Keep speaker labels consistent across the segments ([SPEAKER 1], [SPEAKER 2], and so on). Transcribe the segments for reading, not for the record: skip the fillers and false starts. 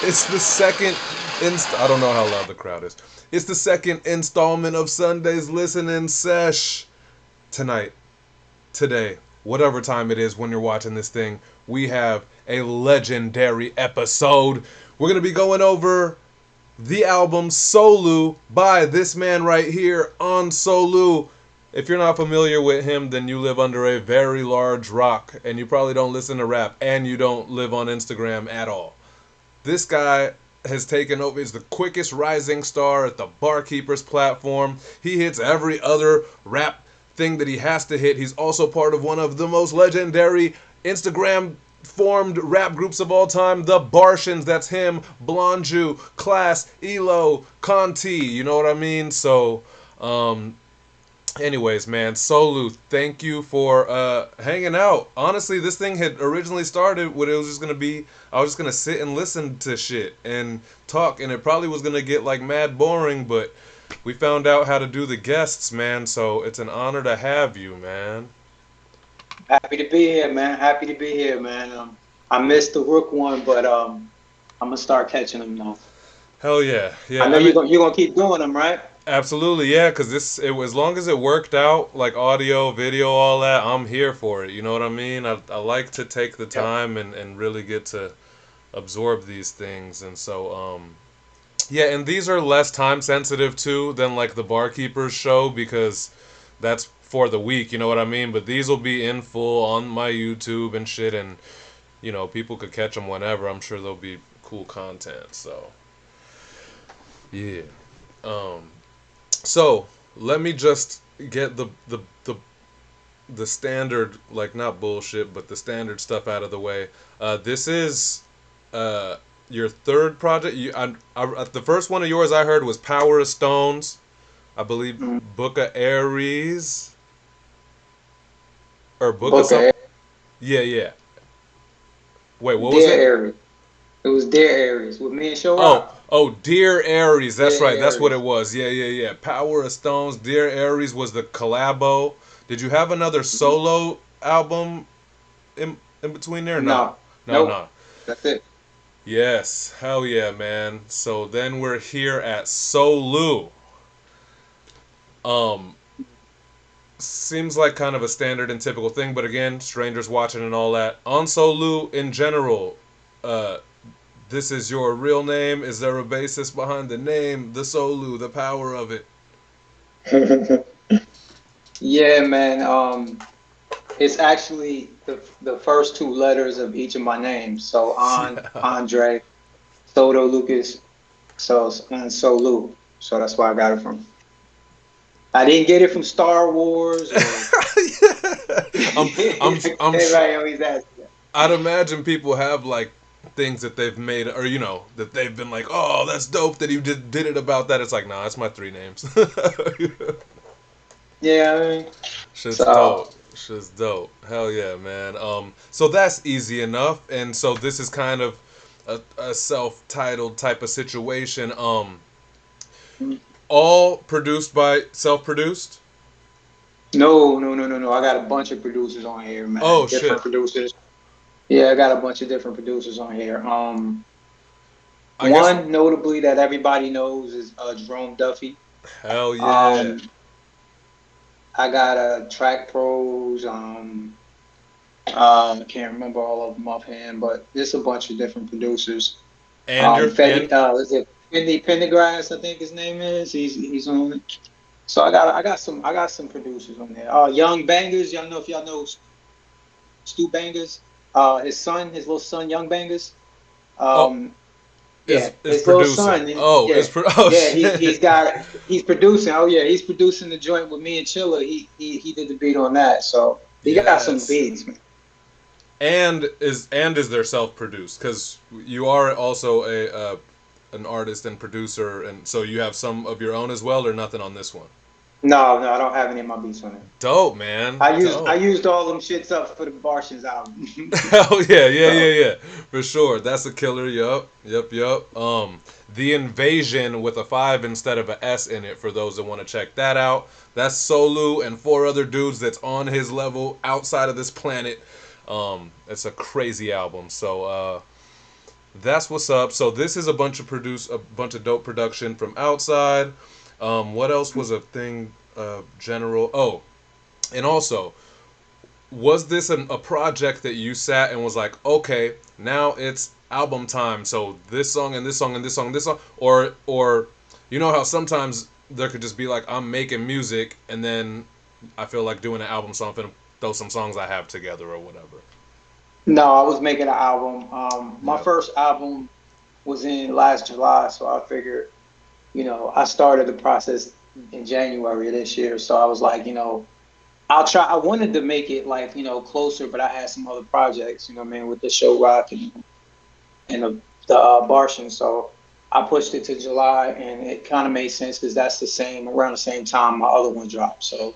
[SPEAKER 1] It's the second I don't know how loud the crowd is. It's the second installment of Sunday's Listening Sesh. Tonight, today, whatever time it is when you're watching this thing, we have a legendary episode. We're going to be going over the album SOLU by this man right here, aNSOLU. If you're not familiar with him, then you live under a very large rock, and you probably don't listen to rap, and you don't live on Instagram at all. This guy has taken over. He's the quickest rising star at the Barkeepers platform. He hits every other rap thing that he has to hit. He's also part of one of the most legendary Instagram formed rap groups of all time, the Bartians. That's him, Blonju, Class, Elo, Conti. You know what I mean? So, anyways, man, SOLU, thank you for hanging out. Honestly, this thing had originally started when it was just gonna be, I was just gonna sit and listen to shit and talk, and it probably was gonna get like mad boring, but we found out how to do the guests, man. So it's an honor to have you, man.
[SPEAKER 2] Happy to be here, man. Happy to be here, man. I missed the Rook one, but I'm gonna start catching them now.
[SPEAKER 1] Hell yeah, yeah.
[SPEAKER 2] I know you're gonna keep doing them, right?
[SPEAKER 1] Absolutely, yeah. Because as long as it worked out, like audio, video, all that, I'm here for it. You know what I mean? I like to take the time and really get to absorb these things, and so yeah. And these are less time sensitive too than like the Barkeepers show because that's for the week. You know what I mean? But these will be in full on my YouTube and shit, and people could catch them whenever. I'm sure they'll be cool content. So yeah. Um. So let me just get the standard, like, not bullshit, but the standard stuff out of the way. This is your third project. The first one of yours I heard was Power of Stones. I believe Book of Aries or Book of something. Yeah, yeah. Wait, what was it?
[SPEAKER 2] Aries. It was Dear Aries with me and Show
[SPEAKER 1] Oh, Dear Aries. That's
[SPEAKER 2] Dear
[SPEAKER 1] right. That's
[SPEAKER 2] Aries.
[SPEAKER 1] what it was. Yeah, yeah, yeah. Power of Stones. Dear Aries was the collabo. Did you have another solo album in between there?
[SPEAKER 2] No.
[SPEAKER 1] No.
[SPEAKER 2] That's it.
[SPEAKER 1] Yes. Hell yeah, man. So then we're here at SOLU. Seems like kind of a standard and typical thing, but again, strangers watching and all that. aNSOLU in general, this is your real name? Is there a basis behind the name, the SOLU, the power of it?
[SPEAKER 2] Yeah, man. It's actually the first two letters of each of my names. So Andre, Soto, Lucas, so SOLU. So that's where I got it from. I didn't get it from Star Wars. Everybody always asks that.
[SPEAKER 1] I'd imagine people have like things that they've made, or that they've been like, oh, that's dope that you did it about that. It's like, nah, that's my three names.
[SPEAKER 2] Yeah, I mean,
[SPEAKER 1] Shit's dope. Shit's dope. Hell yeah, man. So that's easy enough, and so this is kind of a self-titled type of situation. All produced by self-produced.
[SPEAKER 2] No. I got a bunch of producers on here, man.
[SPEAKER 1] Oh,
[SPEAKER 2] different
[SPEAKER 1] shit.
[SPEAKER 2] producers. Yeah, I got a bunch of different producers on here. One notably that everybody knows is Jerome Duffy.
[SPEAKER 1] Hell yeah.
[SPEAKER 2] I got Track Pros. I can't remember all of them offhand, but there's a bunch of different producers.
[SPEAKER 1] And
[SPEAKER 2] is it Fendi Pendergrass? I think his name is. He's on it. So I got some producers on there. Young Bangers. Y'all know if y'all know Stu Bangers. His little son, Young Bangers. His little son. He's producing. Oh yeah, he's producing the joint with me and Chilla. He did the beat on that. So he got some beats, man.
[SPEAKER 1] And is there self-produced? Because you are also an artist and producer, and so you have some of your own as well, or nothing on this one?
[SPEAKER 2] No, I don't have any of my beats on it.
[SPEAKER 1] Dope, man.
[SPEAKER 2] I used all them shits up for the Bartians album.
[SPEAKER 1] Hell yeah, for sure. That's a killer. Yup. The Invasion with a 5 instead of a S in it for those that want to check that out. That's SOLU and 4 other dudes that's on his level outside of this planet. It's a crazy album. So That's what's up. So this is a bunch of dope production from outside. What else was a thing? General. Oh, and also, was this a project that you sat and was like, okay, now it's album time. So this song and this song and this song and this song, or you know how sometimes there could just be like I'm making music and then I feel like doing an album, so I'm finna throw some songs I have together or whatever.
[SPEAKER 2] No, I was making an album. My
[SPEAKER 1] Yep.
[SPEAKER 2] first album was in last July, so I figured, I started the process in January of this year. So I was like, I'll try. I wanted to make it like, closer, but I had some other projects, what I mean, with the show rock and the Bartian. So I pushed it to July, and it kind of made sense because that's the same around the same time my other one dropped. So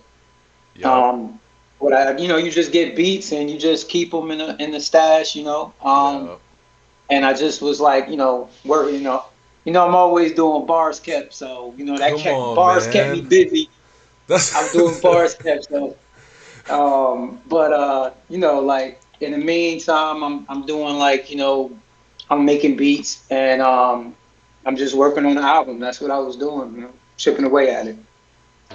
[SPEAKER 1] Yep.
[SPEAKER 2] um, what you just get beats and you just keep them in the stash,
[SPEAKER 1] Yeah.
[SPEAKER 2] and I just was like, work, I'm always doing bars kept, so that
[SPEAKER 1] Come
[SPEAKER 2] kept
[SPEAKER 1] on,
[SPEAKER 2] bars kept me
[SPEAKER 1] man.
[SPEAKER 2] busy. I'm doing
[SPEAKER 1] That's
[SPEAKER 2] bars kept, so but like in the meantime, I'm doing like I'm making beats and I'm just working on the album. That's what I was doing, chipping away at it.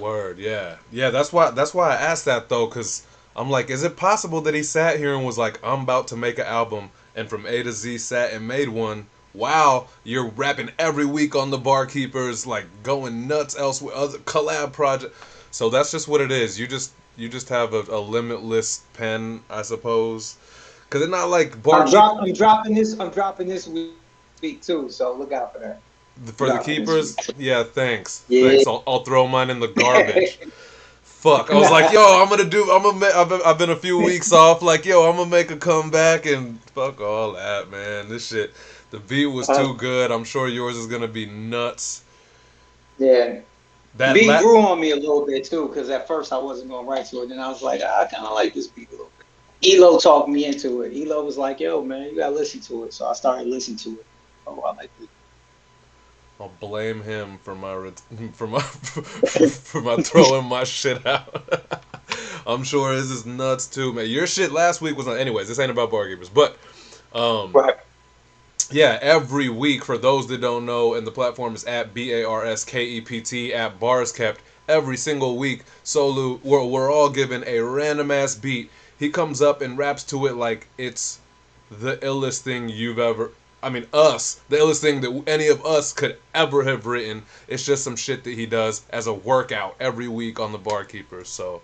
[SPEAKER 1] word. Yeah. Yeah. That's why I asked that though, cause I'm like, is it possible that he sat here and was like, I'm about to make an album, and from A to Z sat and made one? Wow, you're rapping every week on the Barkeepers, like going nuts elsewhere, other collab project. So that's just what it is. You just have a limitless pen, I suppose. Cause it's not like Barkeep
[SPEAKER 2] I'm dropping this week too, so look out for that.
[SPEAKER 1] for the
[SPEAKER 2] Dropping this week.
[SPEAKER 1] keepers. Yeah, thanks,
[SPEAKER 2] Yeah.
[SPEAKER 1] thanks. I'll throw mine in the garbage. Fuck, I was like, yo, I've been a few weeks off. Like, yo, I'm gonna make a comeback and fuck all that, man. This shit, the beat was
[SPEAKER 2] Uh,
[SPEAKER 1] too good. I'm sure yours is gonna be nuts.
[SPEAKER 2] yeah.
[SPEAKER 1] That
[SPEAKER 2] Beat
[SPEAKER 1] la
[SPEAKER 2] grew on me a little bit too, because at first I wasn't gonna write to it. Then I was like, I kind of like this beat a little bit. Elo talked me into it. Elo was like, "Yo, man, you gotta listen to it." So I started listening to it. Oh, I like
[SPEAKER 1] I'll blame him for my for my for my throwing my shit out. I'm sure his is nuts too, man. Your shit last week was not. Anyways, this ain't about barkeepers, but um,
[SPEAKER 2] Right.
[SPEAKER 1] yeah, every week for those that don't know, and the platform is at BARSKEPT at Bars Kept. Every single week, Solu, we're all given a random ass beat. He comes up and raps to it like it's the illest thing you've ever. I mean, us, the illest thing that any of us could ever have written. It's just some shit that he does as a workout every week on the Barkeeper. So,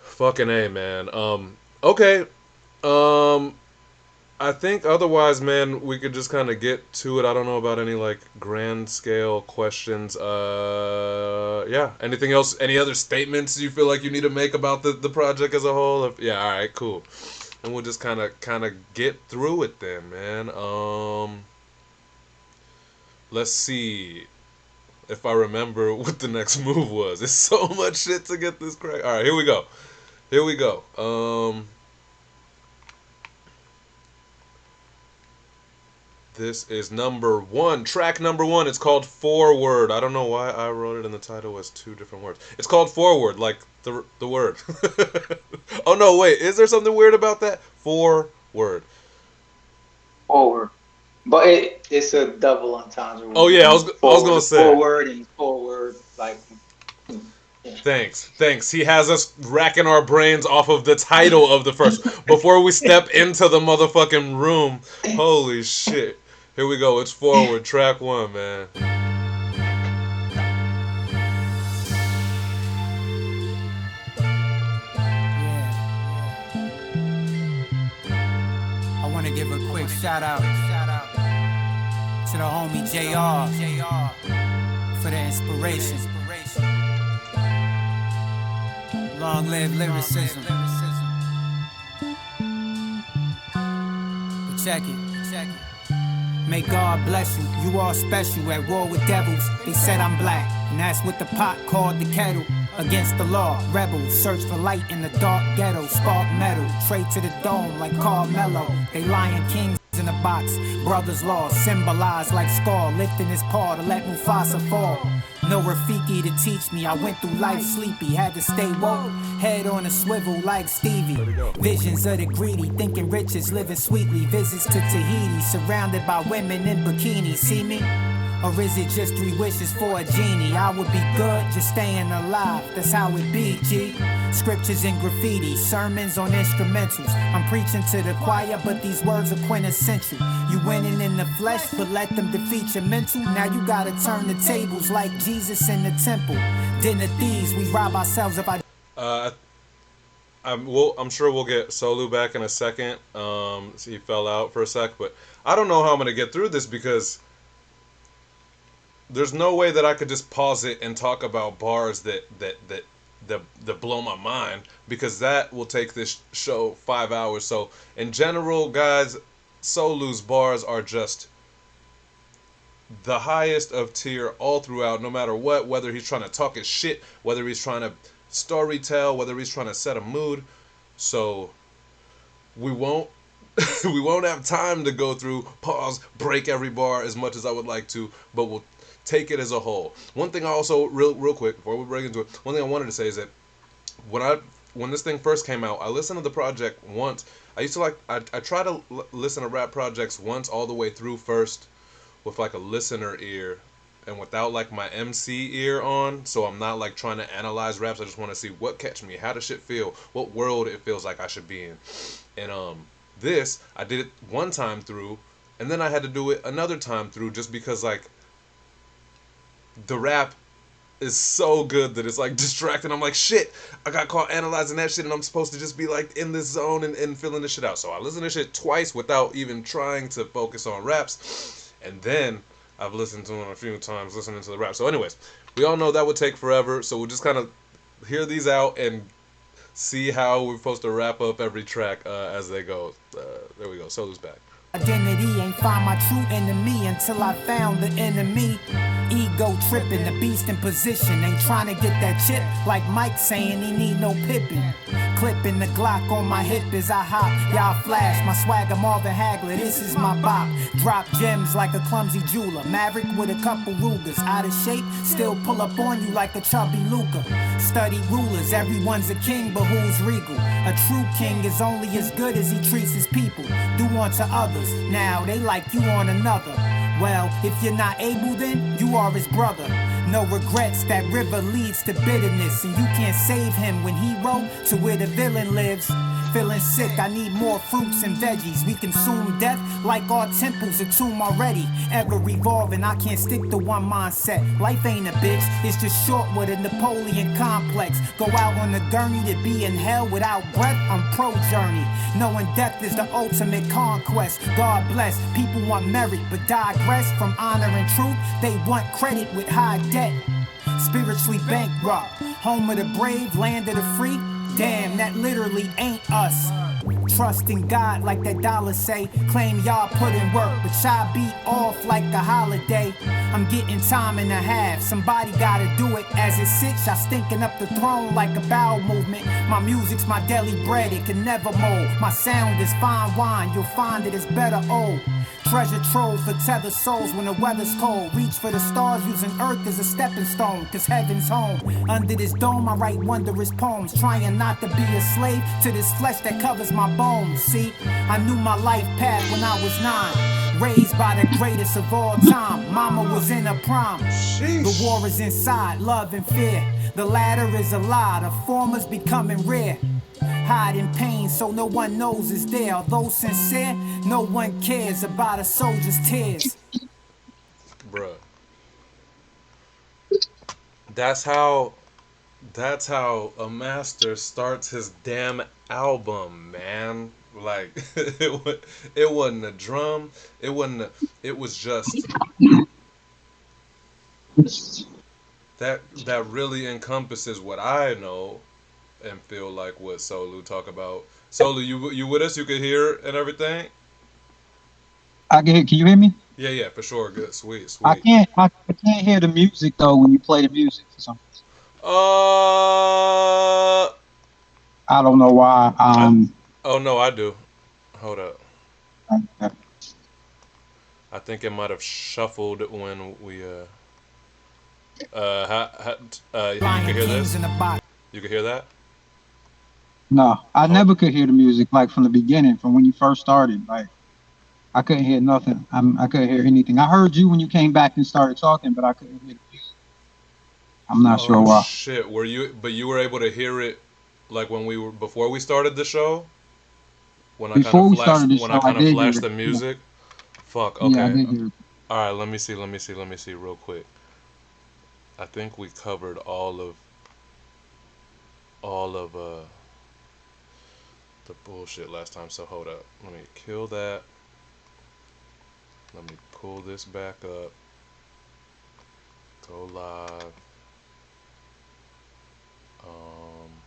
[SPEAKER 1] fucking A, man. Okay. Um, I think otherwise, man, we could just kind of get to it. I don't know about any like grand scale questions. Yeah. Anything else? Any other statements you feel like you need to make about the project as a whole? Yeah. All right. Cool. And we'll just kind of get through it then, man. Let's see if I remember what the next move was. It's so much shit to get this correct. All right. Here we go. Here we go. This is number one. Track number one. It's called Forward. I don't know why I wrote it in the title as two different words. It's called Forward, like the word. Oh no, wait. Is there something weird about that? Forward.
[SPEAKER 2] Forward. But it's a double entendre.
[SPEAKER 1] Oh yeah, I was
[SPEAKER 2] Forward
[SPEAKER 1] gonna
[SPEAKER 2] is
[SPEAKER 1] say.
[SPEAKER 2] forward and forward, like, yeah.
[SPEAKER 1] Thanks. He has us racking our brains off of the title of the first before we step into the motherfucking room. Holy shit. Here we go. It's Forward, track one, man.
[SPEAKER 3] I want to give a quick shout out to the homie JR for the inspiration. Long live lyricism. But check it. May God bless you. You all special at war with devils. They said I'm black, and that's what the pot called the kettle. Against the law, rebels search for light in the dark ghetto. Spark metal, trade to the dome like Carmelo. They lion kings in a box. Brother's law symbolized like Scar lifting his paw to let Mufasa fall. No Rafiki to teach me. I went through life sleepy, had to stay woke. Head on a swivel like Stevie. Visions of the greedy, thinking riches, living sweetly. Visits to Tahiti, surrounded by women in bikinis. See me? Or is it just 3 wishes for a genie? I would be good just staying alive, that's how it be, G. Scriptures and graffiti, sermons on instrumentals. I'm preaching to the choir, but these words are quintessential. You winning in the flesh, but let them defeat your mental. Now you gotta turn the tables like Jesus in the temple. Dinner thieves, we rob ourselves if I...
[SPEAKER 1] I'm sure we'll get SOLU back in a second. He fell out for a sec, but I don't know how I'm gonna get through this because there's no way that I could just pause it and talk about bars that blow my mind, because that will take this show 5 hours. So in general, guys, SOLU's bars are just the highest of tier all throughout, no matter what, whether he's trying to talk his shit, whether he's trying to story tell, whether he's trying to set a mood. So we won't we won't have time to go through, pause, break every bar as much as I would like to, but we'll take it as a whole. One thing I also, real quick, before we break into it, one thing I wanted to say is that when this thing first came out, I listened to the project once. I used to I try to listen to rap projects once all the way through first with like a listener ear and without like my MC ear on, so I'm not like trying to analyze raps. I just want to see what catch me, how does shit feel, what world it feels like I should be in. And this, I did it one time through, and then I had to do it another time through just because like the rap is so good that it's like distracting. I'm like, shit, I got caught analyzing that shit and I'm supposed to just be like in this zone and filling this shit out. So I listened to shit twice without even trying to focus on raps. And then I've listened to them a few times listening to the rap. So anyways, we all know that would take forever. So we'll just kind of hear these out and see how we're supposed to wrap up every track as they go. There we go. SOLU's back.
[SPEAKER 3] Identity ain't find my true enemy until I found the enemy. Ego tripping, the beast in position. Ain't trying to get that chip like Mike saying he need no pippin'. Clipping the Glock on my hip as I hop. Y'all flash, my swagger Marvin Hagler, this is my bop. Drop gems like a clumsy jeweler. Maverick with a couple Rugers. Out of shape, still pull up on you like a chubby Luca. Study rulers, everyone's a king, but who's regal? A true king is only as good as he treats his people. Do unto others, now they like you on another. Well, if you're not able, then you are his brother. No regrets, that river leads to bitterness, and you can't save him when he rode to where the villain lives. Feeling sick, I need more fruits and veggies. We consume death like our temples a tomb already. Ever revolving, I can't stick to one mindset. Life ain't a bitch, it's just short with a Napoleon complex. Go out on the gurney to be in hell without breath, I'm pro-journey. Knowing death is the ultimate conquest. God bless, people want merit but digress from honor and truth. They want credit with high debt. Spiritually bankrupt, home of the brave, land of the free. Damn, that literally ain't us. Trust in God like that dollar say. Claim y'all put in work, but y'all be off like a holiday. I'm getting time and a half, somebody gotta do it. As it sits, y'all stinking up the throne like a bowel movement. My music's my daily bread, it can never mold. My sound is fine wine, you'll find it is better old. Treasure trove for tethered souls when the weather's cold. Reach for the stars using earth as a stepping stone, cause heaven's home. Under this dome I write wondrous poems, trying not to be a slave to this flesh that covers my bones. See, I knew my life path when I was 9. Raised by the greatest of all time. Mama was in her prime. The war is inside, love and fear. The latter is a lie, the former's becoming rare. Hiding pain so no one knows it's there. Although sincere, no one cares about a soldier's tears.
[SPEAKER 1] Bruh. That's how a master starts his damn album, man. Like it wasn't a drum, it was just that really encompasses what I know and feel like what SOLU talk about. SOLU, you with us? You could hear and everything?
[SPEAKER 4] I can hear. Can you hear me?
[SPEAKER 1] Yeah, for sure. Good, sweet.
[SPEAKER 4] I can't hear the music though when you play the music for some reason.
[SPEAKER 1] I
[SPEAKER 4] don't know why.
[SPEAKER 1] oh no, I do. Hold up. I think it might have shuffled when we you can
[SPEAKER 3] Lion
[SPEAKER 1] hear
[SPEAKER 3] Kings
[SPEAKER 1] this?
[SPEAKER 3] in the bottom.
[SPEAKER 1] You can hear that?
[SPEAKER 4] No, I
[SPEAKER 1] Oh,
[SPEAKER 4] never could hear the music like from the beginning, from when you first started. Like I couldn't hear nothing. I couldn't hear anything. I heard you when you came back and started talking, but I couldn't hear the music. I'm not sure
[SPEAKER 1] oh
[SPEAKER 4] why.
[SPEAKER 1] shit. Were you? But you were able to hear it like when we were before we started the show.
[SPEAKER 4] Before we started the
[SPEAKER 1] When I
[SPEAKER 4] show, I
[SPEAKER 1] kind of
[SPEAKER 4] did hear
[SPEAKER 1] flashed
[SPEAKER 4] it.
[SPEAKER 1] the
[SPEAKER 4] Yeah,
[SPEAKER 1] music. Fuck.
[SPEAKER 4] yeah, I
[SPEAKER 1] Okay.
[SPEAKER 4] did hear it.
[SPEAKER 1] All right. Let me see real quick. I think we covered all of the bullshit last time. So hold up. Let me kill that. Let me pull this back up. Go live. Um,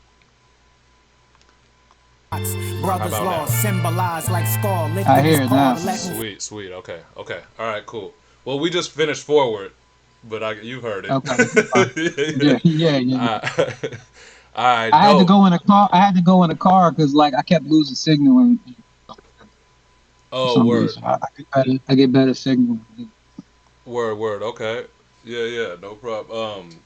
[SPEAKER 1] how
[SPEAKER 3] Brothers
[SPEAKER 1] about
[SPEAKER 3] law
[SPEAKER 1] now?
[SPEAKER 3] symbolized like skull.
[SPEAKER 4] I
[SPEAKER 3] Lifted his
[SPEAKER 4] hear it
[SPEAKER 3] paw
[SPEAKER 4] now.
[SPEAKER 3] to let me.
[SPEAKER 1] Sweet, sweet. Okay, okay. All right, cool. Well, we just finished forward, but you've heard it.
[SPEAKER 4] Okay, fine. Yeah, yeah, yeah, yeah.
[SPEAKER 1] All right, all right,
[SPEAKER 4] I had to
[SPEAKER 1] dope.
[SPEAKER 4] go in a car. I had to go in a car because like I kept losing signal and for
[SPEAKER 1] Oh,
[SPEAKER 4] some
[SPEAKER 1] word,
[SPEAKER 4] reason. I get better signal.
[SPEAKER 1] word, word. Okay, yeah, yeah, no problem.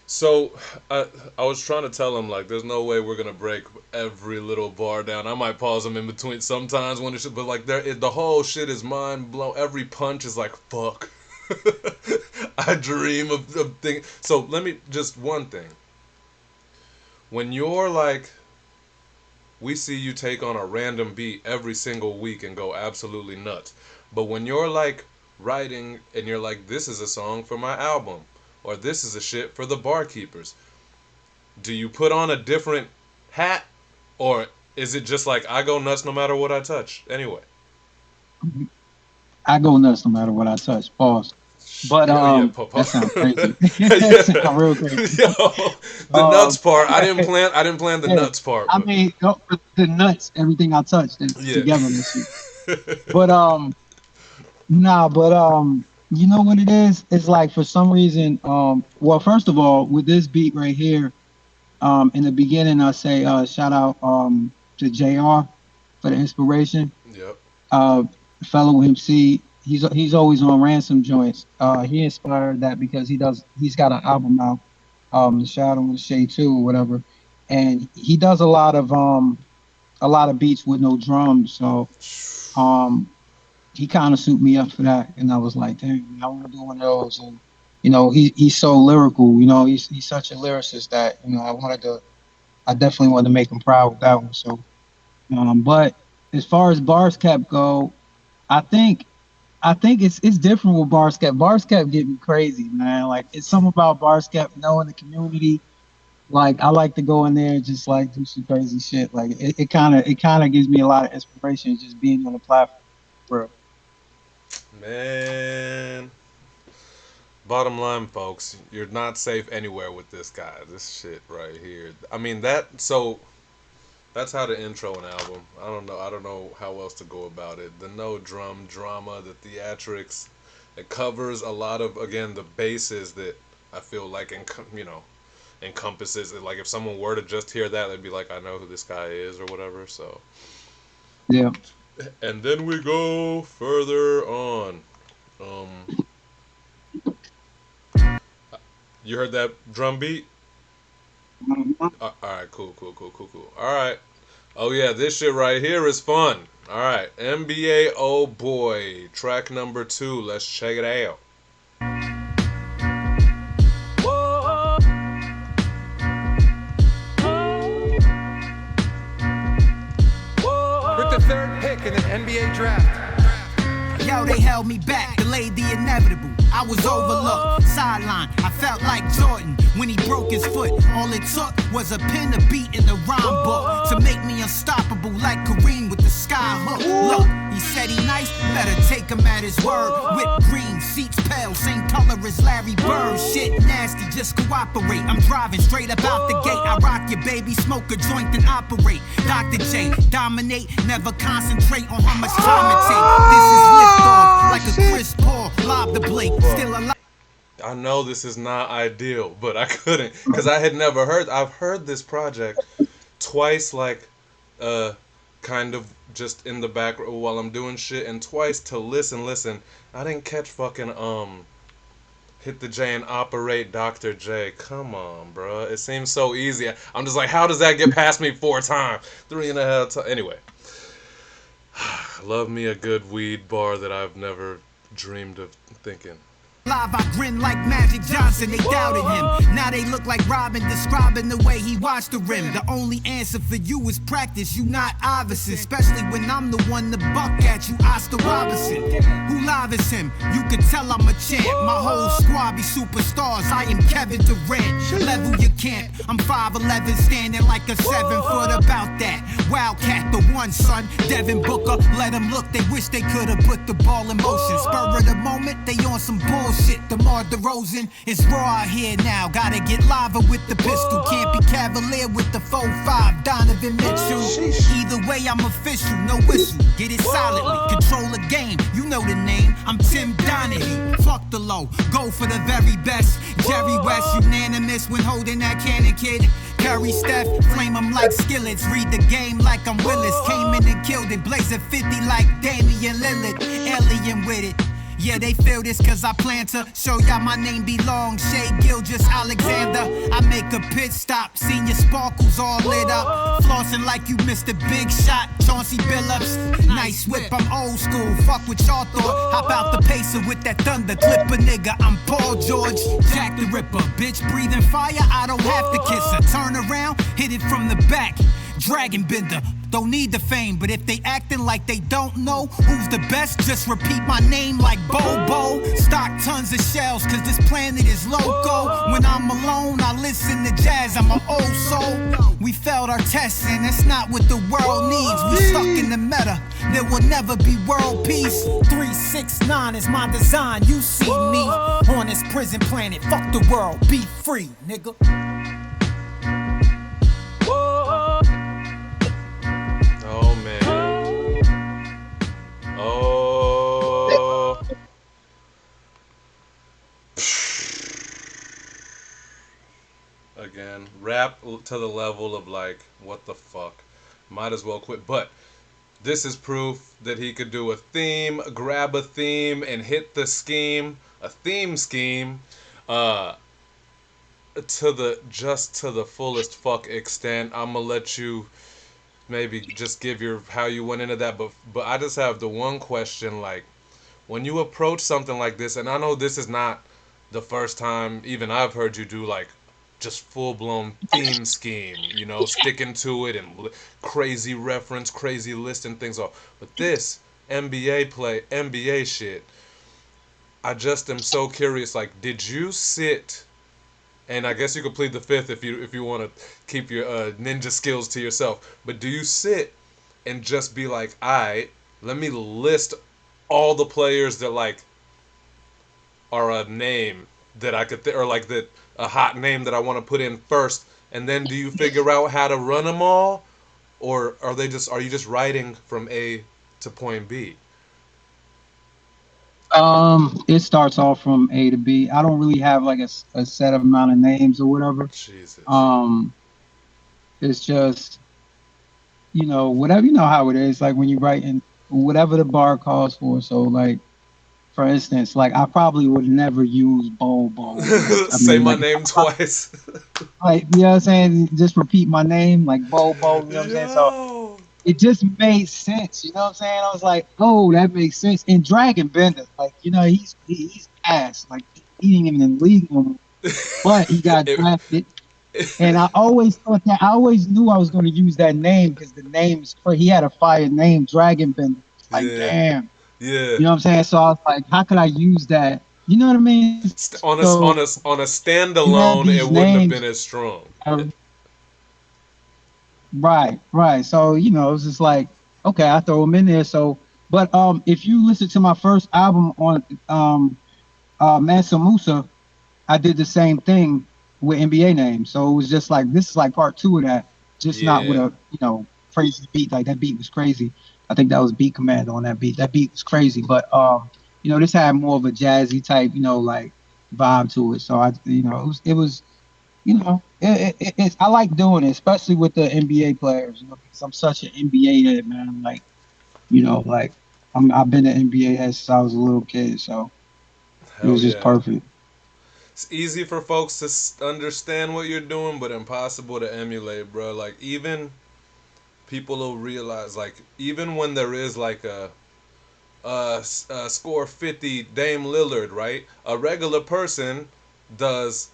[SPEAKER 1] So I was trying to tell him like, there's no way we're gonna break every little bar down. I might pause them in between sometimes when it's, but like the whole shit is mind blown. Every punch is like fuck. I dream of things. So let me just one thing. When you're like, we see you take on a random beat every single week and go absolutely nuts. But when you're like writing and you're like, this is a song for my album, or this is a shit for the barkeepers, do you put on a different hat, or is it just like I go nuts no matter what I touch? Anyway.
[SPEAKER 4] I go nuts no matter what I touch. Pause. But
[SPEAKER 1] Yeah, yeah,
[SPEAKER 4] that sounds crazy. That
[SPEAKER 1] yeah.
[SPEAKER 4] sounds real crazy.
[SPEAKER 1] Yo, the nuts
[SPEAKER 4] Um,
[SPEAKER 1] part. I didn't plan the
[SPEAKER 4] yeah,
[SPEAKER 1] nuts part,
[SPEAKER 4] I
[SPEAKER 1] but
[SPEAKER 4] mean, the nuts, everything I touch,
[SPEAKER 1] yeah.
[SPEAKER 4] together and shit. But nah, but you know what it is? It's like for some reason, well, first of all, with this beat right here, in the beginning, I say shout out to JR for the inspiration.
[SPEAKER 1] Yep.
[SPEAKER 4] Uh, fellow MC, he's always on ransom joints. He inspired that because he's got an album out, The Shadow and the Shade 2 or whatever, and he does a lot of beats with no drums. So um he kind of suited me up for that, and I was like, dang, man, I want to do one of those. And he's so lyrical. He's such a lyricist that I definitely wanted to make him proud with that one. So, but as far as bars kept go, I think I think it's different with bars kept. Bars kept getting crazy, man. Like it's something about bars kept knowing the community. Like I like to go in there and just like do some crazy shit. Like it kind of gives me a lot of inspiration just being on the platform. Bro.
[SPEAKER 1] Man. Bottom line, folks, you're not safe anywhere with this guy. This shit right here. I mean that's how to intro an album. I don't know how else to go about it. The no drum drama, the theatrics. It covers a lot of, again, the bases that I feel like encompasses it. Like if someone were to just hear that, they'd be like, I know who this guy is or whatever. So,
[SPEAKER 4] Yeah.
[SPEAKER 1] and then we go further on. Um, you heard that drum beat?
[SPEAKER 4] Mhm.
[SPEAKER 1] All right, cool, cool, cool, cool, cool. All right. Oh yeah, this shit right here is fun. All right, NBA Oh Boy, track number 2. Let's check it out.
[SPEAKER 5] With the third pick in the NBA draft.
[SPEAKER 3] Yo, they held me back, delayed the inevitable. I was overlooked, sideline. I felt like Jordan when he broke his foot. All it took was a pin to beat in the rhyme book to make me unstoppable like Kareem with the sky hook. Look, he said he nice, better take him at his word. Whipped cream, seats pale, same color as Larry Bird. Shit nasty, just cooperate. I'm driving straight up out the gate. I rock your baby, smoke a joint and operate. Dr. J, dominate, never concentrate on how much time it take. This is liftoff, like a Chris Paul, lob the Blake, still alive.
[SPEAKER 1] I know this is not ideal, but I couldn't because I've heard this project twice, like kind of just in the background while I'm doing shit, and twice to listen. I didn't catch fucking hit the J and operate Dr. J. Come on, bro. It seems so easy. I'm just like, how does that get past me 4 times? 3.5 times. Anyway. Love me a good weed bar that I've never dreamed of thinking.
[SPEAKER 3] Live, I grin like Magic Johnson, they doubted him. Now they look like Robin describing the way he watched the rim. The only answer for you is practice, you not Iverson. Especially when I'm the one to buck at you, Oscar Robertson. Who live is him? You can tell I'm a champ. My whole squad be superstars, I am Kevin Durant. Level your camp, I'm 5'11", standing like a 7-foot about that. Wildcat, the one son, Devin Booker. Let them look, they wish they could have put the ball in motion. Spur of the moment, they on some bullshit. DeMar DeRozan is raw out here now. Gotta get lava with the pistol. Can't be cavalier with the 4-5. Donovan Mitchell. Either way, I'm official. No whistle. Get it solidly. Control the game. You know the name. I'm Tim Donaghy. Fuck the low. Go for the very best. Jerry West unanimous when holding that cannon, kid. Curry, Steph, flame them like skillets. Read the game like I'm Willis. Came in and killed it. Blazing 50 like Damian Lillard. Alien with it. Yeah, they feel this cause I plan to show y'all my name belongs. Shea Gilgis Alexander. I make a pit stop, seen your sparkles all lit up. Flossing like you missed a big shot, Chauncey Billups. Nice whip, I'm old school, fuck what y'all thought. Hop out the pacer with that thunder, clip a nigga. I'm Paul George, Jack the Ripper. Bitch breathing fire, I don't have to kiss her. Turn around, hit it from the back. Dragon Bender, don't need the fame, but if they acting like they don't know who's the best, just repeat my name like Bobo. Stock tons of shells, cause this planet is loco. When I'm alone, I listen to jazz, I'm an old soul. We failed our tests, and that's not what the world needs. We stuck in the meta, there will never be world peace. 369 is my design, you see me on this prison planet. Fuck the world, be free, nigga.
[SPEAKER 1] Oh. Again, rap to the level of like, what the fuck? Might as well quit. But this is proof that he could do a theme, grab a theme, and hit the scheme, a theme scheme, to the fullest fuck extent. I'ma let you maybe just give your how you went into that, but I just have the one question, like, when you approach something like this, and I know this is not the first time even I've heard you do like just full-blown theme scheme, you know, sticking to it and crazy reference, crazy listing things off, but this NBA shit, I just am so curious, like, did you sit, and I guess you could plead the fifth if you want to keep your ninja skills to yourself. But do you sit and just be like, alright, let me list all the players that like are a name that I could or like that a hot name that I want to put in first, and then do you figure out how to run them all, or are you just writing from A to point B?
[SPEAKER 4] It starts off from A to B. I don't really have like a set of amount of names or whatever.
[SPEAKER 1] Jesus.
[SPEAKER 4] It's just, whatever, how it is, like when you write in whatever the bar calls for. So like, for instance, like I probably would never use Bobo.
[SPEAKER 1] Say my name twice.
[SPEAKER 4] Like, you know what I'm saying? Just repeat my name, like Bobo, you know what I'm saying? So it just made sense, you know what I'm saying? I was like, oh, that makes sense. And Dragon Bender, like, he's ass. Like, he ain't even in the league no more. But he got drafted. And I always knew I was going to use that name because the name's he had a fire name, Dragon Bender. Like, damn.
[SPEAKER 1] Yeah.
[SPEAKER 4] You know what I'm saying? So I was like, how could I use that? You know what I mean?
[SPEAKER 1] On a standalone, it wouldn't have been as strong.
[SPEAKER 4] Right. So, it was just like, okay, I throw them in there. So, but if you listen to my first album on Mansa Musa, I did the same thing with NBA names. So it was just like, this is like part 2 of that, just not with a, crazy beat. Like that beat was crazy. I think that was Beat Commando on that beat. That beat was crazy. But, this had more of a jazzy type, like vibe to it. So it I like doing it, especially with the NBA players. Because I'm such an NBA head, man. Like, like I've been an NBA head since I was a little kid, so it
[SPEAKER 1] Hell
[SPEAKER 4] was just
[SPEAKER 1] yeah.
[SPEAKER 4] perfect.
[SPEAKER 1] It's easy for folks to understand what you're doing, but impossible to emulate, bro. Like, even people will realize, like, even when there is like a score 50 Dame Lillard, right? A regular person does,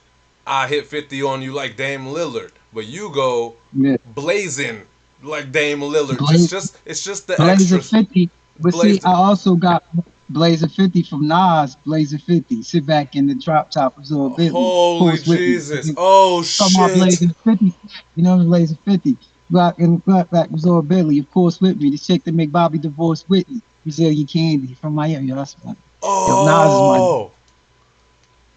[SPEAKER 1] I hit 50 on you like Dame Lillard, but you go
[SPEAKER 4] Yeah,
[SPEAKER 1] blazing like Dame Lillard.
[SPEAKER 4] Blaze,
[SPEAKER 1] It's just the
[SPEAKER 4] Blazer
[SPEAKER 1] extra
[SPEAKER 4] 50. But see,
[SPEAKER 1] blaze.
[SPEAKER 4] I also got Blazer 50 from Nas. Blazer 50. Sit back in the drop top, absorb Bentley. Of
[SPEAKER 1] Holy
[SPEAKER 4] course, with me.
[SPEAKER 1] Jesus! Oh
[SPEAKER 4] Talking about
[SPEAKER 1] shit!
[SPEAKER 4] Blazer 50. Blazer 50. Rock and back absorb Bentley. Of course, with me. The chick that make Bobby divorce Whitney. Brazilian candy from Miami. Yo, that's my. Yo, Nas is my.
[SPEAKER 1] Oh.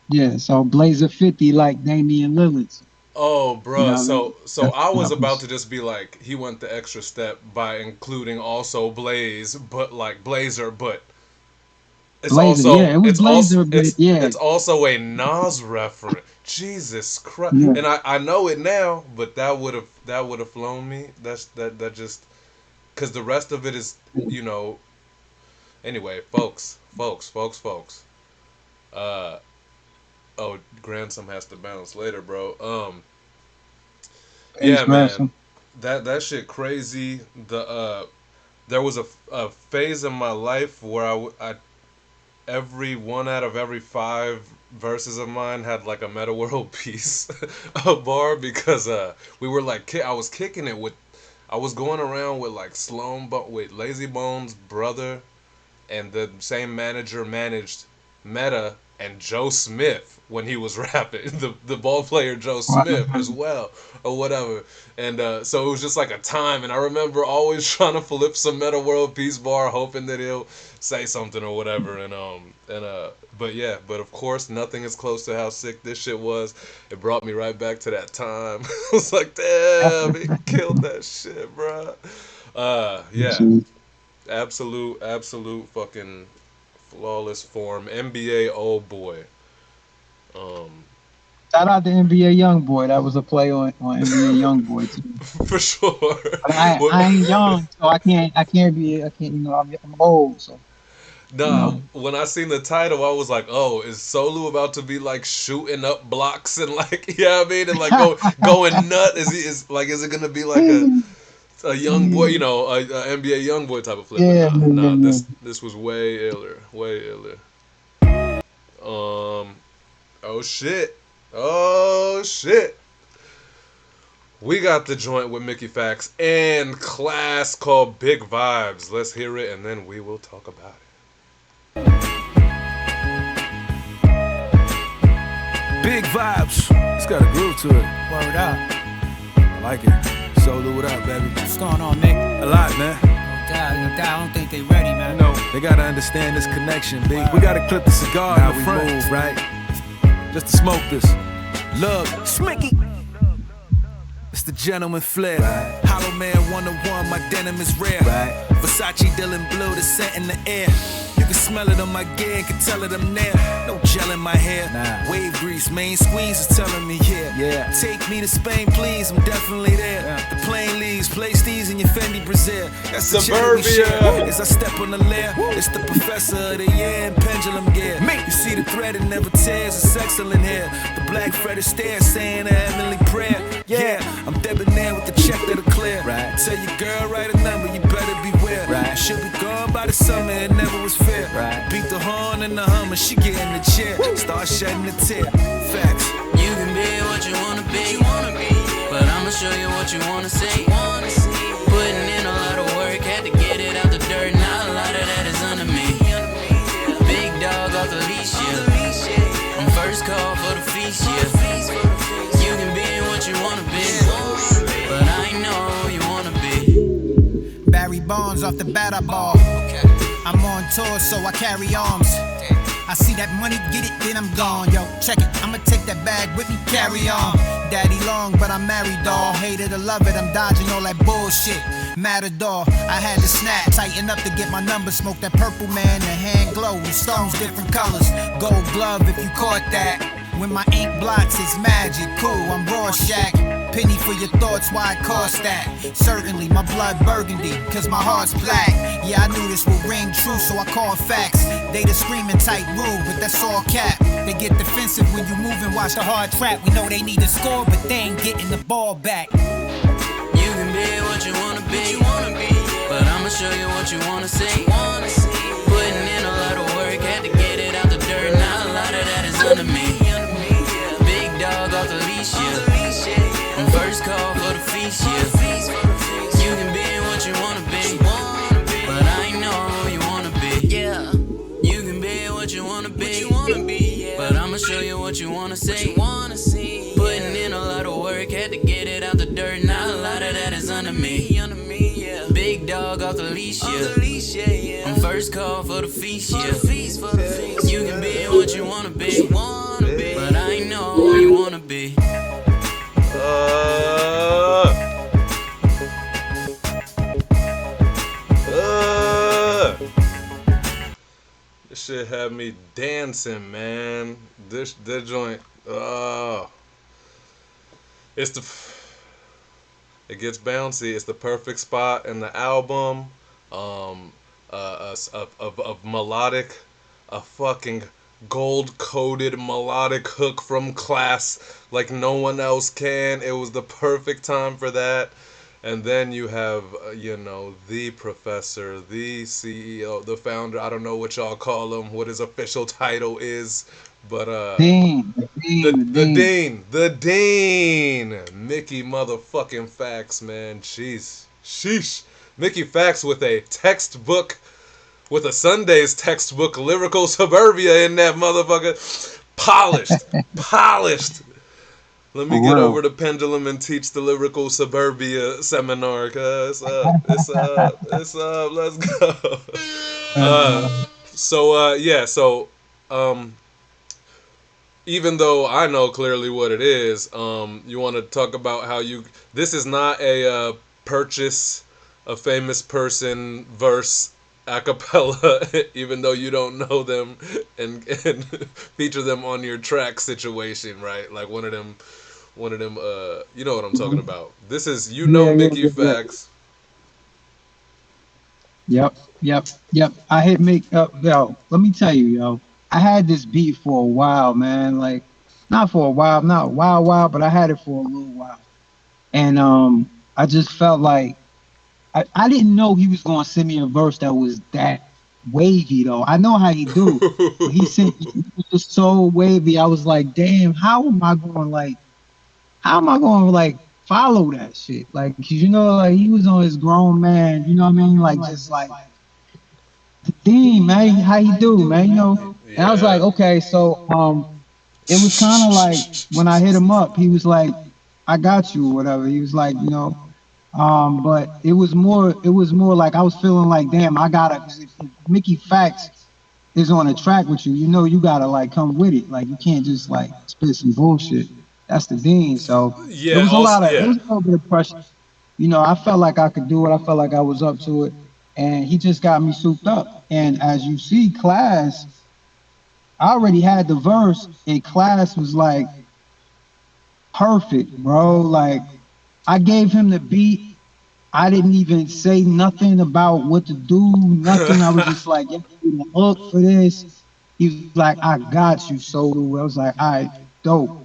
[SPEAKER 4] Yeah, so Blazer 50 like Damian Lillard. So,
[SPEAKER 1] Oh,
[SPEAKER 4] you
[SPEAKER 1] bruh.
[SPEAKER 4] know what I mean?
[SPEAKER 1] So
[SPEAKER 4] That's
[SPEAKER 1] I
[SPEAKER 4] what I
[SPEAKER 1] was about
[SPEAKER 4] was.
[SPEAKER 1] to just be like, he went the extra step by including also Blaze, but like Blazer, but
[SPEAKER 4] Blazer, yeah, it was Blazer, but yeah,
[SPEAKER 1] it's also a Nas reference. Jesus Christ!
[SPEAKER 4] yeah.
[SPEAKER 1] And I know it now, but that would have flown me. That just because the rest of it is you know. Anyway, folks. Uh oh, Grandson has to bounce later, bro.
[SPEAKER 4] Thanks,
[SPEAKER 1] Yeah, man.
[SPEAKER 4] Grayson.
[SPEAKER 1] That shit crazy. There was a phase in my life where I every one out of every five verses of mine had like a Meta World Peace a bar because we were like I was kicking it with I was going around with like Sloan but with Lazy Bones brother and the same manager managed Meta and Joe Smith when he was rapping, the ball player Joe Smith as
[SPEAKER 4] Wow.
[SPEAKER 1] well, or whatever. And so it was just like a time. And I remember always trying to flip some Meta World Peace bar, hoping that he'll say something or whatever. But yeah, but of course, nothing is close to how sick this shit was. It brought me right back to that time. I was like, damn, he killed that shit, bro. Yeah, absolute fucking flawless form. NBA old boy. Um,
[SPEAKER 4] Shout out to NBA YoungBoy. That was a play on NBA YoungBoy too.
[SPEAKER 1] for sure.
[SPEAKER 4] But I ain't young, so I can't. I'm old, so you
[SPEAKER 1] Nah,
[SPEAKER 4] know.
[SPEAKER 1] when I seen the title, I was like, "Oh, is Solu about to be like shooting up blocks and like, yeah, I mean, and like going nut? Is it gonna be like a young boy, a NBA young boy type of flip? But
[SPEAKER 4] Yeah,
[SPEAKER 1] nah,
[SPEAKER 4] yeah, yeah,
[SPEAKER 1] nah,
[SPEAKER 4] yeah.
[SPEAKER 1] this was way iller, way iller. Um, oh shit, oh shit. We got the joint with Mickey Fax and Class called Big Vibes. Let's hear it and then we will talk about it.
[SPEAKER 5] Big vibes. It's got a groove to it.
[SPEAKER 3] Word up.
[SPEAKER 5] I like it. Solo, what up, baby?
[SPEAKER 3] What's going on, Nick?
[SPEAKER 5] A lot, man.
[SPEAKER 3] No doubt. I don't think they ready, man.
[SPEAKER 5] They gotta understand this connection, B. We gotta clip the cigar in the front, move, right? Just to smoke this. Look, Smicky. It's the gentleman flair. Right. Hollow Man 101, my denim is rare. Right. Versace Dylan Blue, the scent in the air. You can smell it on my gear, can tell it I'm there. No gel in my hair. Nah. Wave grease, main squeeze is telling me yeah. Take me to Spain, please, I'm definitely there. The plane leaves, place these in your Fendi Brazil. That's the cheddar we share. As I step on the lair, it's the professor of the year in pendulum gear. You see the thread, it never tears, it's excellent here. The black fretted stare saying a heavenly prayer. Yeah, I'm debonair with the check that'll clear. Right. Tell your girl, write a number, you better beware. Right. She'll be gone by the summer, it never was fair. Right. Beat the horn and the hummer, she get in the chair. Start shedding the tear. Facts.
[SPEAKER 6] You can be what you wanna be, but I'ma show you what you wanna see. Putting in a lot of work, had to get it out the dirt. Now a lot of that is under me. Big dog off the leash, yeah. I'm first call for the feast, yeah. You can be what you wanna be, but I know who you wanna be.
[SPEAKER 3] Barry Bonds off the batter ball. I'm on tour, so I carry arms. I see that money, get it, then I'm gone. Yo, check it, I'ma take that bag with me, carry on. Daddy long, but I'm married, dawg. Hate it or love it, I'm dodging all that bullshit. Matador, I had to snap, tighten up to get my number. Smoke that purple, man, the hand glow. The stones different colors, gold glove if you caught that. When my ink blots, it's magic. Cool, I'm Rorschach. Penny for your thoughts, why it cost that? Certainly, my blood burgundy, cause my heart's black. Yeah, I knew this would ring true, so I called facts. They the screaming type rude, but that's all cap. They get defensive when you move and watch the hard trap. We know they need to score, but they ain't getting the ball back.
[SPEAKER 6] You can be what you wanna be, but I'ma show you what you wanna see. Putting in a lot of work, had to get it out the dirt. Now a lot of that is under me. Big dog off the leash, yeah. First call for the feast, yeah. You can be what you wanna be, but I ain't know who you wanna be. Yeah. You can be what you wanna be, but I'ma show you what you wanna see. Putting in a lot of work, had to get it out the dirt. Now a lot of that is under me. Big dog off the leash, yeah. First call for the feast, yeah. You can be what you wanna be, but I ain't know who you wanna be.
[SPEAKER 1] This shit had me dancing, man. This joint, it gets bouncy. It's the perfect spot in the album. Of melodic, a fucking gold-coated melodic hook from Class like no one else can. It was the perfect time for that. And then you have, the professor, the CEO, the founder. I don't know what y'all call him, what his official title is, but the Dean, Mickey motherfucking Fax, man. Jeez, sheesh. Mickey Fax with a textbook, with a Sunday's textbook, lyrical suburbia in that motherfucker. Polished. Let me get over the pendulum and teach the lyrical suburbia seminar, cuz it's up, let's go. So even though I know clearly what it is, you want to talk about how this is not a purchase a famous person verse a cappella, even though you don't know them, and feature them on your track situation, right? Like one of them, you know what I'm talking about. This is, Mickey Fax.
[SPEAKER 4] Yep. I hit Mick up, yo. Let me tell you, yo. I had this beat for a while, man. Like, not for a while, not a while, but I had it for a little while. And I just felt like I didn't know he was gonna send me a verse that was that wavy though. I know how he do. But he sent it was just so wavy. I was like, damn, how am I gonna follow that shit? Like, 'cause like he was on his grown man, you know what I mean? Like just like Dean, man, how you do, man? And I was like, okay, so it was kind of like when I hit him up, he was like, I got you or whatever. He was like, but it was more like I was feeling like, damn, I gotta, 'cause if Mickey Fax is on a track with you, you gotta like come with it. Like you can't just like spit some bullshit. That's the Dean. So it was it was a little bit of pressure. I felt like I could do it. I felt like I was up to it. And he just got me souped up. And as you see, Class, I already had the verse, and Class was like perfect, bro. Like I gave him the beat. I didn't even say nothing about what to do, nothing. I was just like, you need a hook for this. He was like, I got you, SOLU. I was like, all right, dope.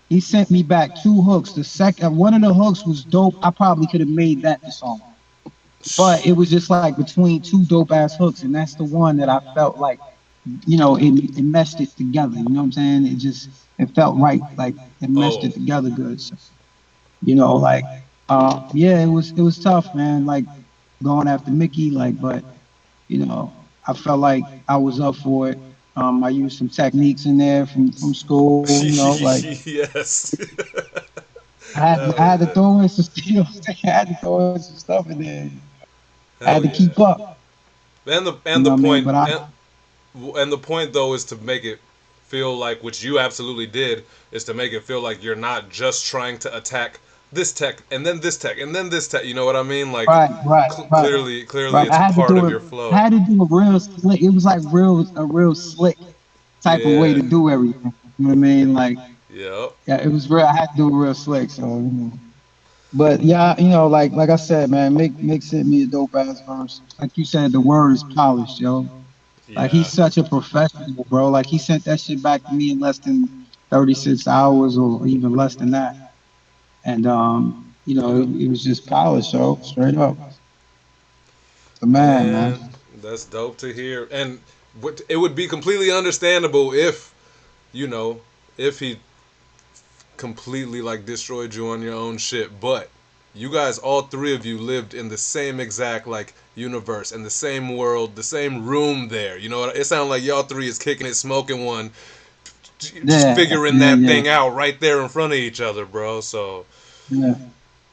[SPEAKER 4] He sent me back 2 hooks. The second one of the hooks was dope. I probably could have made that the song. But it was just like between 2 dope ass hooks, and that's the one that I felt like, it meshed it together. You know what I'm saying? It felt right, like it meshed it together good. So, it was tough, man. Like going after Mickey, but I felt like I was up for it. I used some techniques in there from school,
[SPEAKER 1] Yes.
[SPEAKER 4] I had to throw in some stuff in there. I had to keep up.
[SPEAKER 1] And the point though is to make it feel like, which you absolutely did, is to make it feel like you're not just trying to attack this tech and then this tech and then this tech. You know what I mean? Like
[SPEAKER 4] right.
[SPEAKER 1] Clearly it's part of your flow.
[SPEAKER 4] I had to do a real slick. It was like a real slick type of way to do everything. You know what I mean? Like,
[SPEAKER 1] Yep.
[SPEAKER 4] yeah, it was real. I had to do it real slick. So, you know. But yeah, you know, like I said, man, Mick sent me a dope ass verse. Like you said, the word is polished, yo. Like he's
[SPEAKER 1] Yeah.
[SPEAKER 4] such a professional, bro. Like he sent that shit back to me in less than 36 hours or even less than that. And you know, it was just polished, yo, straight up. The man.
[SPEAKER 1] Man, that's dope to hear. And it would be completely understandable if, you know, if he completely like destroyed you on your own shit. But you guys, all three of you, lived in the same exact like universe and the same world, the same room there. You know, it sounded like y'all three is kicking it, smoking one, just
[SPEAKER 4] Yeah,
[SPEAKER 1] figuring
[SPEAKER 4] yeah,
[SPEAKER 1] that
[SPEAKER 4] yeah,
[SPEAKER 1] thing out right there in front of each other, bro. So
[SPEAKER 4] yeah.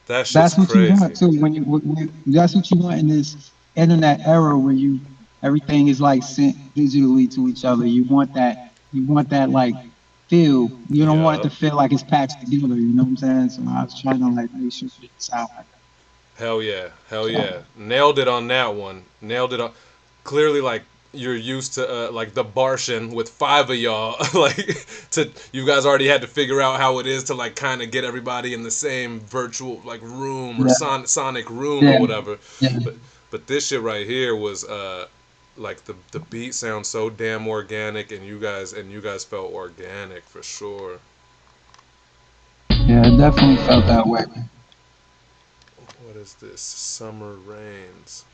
[SPEAKER 1] that shit's
[SPEAKER 4] That's what you
[SPEAKER 1] crazy.
[SPEAKER 4] want too. That's what you want in this internet era where everything is like sent digitally to each other. You want that. You want that like feel. You don't want it
[SPEAKER 1] Yeah.
[SPEAKER 4] to feel like it's patched together. You know what I'm saying? So I was trying to like make sure it sound like
[SPEAKER 1] Hell yeah. Hell
[SPEAKER 4] so.
[SPEAKER 1] yeah. Nailed it on that one. Nailed it on. Clearly, like, you're used to, like, the Barshin with five of y'all. Like, you guys already had to figure out how it is to, like, kind of get everybody in the same virtual, like, room or
[SPEAKER 4] Yeah,
[SPEAKER 1] sonic room or
[SPEAKER 4] yeah,
[SPEAKER 1] whatever.
[SPEAKER 4] yeah,
[SPEAKER 1] But this shit right here was, like, the beat sounds so damn organic, and you guys felt organic for sure.
[SPEAKER 4] yeah. It definitely felt that way.
[SPEAKER 1] What is this? Summer Rains.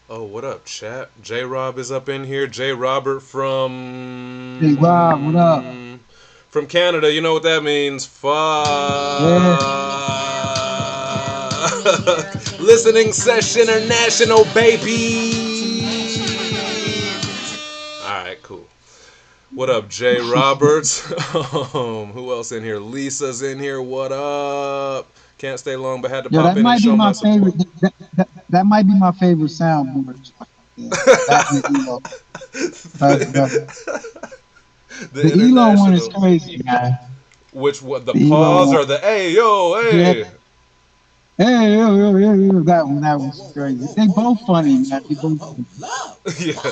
[SPEAKER 1] Oh, what up, chat? J Rob is up in here. J Robert
[SPEAKER 4] Hey Rob, what up?
[SPEAKER 1] from Canada. You know what that means? Fuck.
[SPEAKER 4] Yeah,
[SPEAKER 1] Listening Sesh International, baby. All right, cool. What up, Jay Roberts? Who else in here? Lisa's in here. What up? Can't stay long, but had to
[SPEAKER 4] yo,
[SPEAKER 1] pop
[SPEAKER 4] that
[SPEAKER 1] in and
[SPEAKER 4] might be
[SPEAKER 1] show my
[SPEAKER 4] my
[SPEAKER 1] support.
[SPEAKER 4] favorite. That might be my favorite soundboard. Yeah, that and the Elo.
[SPEAKER 1] The
[SPEAKER 4] The Elo one is
[SPEAKER 1] international.
[SPEAKER 4] crazy, man.
[SPEAKER 1] Which what the
[SPEAKER 4] The Elo
[SPEAKER 1] pause
[SPEAKER 4] one.
[SPEAKER 1] or the hey yo
[SPEAKER 4] Yeah.
[SPEAKER 1] hey?
[SPEAKER 4] Hey, yo, that was crazy. They both funny, man. They both funny.
[SPEAKER 1] Yeah.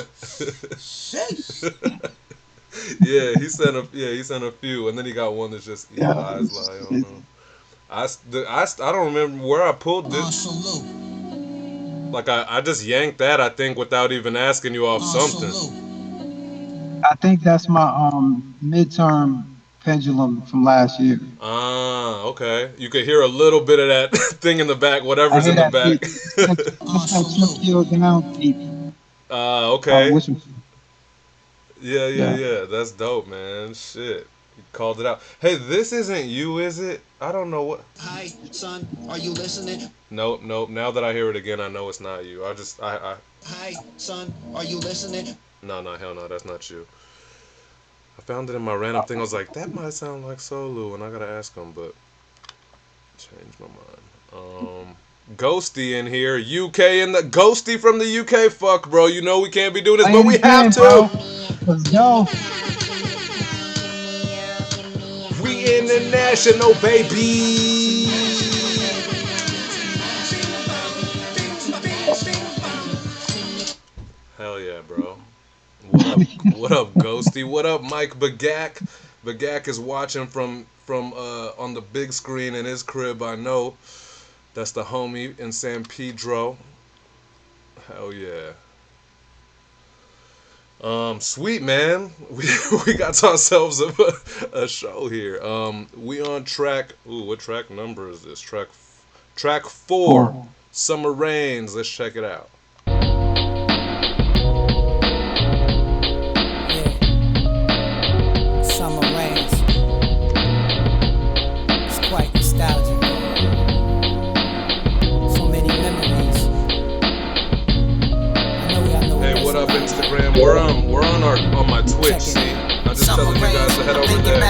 [SPEAKER 1] Yeah, he sent a few, and then he got one that's just yeah,
[SPEAKER 4] Yeah,
[SPEAKER 1] eyes lie. I don't
[SPEAKER 4] it's-
[SPEAKER 1] know. I don't remember where I pulled this. Like I just yanked that I think without even asking you off something.
[SPEAKER 4] I think that's my midterm pendulum from last year.
[SPEAKER 1] Ah, okay. You could hear a little bit of that thing in the back,
[SPEAKER 4] I
[SPEAKER 1] whatever's
[SPEAKER 4] hear
[SPEAKER 1] in the
[SPEAKER 4] that
[SPEAKER 1] back.
[SPEAKER 4] beat. That's that Chuck Kill Down beat.
[SPEAKER 1] Okay.
[SPEAKER 4] Which
[SPEAKER 1] Yeah, yeah,
[SPEAKER 4] yeah.
[SPEAKER 1] yeah. That's dope, man. Shit. You called it out. Hey, this isn't you, is it? I don't know what.
[SPEAKER 7] Hi, son. Are you listening?
[SPEAKER 1] Nope, nope. Now that I hear it again, I know it's not you.
[SPEAKER 7] Hi, son. Are you listening?
[SPEAKER 1] No, hell no, that's not you. I found it in my random thing. I was like, that might sound like SOLU, and I gotta ask him, but changed my mind. Ghosty in here, UK in the Ghosty from the UK. Fuck, bro. You know we can't be doing this, but we have
[SPEAKER 4] Bro.
[SPEAKER 1] to.
[SPEAKER 4] Let's go.
[SPEAKER 1] We international, baby. Hell yeah, bro. What up? What up, Ghosty? What up, Mike Bagak? Bagak is watching from on the big screen in his crib. I know. That's the homie in San Pedro. Hell yeah. Sweet man. We got ourselves a show here. We on track. Ooh, what track number is this? Track 4. Summer Rains. Let's check it out.
[SPEAKER 3] Summer rains. It's quite nostalgic. So many memories. I know
[SPEAKER 1] Hey, what up, Instagram? We're on my Twitch. See, I just telling you guys to head over there.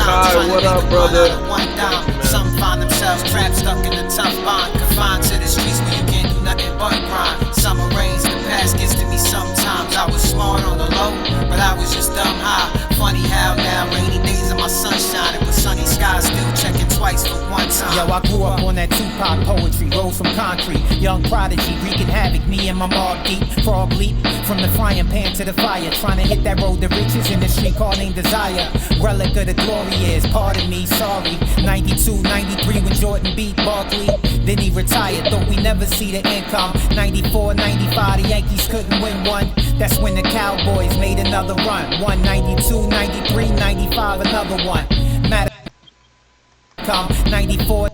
[SPEAKER 1] Hi, what up, brother?
[SPEAKER 8] Some find themselves trapped, stuck in a tough bond, confined to the streets where you can't do nothing but grind. Summer rains, the past gets to me sometimes. I was smart on the low, but I was just dumb high. Funny how now rainy days and my sunshine, and with sunny skies still checking twice for one time.
[SPEAKER 3] Yo, I grew up on that Tupac poetry, rose from concrete. Young prodigy, wreaking havoc, me and my mob deep. Frog leap, from the frying pan to the fire. Trying to hit that road to riches in the street called named Desire. Relic of the glory years, pardon me, sorry. 92, 93 when Jordan beat Barkley. Then he retired, thought we never see the income. 94, 95, the Yankees couldn't win one. That's when the Cowboys made another run. 192, 93, 95, another one. Matter come 94.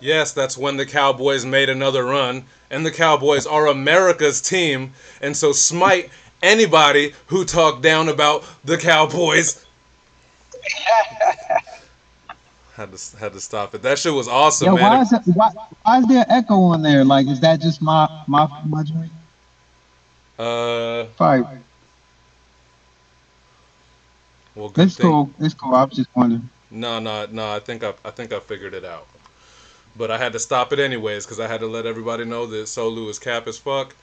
[SPEAKER 1] Yes, that's when the Cowboys made another run, and the Cowboys are America's team, and so smite anybody who talked down about the Cowboys. Had to stop it. That shit was awesome,
[SPEAKER 4] Yo,
[SPEAKER 1] man.
[SPEAKER 4] why is there echo on there? Like, is that just my joint? Fine.
[SPEAKER 1] Well, good
[SPEAKER 4] It's
[SPEAKER 1] thing.
[SPEAKER 4] cool. It's cool. I was just wondering.
[SPEAKER 1] No. I think I figured it out. But I had to stop it anyways because I had to let everybody know that SOLU is cap as fuck.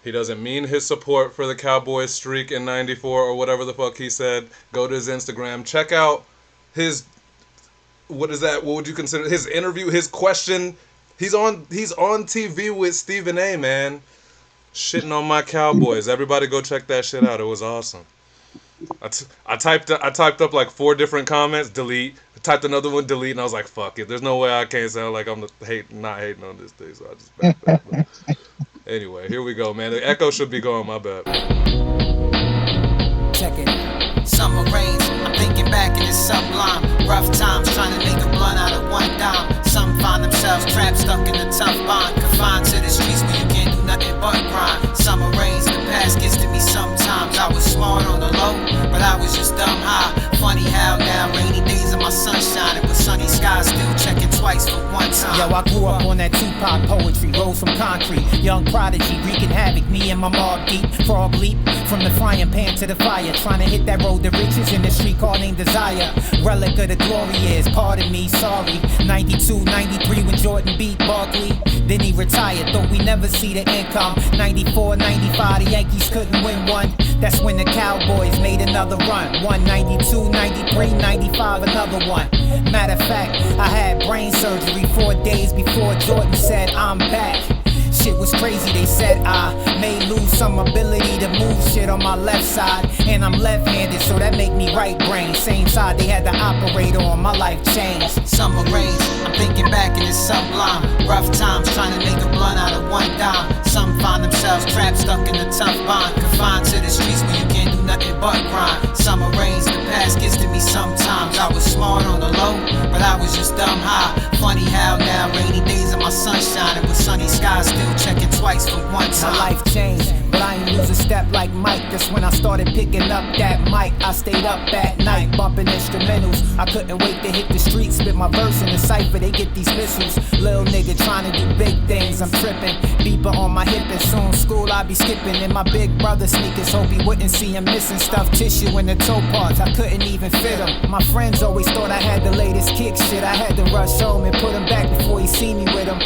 [SPEAKER 1] He doesn't mean his support for the Cowboys streak in '94 or whatever the fuck he said. Go to his Instagram. Check out his what is that? What would you consider his interview? His question. He's on TV with Stephen A. Man, shitting on my Cowboys. Everybody go check that shit out. It was awesome. I typed up like 4 different comments, delete. I typed another one, delete, and I was like, fuck it. There's no way I can't sound like I'm not hating on this thing, so I just backed up. But anyway, here we go, man. The echo should be going, my bad.
[SPEAKER 3] Check it.
[SPEAKER 8] Summer rains, I'm thinking back in this sublime. Rough times trying to make a blunt out of one dime. Some find themselves trapped, stuck in a tough bond. Confined to the streets where you can't do nothing but grind. Summer rains, the past gets to me sometimes. I was smart on the low, but I was just dumb high. Funny how now rainy days of my sun shining, but sunny skies still checking twice for one time.
[SPEAKER 3] Yo, I grew up on that Tupac poetry, rose from concrete. Young prodigy, wreaking havoc, me and my mob deep. Frog leap, from the frying pan to the fire. Trying to hit that road to riches in the street called named Desire. Relic of the glory years, pardon me, sorry. 92, 93 when Jordan beat Barkley. Then he retired, thought we never see the income. 94, 95, the Yankees couldn't win one. That's when the Cowboys made another run. 192, 93, 95, another one. Matter of fact, I had brain surgery 4 days before Jordan said I'm back. Shit was crazy, they said I may lose some ability to move shit on my left side. And I'm left-handed, so that make me right brain. Same side they had the operator on, my life changed.
[SPEAKER 8] Summer rains, I'm thinking back in this sublime. Rough times trying to make a blunt out of one dime. Some find themselves trapped, stuck in a tough bond. Confined to the streets where you can't do nothing but grind. Summer rains, the past gets to me sometimes. I was smart on the low, but I was just dumb high. Funny how now rainy days of my sun shining, but sunny skies still checking twice for one time.
[SPEAKER 3] My life changed, but I ain't lose a step like Mike. That's when I started picking up that mic. I stayed up at night, bumping instrumentals. I couldn't wait to hit the streets, spit my verse in the cypher. They get these missiles. Little nigga trying to do big things. I'm tripping, beeper on my hip, and soon school I be skipping in my big brother sneakers. Hope he wouldn't see him missing stuff tissue in the toe parts. I couldn't even fit him. My friends always thought I had the latest kick shit. I had to rush home and put him back before he see me with him.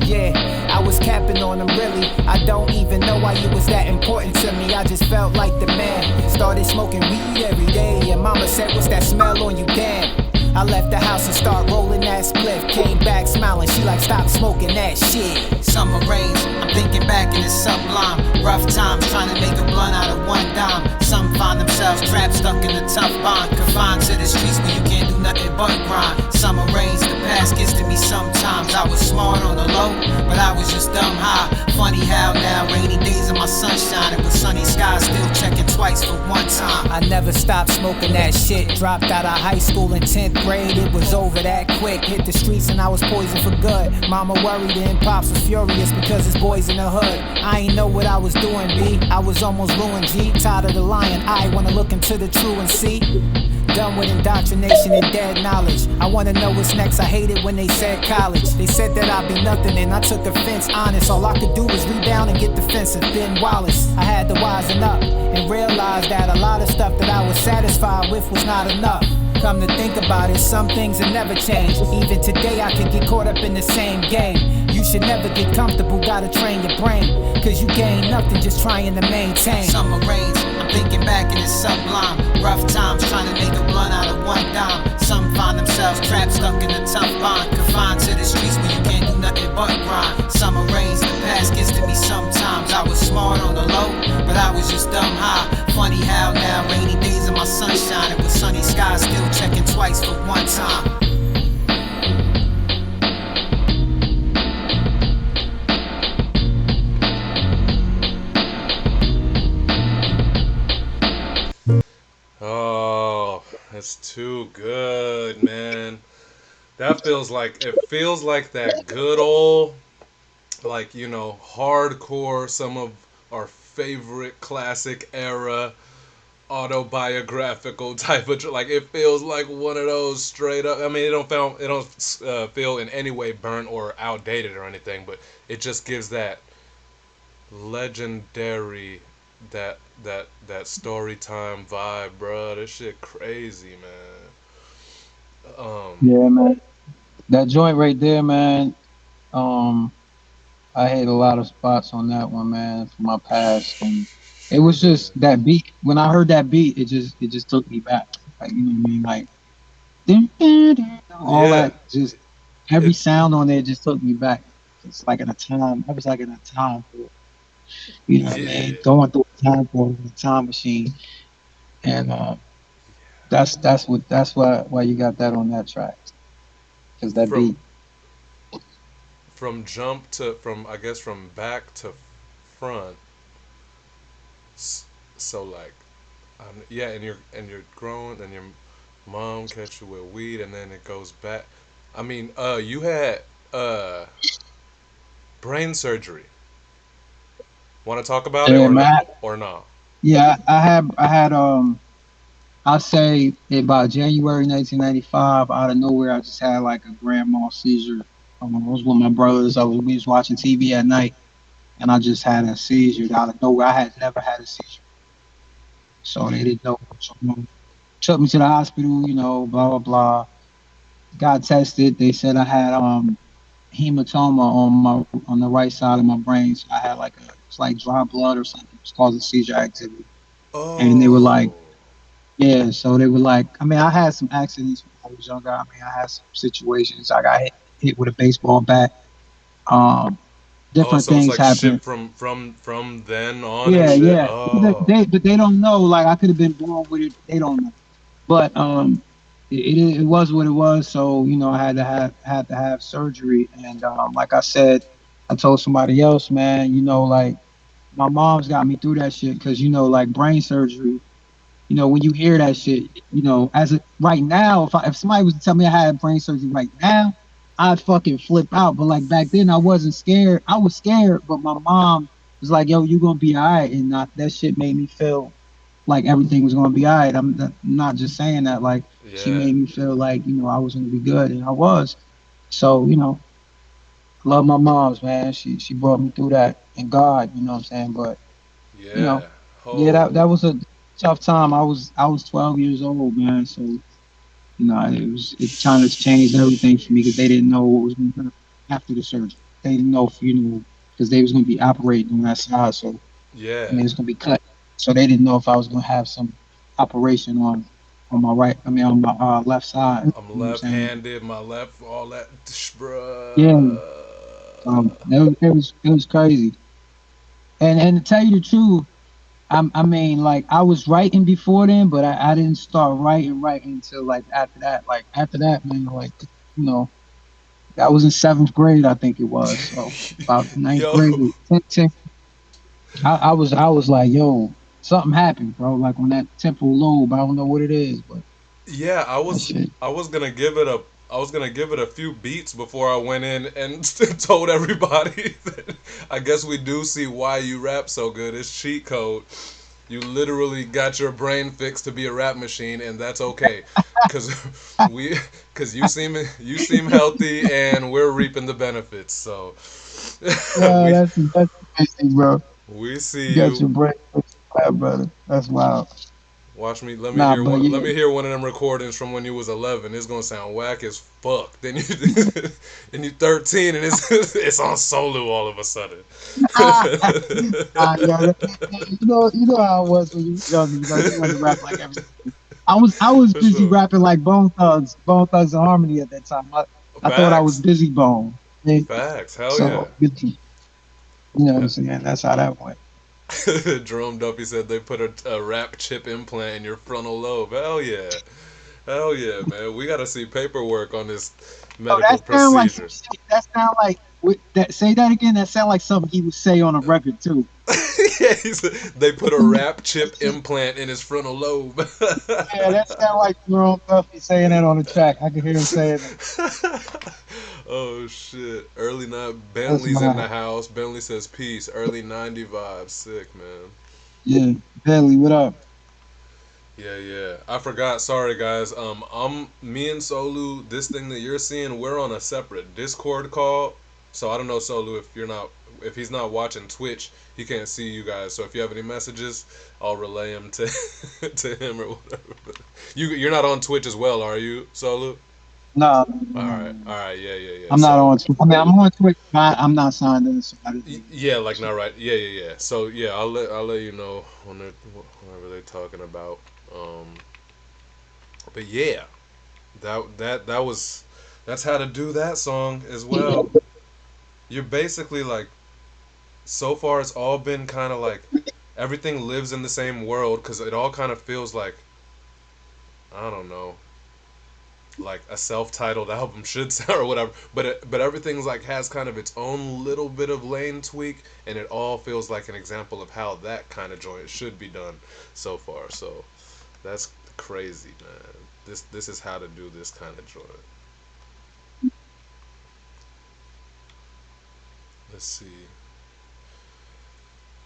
[SPEAKER 3] Yeah, I was capping on him really. I don't even know why it was that important to me. I just felt like the man. Started smoking weed every day, and mama said, what's that smell on you, damn? I left the house and started rolling that spliff. Came back smiling, she like, stop smoking that shit.
[SPEAKER 8] Summer rains, I'm thinking back in this sublime. Rough times trying to make a blunt out of one dime. Some find themselves trapped, stuck in a tough bond. Confined to the streets where you can't do nothing but grind. Summer rains, the past gets to me sometimes. I was smart on the low, but I was just dumb high. Funny how now rainy days of my sun shining, but sunny skies still checking twice for one time.
[SPEAKER 3] I never stopped smoking that shit. Dropped out of high school in 10th grade, it was over that quick. Hit the streets and I was poisoned for good. Mama worried and Pops was furious because his boys in the hood. I ain't know what I was doing, B. I was almost ruined, G. Tired of the lying, I wanna look into the true and see. Done with indoctrination and dead knowledge. I wanna know what's next, I hate it when they said college. They said that I'd be nothing and I took offense, honest. All I could do was rebound and get defensive. Ben Wallace, I had to wisen up and realize that a lot of stuff that I was satisfied with was not enough. Come to think about it, some things have never changed. Even today I could get caught up in the same game. You you should never get comfortable, gotta train your brain. Cause you gain nothing just trying to maintain.
[SPEAKER 8] Summer rains, I'm thinking back and it's sublime. Rough times trying to make a blunt out of one dime. Some find themselves trapped, stuck in a tough bind. Confined to the streets where you can't do nothing but grind. Summer rains, the past gets to me sometimes. I was smart on the low, but I was just dumb high. Funny how now rainy days and my sun shining. With sunny skies still checking twice for one time.
[SPEAKER 1] Oh, it's too good, man. That feels like it feels like that good old, like, hardcore, some of our favorite classic era autobiographical type of, like, it feels like one of those straight up. I mean, it don't feel in any way burnt or outdated or anything, but it just gives that legendary, that story time vibe, bro. This shit crazy, man.
[SPEAKER 4] Yeah, man. That joint right there, man. Um, I hit a lot of spots on that one, man, from my past, and it was just that beat. When I heard that beat, it just took me back. Like, you know what I mean? Like, dun, dun, dun, all
[SPEAKER 1] Yeah,
[SPEAKER 4] that, just every
[SPEAKER 1] it
[SPEAKER 4] sound on there just took me back. It's like in a time. I was like in a time, you know what I
[SPEAKER 1] yeah
[SPEAKER 4] mean? Going through a time portal, a time machine, and that's why you got that on that track, because that
[SPEAKER 1] from
[SPEAKER 4] beat.
[SPEAKER 1] jump to from I guess from back to front. So like, yeah, and you're growing, and your mom catch you with weed, and then it goes back. I mean, you had uh brain surgery. Want to talk about it
[SPEAKER 4] Yeah,
[SPEAKER 1] or not?
[SPEAKER 4] man.
[SPEAKER 1] Or no?
[SPEAKER 4] Yeah, I had I'll say about January 1995, out of nowhere, I just had like a grand mal seizure. I was with my brothers. We was watching TV at night, and I just had a seizure out of nowhere. I had never had a seizure, so they didn't know what was going on. Took me to the hospital, blah blah blah. Got tested. They said I had hematoma on the right side of my brain. So I had like it's like dry blood or something. It's causing seizure activity. And they were like,
[SPEAKER 1] Oh,
[SPEAKER 4] yeah, so they were like, I mean, I had some accidents when I was younger. I mean, I had some situations. I got hit with a baseball bat. Um,
[SPEAKER 1] oh,
[SPEAKER 4] Different
[SPEAKER 1] so it's
[SPEAKER 4] things
[SPEAKER 1] like shit
[SPEAKER 4] happened.
[SPEAKER 1] from then on and
[SPEAKER 4] Yeah,
[SPEAKER 1] shit.
[SPEAKER 4] yeah.
[SPEAKER 1] Oh,
[SPEAKER 4] But they don't know. Like I could have been born with it. They don't know. But it was what it was. So I had to have surgery. And like I said, I told somebody else, man. Like my mom's got me through that shit because like brain surgery. When you hear that shit, as a right now, if somebody was to tell me I had brain surgery right now, I'd fucking flip out. But like back then, I wasn't scared. I was scared, but my mom was like, "Yo, you gonna be all right," and that shit made me feel like everything was gonna be all right. I'm not just saying that. Like she
[SPEAKER 1] yeah,
[SPEAKER 4] made me feel like I was gonna be good, and I was. So I love my mom's, man. She brought me through that, and God, you know what I'm saying. But you know,
[SPEAKER 1] yeah.
[SPEAKER 4] yeah, that
[SPEAKER 1] Oh,
[SPEAKER 4] was a tough time. I was 12 years old, man. So it kind of changed everything for me because they didn't know what was going to happen after the surgery. They didn't know if because they was going to be operating on that side. So I
[SPEAKER 1] yeah.
[SPEAKER 4] mean, it's going to be cut. So they didn't know if I was going to have some operation on my right. I mean, on my left side.
[SPEAKER 1] I'm
[SPEAKER 4] You know what I'm saying?
[SPEAKER 1] left-handed, my left, all that,
[SPEAKER 4] Yeah.
[SPEAKER 1] bruh.
[SPEAKER 4] It was crazy. And to tell you the truth, I mean, like I was writing before then, but I didn't start writing until like after that. Like after that, man, like you know, that was in seventh grade, I think it was. So about ninth
[SPEAKER 1] Yo,
[SPEAKER 4] grade, 10, I was like, yo, something happened, bro. Like on that temporal lobe, I don't know what it is, but
[SPEAKER 1] yeah, I
[SPEAKER 4] that
[SPEAKER 1] was
[SPEAKER 4] shit.
[SPEAKER 1] I was gonna give it a I was gonna give it a few beats before I went in and told everybody that I guess we do see why you rap so good. It's cheat code. You literally got your brain fixed to be a rap machine, and that's okay, cause we, cause you seem healthy, and we're reaping the benefits. So
[SPEAKER 4] Yeah,
[SPEAKER 1] we
[SPEAKER 4] that's crazy, bro.
[SPEAKER 1] we see
[SPEAKER 4] You got
[SPEAKER 1] you.
[SPEAKER 4] your brain, fixed, brother. That's wild.
[SPEAKER 1] Watch me. Let me
[SPEAKER 4] Nah,
[SPEAKER 1] hear
[SPEAKER 4] but
[SPEAKER 1] one.
[SPEAKER 4] yeah.
[SPEAKER 1] Let me hear one of them recordings from when you was 11. It's gonna sound whack as fuck. Then you, then you 13, and it's on SOLU all of a sudden.
[SPEAKER 4] Yeah, you know how it was when you was younger. You wanted to rap like everything. I was
[SPEAKER 1] For
[SPEAKER 4] busy
[SPEAKER 1] sure.
[SPEAKER 4] rapping like Bone Thugs and Harmony at that time. I thought I was
[SPEAKER 1] Facts.
[SPEAKER 4] busy Bone. Yeah.
[SPEAKER 1] Facts. Hell yeah.
[SPEAKER 4] So you know what I'm saying? That's how that went.
[SPEAKER 1] Jerome Duffy said they put a rap chip implant in your frontal lobe. Hell yeah. Hell yeah, man. We gotta see paperwork on this
[SPEAKER 4] Oh,
[SPEAKER 1] medical
[SPEAKER 4] that sound like some
[SPEAKER 1] procedure.
[SPEAKER 4] shit. That sound like say that again. That sound like something he would say on a record too.
[SPEAKER 1] Yeah, they put a rap chip implant in his frontal lobe.
[SPEAKER 4] Yeah, that sound like Jerome Duffy saying that on the track. I can hear him saying that.
[SPEAKER 1] Oh shit. Early night
[SPEAKER 4] That's
[SPEAKER 1] Bentley's in
[SPEAKER 4] my
[SPEAKER 1] the house. Bentley says peace. Early 90 vibes. Sick, man.
[SPEAKER 4] yeah. Bailey, what up?
[SPEAKER 1] Yeah, yeah. I forgot. Sorry, guys. Me and Solu. This thing that you're seeing, we're on a separate Discord call. So I don't know, Solu, if he's not watching Twitch, he can't see you guys. So if you have any messages, I'll relay them to to him or whatever. You're not on Twitch as well, are you, Solu?
[SPEAKER 4] No,
[SPEAKER 1] All right, yeah, yeah, yeah.
[SPEAKER 4] I'm not on Twitch. I mean, I'm on Twitch, but I'm not signed in. So
[SPEAKER 1] Yeah, like not right. Yeah, yeah, yeah. So yeah, I'll let you know when whatever they're talking about. But yeah, that's how to do that song as well. You're basically like, so far it's all been kind of like everything lives in the same world because it all kind of feels like, I don't know, like a self-titled album should sound or whatever, but everything's like has kind of its own little bit of lane tweak, and it all feels like an example of how that kind of joint should be done so far. So that's crazy, man. This is how to do this kind of joint. Let's see.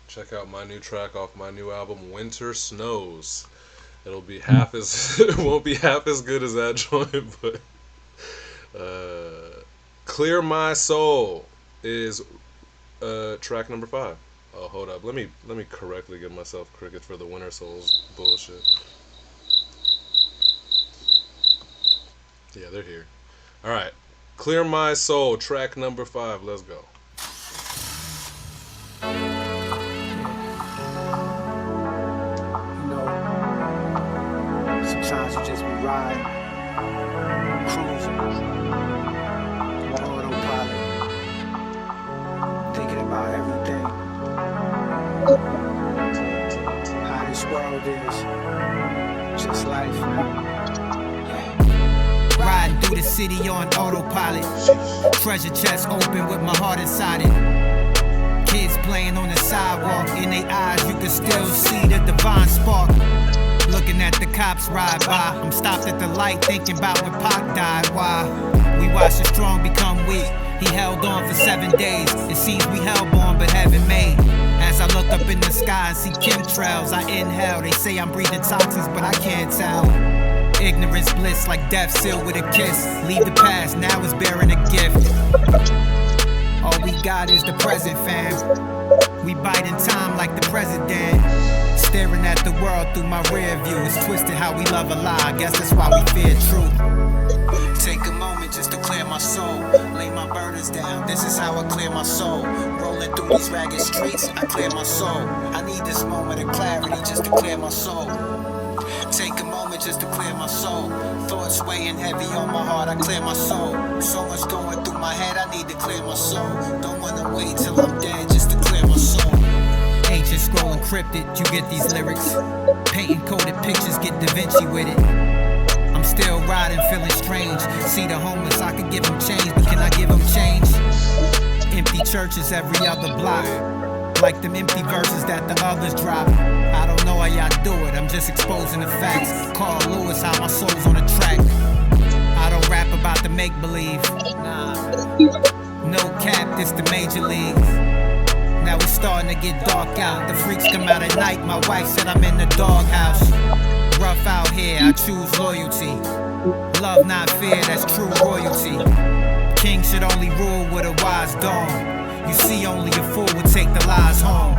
[SPEAKER 1] Check out my new track off my new album, Winter Snows. It'll be half as it won't be half as good as that joint, but Clear My Soul is track number 5. Oh, hold up. Let me correctly give myself crickets for the Winter Souls bullshit. Yeah, they're here. All right. Clear My Soul, track number 5. Let's go.
[SPEAKER 3] Sometimes you just be riding, cruising, on autopilot, thinking about everything, how this world is, just life, riding through the city on autopilot, treasure chest open with my heart inside it. Kids playing on the sidewalk, in their eyes you can still see the divine spark. Looking at the cops ride by, I'm stopped at the light thinking about when Pac died. Why? We watched the strong become weak. He held on for 7 days. It seems we held on but haven't made. As I look up in the sky and see chemtrails, I inhale. They say I'm breathing toxins, but I can't tell. Ignorance bliss like death sealed with a kiss. Leave the past, now it's bearing a gift. All we got is the present, fam. We biding time like the president. Staring at the world through my rear view. It's twisted how we love a lie. Guess that's why we fear truth. Take a moment just to clear my soul. Lay my burdens down. This is how I clear my soul. Rolling through these ragged streets, I clear my soul. I need this moment of clarity just to clear my soul. Take a moment just to clear my soul. Thoughts weighing heavy on my heart, I clear my soul. So much going through my head, I need to clear my soul. Don't wanna wait till I'm dead just to clear my soul. Ancient scroll encrypted, you get these lyrics. Painting coded pictures, get Da Vinci with it. I'm still riding, feeling strange. See the homeless, I could give them change, but can I give them change? Empty churches every other block. Like them empty verses that the others drop. I don't know how y'all do it, I'm just exposing the facts. Carl Lewis, how my soul's on the track. I don't rap about the make-believe. Nah. No cap, this the major league. Now it's starting to get dark out. The freaks come out at night, my wife said I'm in the doghouse. Rough out here, I choose loyalty. Love not fear, that's true royalty. King should only rule with a wise dog. You see, only a fool would take the lies home.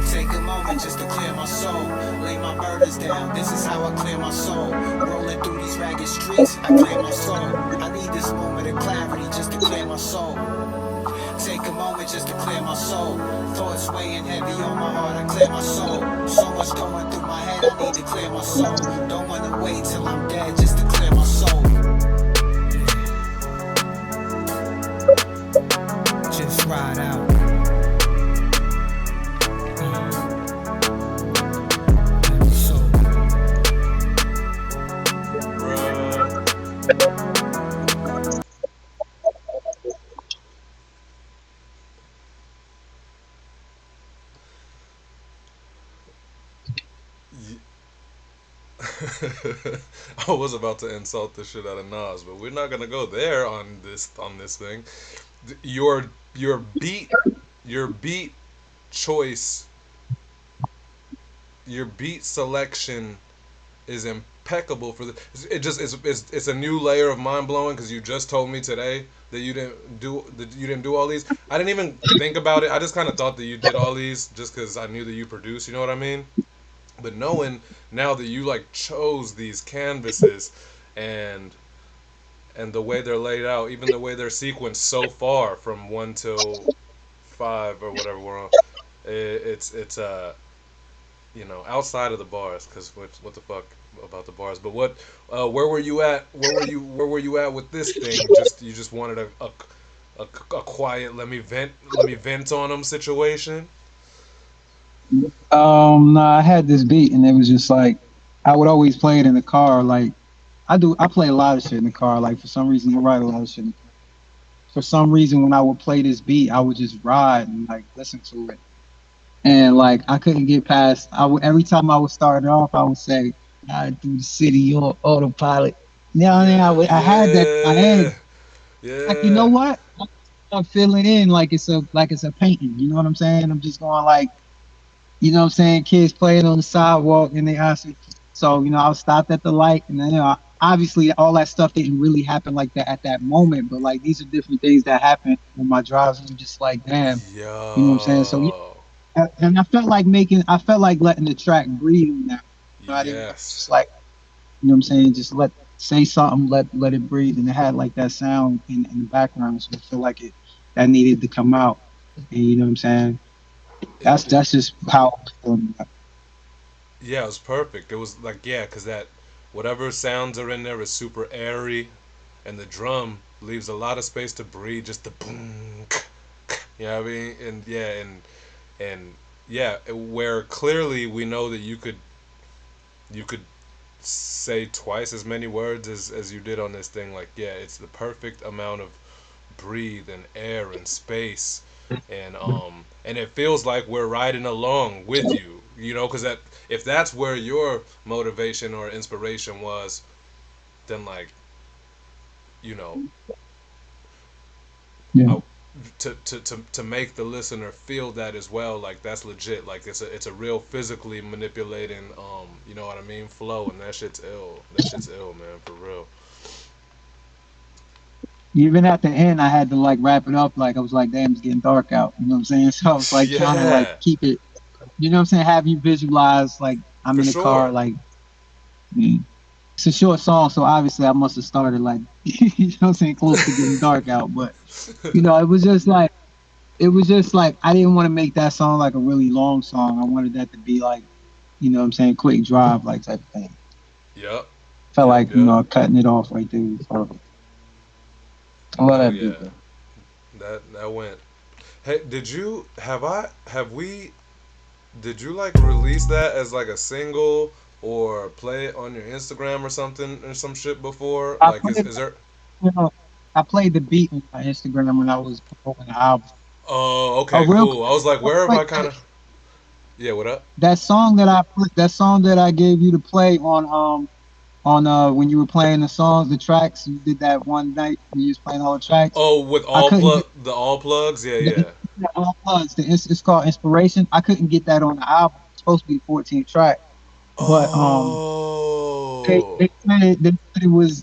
[SPEAKER 3] Take a moment just to clear my soul. Lay my
[SPEAKER 8] my burdens down. This is how I clear my soul. Rolling through these ragged streets, I clear my soul. I need this moment of clarity just to clear my soul. Take a moment just to clear my soul. Thoughts weighing heavy on my heart, I clear my soul. So much going through my head, I need to clear my soul. Don't wanna wait till I'm dead just to clear my soul. Just ride out.
[SPEAKER 1] I was about to insult the shit out of Nas, but we're not gonna go there on this thing. Your beat your beat choice, your beat selection is impeccable for the. It just it's a new layer of mind blowing because you just told me today that you didn't do all these. I didn't even think about it. I just kind of thought that you did all these just because I knew that you produce. You know what I mean? But knowing now that you like chose these canvases and the way they're laid out, even the way they're sequenced so far from 1 till 5 or whatever we're on, it's you know, outside of the bars, because what the fuck about the bars? But what where were you at? Where were you at with this thing? Just you just wanted a quiet let me vent on them situation.
[SPEAKER 4] No, I had this beat and it was just like I would always play it in the car. Like I play a lot of shit in the car. Like for some reason I write a lot of shit. For some reason when I would play this beat, I would just ride and like listen to it. And like I couldn't get past. Every time I would start it off, I would say, "Ride through the city on autopilot." Now, I had that in my head.
[SPEAKER 1] Yeah,
[SPEAKER 4] Like you know
[SPEAKER 1] yeah,
[SPEAKER 4] what? I'm feeling in like it's a painting. You know what I'm saying? I'm just going like, you know what I'm saying? Kids playing on the sidewalk and they ask me. So I was stopped at the light, and then obviously all that stuff didn't really happen like that at that moment. But like these are different things that happen when my drives. And I'm just like, damn. You know what I'm saying? So yeah,
[SPEAKER 1] yo,
[SPEAKER 4] and I felt like letting the track breathe on that. I didn't just
[SPEAKER 1] yes.
[SPEAKER 4] like, you know what I'm saying, just say something, let it breathe, and it had like that sound in the background, so I feel like it that needed to come out, and you know what I'm saying.
[SPEAKER 1] It
[SPEAKER 4] That's just how I'm feeling.
[SPEAKER 1] Yeah, it was perfect. It was like, yeah, because that whatever sounds are in there is super airy, and the drum leaves a lot of space to breathe. Just the boom, you know what I mean? And yeah, and yeah, where clearly we know that you could say twice as many words as you did on this thing. Like, yeah, it's the perfect amount of breathe and air and space, and it feels like we're riding along with you. You know, because that if that's where your motivation or inspiration was, then like, you know,
[SPEAKER 4] Yeah,
[SPEAKER 1] I, to make the listener feel that as well, like that's legit. Like it's a real physically manipulating, you know what I mean, flow, and that shit's ill. That shit's ill, man, for real.
[SPEAKER 4] even at the end, I had to like wrap it up. Like I was like, damn, it's getting dark out. You know what I'm saying? So I was like trying to like
[SPEAKER 1] Yeah,
[SPEAKER 4] keep it. You know what I'm saying? Have you visualize like I'm
[SPEAKER 1] for
[SPEAKER 4] in the car,
[SPEAKER 1] sure.
[SPEAKER 4] like. Mm. It's a short song, so obviously I must have started like you know what I'm saying, close to getting dark out. But it was just like I didn't want to make that song like a really long song. I wanted that to be like, you know what I'm saying, quick drive like type of thing.
[SPEAKER 1] Yep,
[SPEAKER 4] Felt
[SPEAKER 1] yep,
[SPEAKER 4] like,
[SPEAKER 1] yep.
[SPEAKER 4] cutting it off right there was perfect. I love
[SPEAKER 1] Hell
[SPEAKER 4] that beat
[SPEAKER 1] yeah.
[SPEAKER 4] though.
[SPEAKER 1] That went. Hey, have we did you like release that as like a single or play it on your Instagram or something or some shit before?
[SPEAKER 4] I
[SPEAKER 1] Like
[SPEAKER 4] played
[SPEAKER 1] is there
[SPEAKER 4] you know, I played the beat on my Instagram when I was promoting the album.
[SPEAKER 1] Oh,
[SPEAKER 4] Oh,
[SPEAKER 1] okay,
[SPEAKER 4] real
[SPEAKER 1] cool. I was like, where have
[SPEAKER 4] quick,
[SPEAKER 1] I kind of Yeah, what up?
[SPEAKER 4] that song that I gave you to play on when you were playing the songs, the tracks, you did that one night when you was playing all the tracks.
[SPEAKER 1] Oh, with
[SPEAKER 4] I couldn't get
[SPEAKER 1] all plugs? Yeah,
[SPEAKER 4] the
[SPEAKER 1] yeah.
[SPEAKER 4] all plugs. It's called Inspiration. I couldn't get that on the album. It's supposed to be the 14th track, but
[SPEAKER 1] Oh.
[SPEAKER 4] they said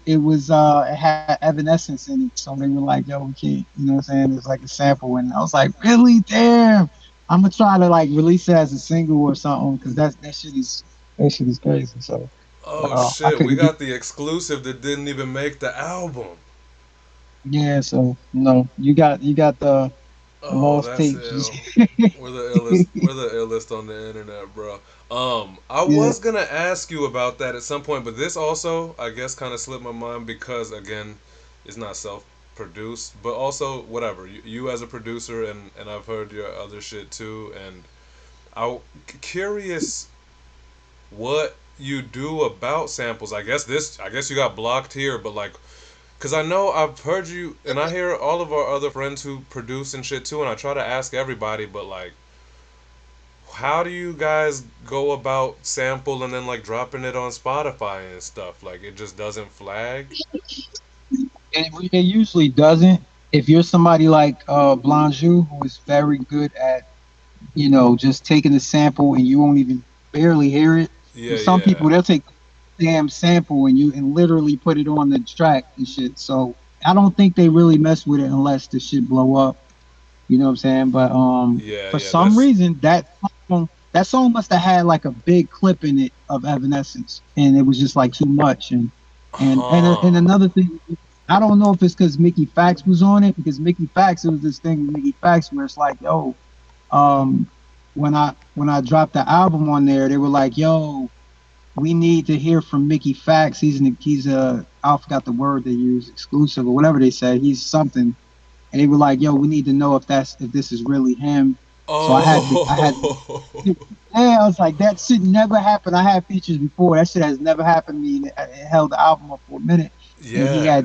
[SPEAKER 4] it had Evanescence in it, so they were like, yo, we can't, you know what I'm saying? It's like a sample, and I was like, really, damn. I'm gonna try to like release it as a single or something because that shit is. That shit is crazy. So
[SPEAKER 1] Oh
[SPEAKER 4] I
[SPEAKER 1] shit, we
[SPEAKER 4] couldn't get.
[SPEAKER 1] got the exclusive that didn't even make the album.
[SPEAKER 4] Yeah. So no, you got the
[SPEAKER 1] Oh,
[SPEAKER 4] lost
[SPEAKER 1] that's
[SPEAKER 4] tapes.
[SPEAKER 1] ill. We're the illest. We're the illest on the internet, bro. I
[SPEAKER 4] Yeah.
[SPEAKER 1] was gonna ask you about that at some point, but this also, I guess, kind of slipped my mind because again, it's not self-produced, but also whatever. You as a producer, and I've heard your other shit too, and I'm curious what you do about samples. I guess you got blocked here, but like, cause I know I've heard you, and I hear all of our other friends who produce and shit too, and I try to ask everybody, but like, how do you guys go about sample and then like dropping it on Spotify and stuff? Like, it just doesn't flag.
[SPEAKER 4] It usually doesn't. If you're somebody like Blanjou, who is very good at just taking the sample and you won't even barely hear it.
[SPEAKER 1] Yeah,
[SPEAKER 4] There's some
[SPEAKER 1] yeah.
[SPEAKER 4] people they'll take the damn sample and literally put it on the track and shit. So I don't think they really mess with it unless the shit blow up. You know what I'm saying? But
[SPEAKER 1] Yeah,
[SPEAKER 4] for
[SPEAKER 1] yeah.
[SPEAKER 4] some reason that song must have had like a big clip in it of Evanescence, and it was just like too much. And
[SPEAKER 1] Huh.
[SPEAKER 4] another thing, I don't know if it's because Mickey Fax was on it, because Mickey Fax, it was this thing with Mickey Fax where it's like, yo, um, when I dropped the album on there, they were like, yo, we need to hear from Mickey Fax. He's I forgot the word they use, exclusive or whatever they said. He's something, and they were like, "Yo, we need to know if this is really him." So I had
[SPEAKER 1] Oh.
[SPEAKER 4] yeah, I was like, that shit never happened. I had features before. That shit has never happened to me. And it held the album up for a minute, and
[SPEAKER 1] Yeah.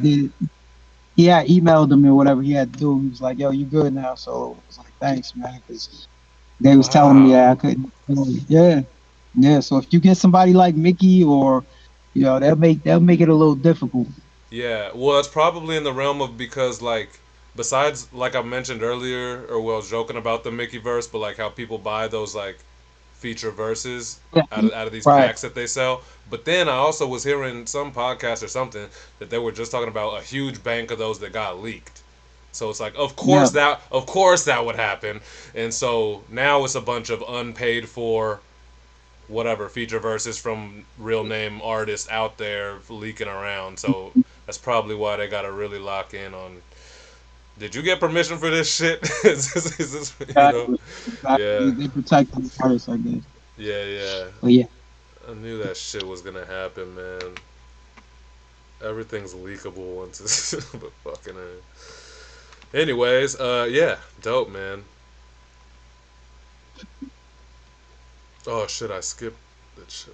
[SPEAKER 4] he had emailed them or whatever he had to do. He was like, "Yo, you good now?" So I was like, "Thanks, man," because they was telling me that I
[SPEAKER 1] Wow.
[SPEAKER 4] couldn't. Yeah, yeah. So if you get somebody like Mickey, or they'll make it a little difficult.
[SPEAKER 1] Yeah, well, it's probably in the realm of because like besides like I mentioned earlier, or well, I was joking about the Mickey verse, but like how people buy those like feature verses
[SPEAKER 4] Yeah.
[SPEAKER 1] out of these
[SPEAKER 4] Right.
[SPEAKER 1] packs that they sell. But then I also was hearing some podcast or something that they were just talking about a huge bank of those that got leaked. So it's like,
[SPEAKER 4] Yeah.
[SPEAKER 1] of course that would happen, and so now it's a bunch of unpaid for whatever feature verses from real name artists out there leaking around. So that's probably why they gotta really lock in on. Did you get permission for this shit? Is this,
[SPEAKER 4] Exactly. Exactly.
[SPEAKER 1] Yeah,
[SPEAKER 4] They protect the artists, I guess.
[SPEAKER 1] yeah, yeah.
[SPEAKER 4] But yeah.
[SPEAKER 1] I knew that shit was gonna happen, man. Everything's leakable once it's but fucking. Anyways, yeah, dope, man. Oh shit, I skipped that shit.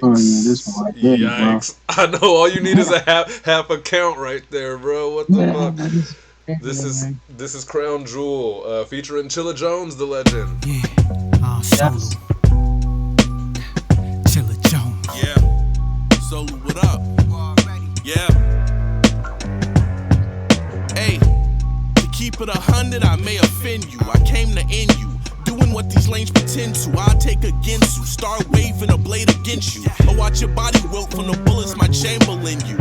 [SPEAKER 4] Oh yeah, this one
[SPEAKER 1] Yikes.
[SPEAKER 4] right there, bro.
[SPEAKER 1] Yikes. I know all you need is a half account right there, bro. What the
[SPEAKER 4] Yeah,
[SPEAKER 1] fuck?
[SPEAKER 4] man, this
[SPEAKER 1] This is
[SPEAKER 4] man.
[SPEAKER 1] this is Crown Jewel, featuring Chilla Jones, the legend.
[SPEAKER 3] Yeah, aNSOLU,
[SPEAKER 4] Yes.
[SPEAKER 3] Chilla Jones.
[SPEAKER 5] Yeah. Solu, what up? Yeah. Hey, to keep it 100, I may offend you. I came to end you. Doing what these lanes pretend to, I'll take against you. Start waving a blade against you. Or watch your body wilt from the bullets my chamberlain you.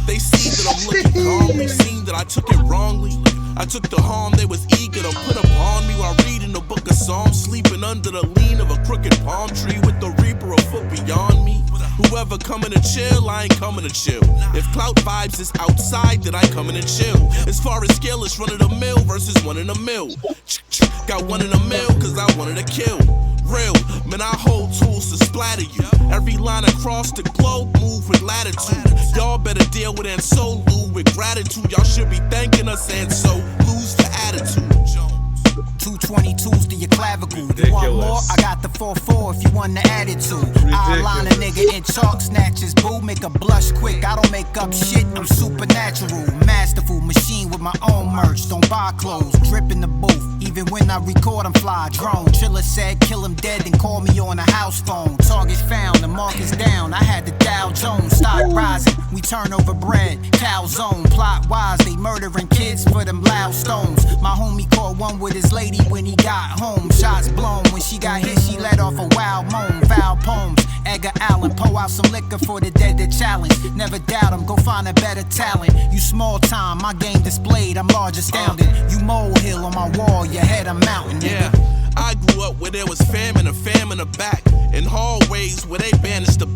[SPEAKER 5] They see that I'm looking calmly, seen that I took it wrongly. I took the harm they was eager to put upon me while reading the book of Psalms, sleeping under the lean of a crooked palm tree with the reaper a foot beyond me. Whoever coming to chill, I ain't coming to chill. If clout vibes is outside, then I coming to chill. As far as skill, it's run of the mill versus one in a mill. Got one in a mill, cause I wanted to kill. Real, man, I hold tools to splatter you. Every line across the globe move with latitude. Y'all better deal with aNSOLU with gratitude. Y'all should be thanking us, and so lose the attitude.
[SPEAKER 3] 222s to your clavicle. You want more? I got the 4-4 if you want the attitude. I line a nigga in chalk snatches, boo, make a blush quick. I don't make up shit, I'm supernatural. Masterful machine with my own merch. Don't buy clothes, drip in the booth. Even when I record, I'm fly drone. Triller said, kill him dead and call me on a house phone. Target found, the market's down. I had the Dow Jones, stock rising. We turn over bread, calzone. Plot wise, they murdering kids for them loud stones. My homie caught one with his lady when he got home. Shots blown, when she got hit, she let off a wild moan. Foul poems, Edgar Allan, pour out some liquor for the dead that challenge. Never doubt him, go find a better talent. You small time, my game displayed, I'm large astounded. You molehill on my wall, your head a mountain, nigga.
[SPEAKER 5] Yeah,
[SPEAKER 9] I grew up where there was famine, a famine of back. In hallways where they banished the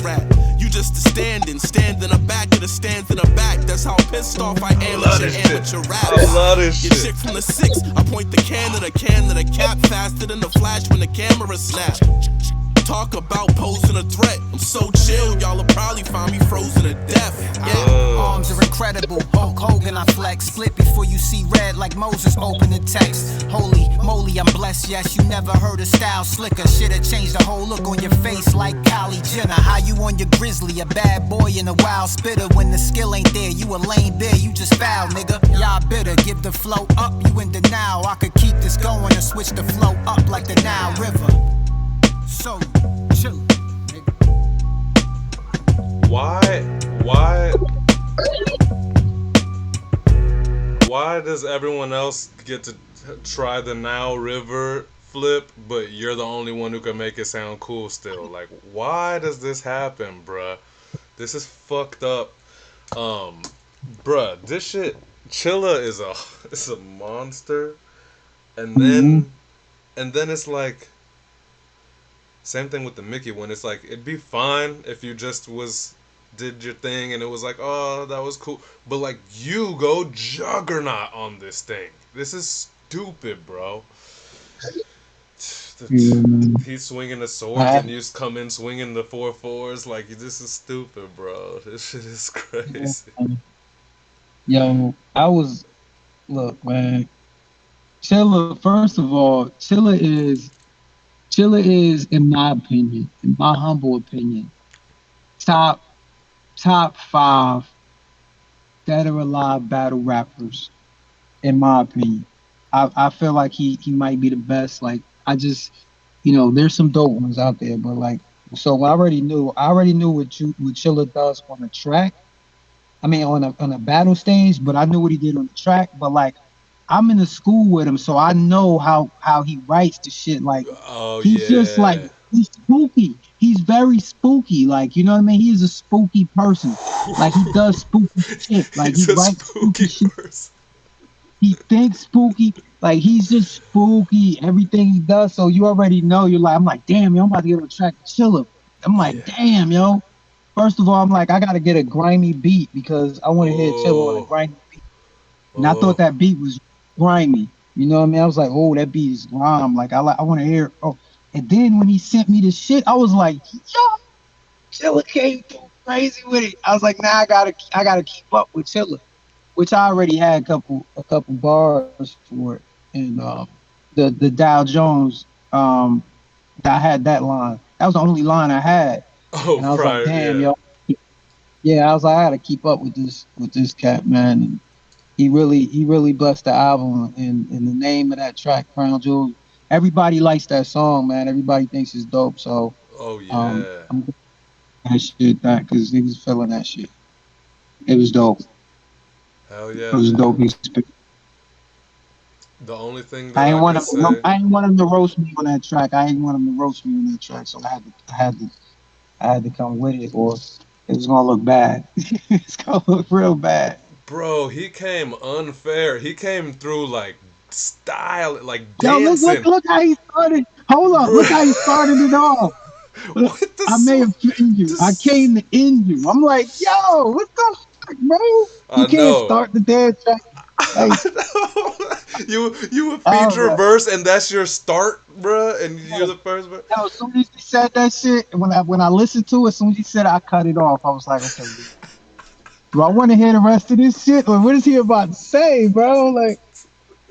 [SPEAKER 9] rat. You just standing in the back of the stands in the back. That's how pissed off I am with your amateur rap.
[SPEAKER 1] I love this
[SPEAKER 9] Get
[SPEAKER 1] shit.
[SPEAKER 9] shit from the 6. I point the can to the cap faster than the flash when the camera snap. Talk about posing a threat. I'm so chill, y'all will probably find me frozen to death. Yeah.
[SPEAKER 3] Arms are incredible, Hulk Hogan I flex. Split before you see red like Moses open the text. Holy moly, I'm blessed, yes, you never heard a style slicker. Shit've changed the whole look on your face like Kylie Jenner. How you on your grizzly, a bad boy and a wild spitter. When the skill ain't there, you a lame bear, you just foul, nigga. Y'all bitter, give the flow up, you in denial. I could keep this going or switch the flow up like the Nile River. So, chill, nigga.
[SPEAKER 1] Why does everyone else get to try the Nile River flip, but you're the only one who can make it sound cool still? Like, why does this happen, bruh? This is fucked up. Bruh, this shit, Chilla is a monster. And then it's like, same thing with the Mickey one. It's like, it'd be fine if you just did your thing and it was like, oh, that was cool. But like, you go juggernaut on this thing. This is stupid, bro. He's swinging the swords and you just come in swinging the 4/4s. Like, this is stupid, bro. This shit is crazy.
[SPEAKER 4] Yo, look, man. Chilla, first of all, Chilla is, in my opinion, in my humble opinion, top 5 dead or alive battle rappers, in my opinion. I feel like he might be the best. Like, I just, there's some dope ones out there, but like, so I already knew what Chilla does on the track. I mean, on a battle stage, but I knew what he did on the track. But like, I'm in the school with him, so I know how he writes the shit. Like, he's just like, he's spooky. He's very spooky. Like, you know what I mean? He's a spooky person. Like, he does spooky shit. Like, he writes spooky shit. He thinks spooky. Like, he's just spooky. Everything he does. So you already know. I'm like, damn, yo, I'm about to get on the track to Chilla. I'm like, damn, yo. First of all, I'm like, I gotta get a grimy beat because I want to hear Chilla on a grimy beat. And I thought that beat was grimy. You know what I mean? I was like, oh, that beat is grime. Like, I want to hear. Oh, and then when he sent me the shit, I was like, yo, Chilla came through crazy with it. I was like, nah, I gotta keep up with Chilla, which I already had a couple bars for it. And the Dow Jones, I had that line. That was the only line I had.
[SPEAKER 1] Oh,
[SPEAKER 4] and I was like, damn, yo. Yeah, I was like, I gotta keep up with this cat, man. And he really blessed the album, and the name of that track, Crown Jewels. Everybody likes that song, man. Everybody thinks it's dope. So, I'm that shit that because he was feeling that shit. It was dope.
[SPEAKER 1] Hell yeah.
[SPEAKER 4] It was dope.
[SPEAKER 1] The only thing that
[SPEAKER 4] I ain't want him to roast me on that track. So I had to come with it, or it was gonna look bad. It's gonna look real bad.
[SPEAKER 1] Bro, he came unfair. He came through like style, like dancing.
[SPEAKER 4] Yo, look how he started. Hold on, look how he started it off. I may have end you. I came to end you. I'm like, yo, what the fuck, bro? You can't start the dance track. Like,
[SPEAKER 1] you would feed your verse and that's your start, bruh, and you're the first verse.
[SPEAKER 4] Yo, as soon as he said that shit, when I listened to it, as soon as he said it, I cut it off. I was like, okay, do I want to hear the rest of this shit, or what is he about to say, bro? Like,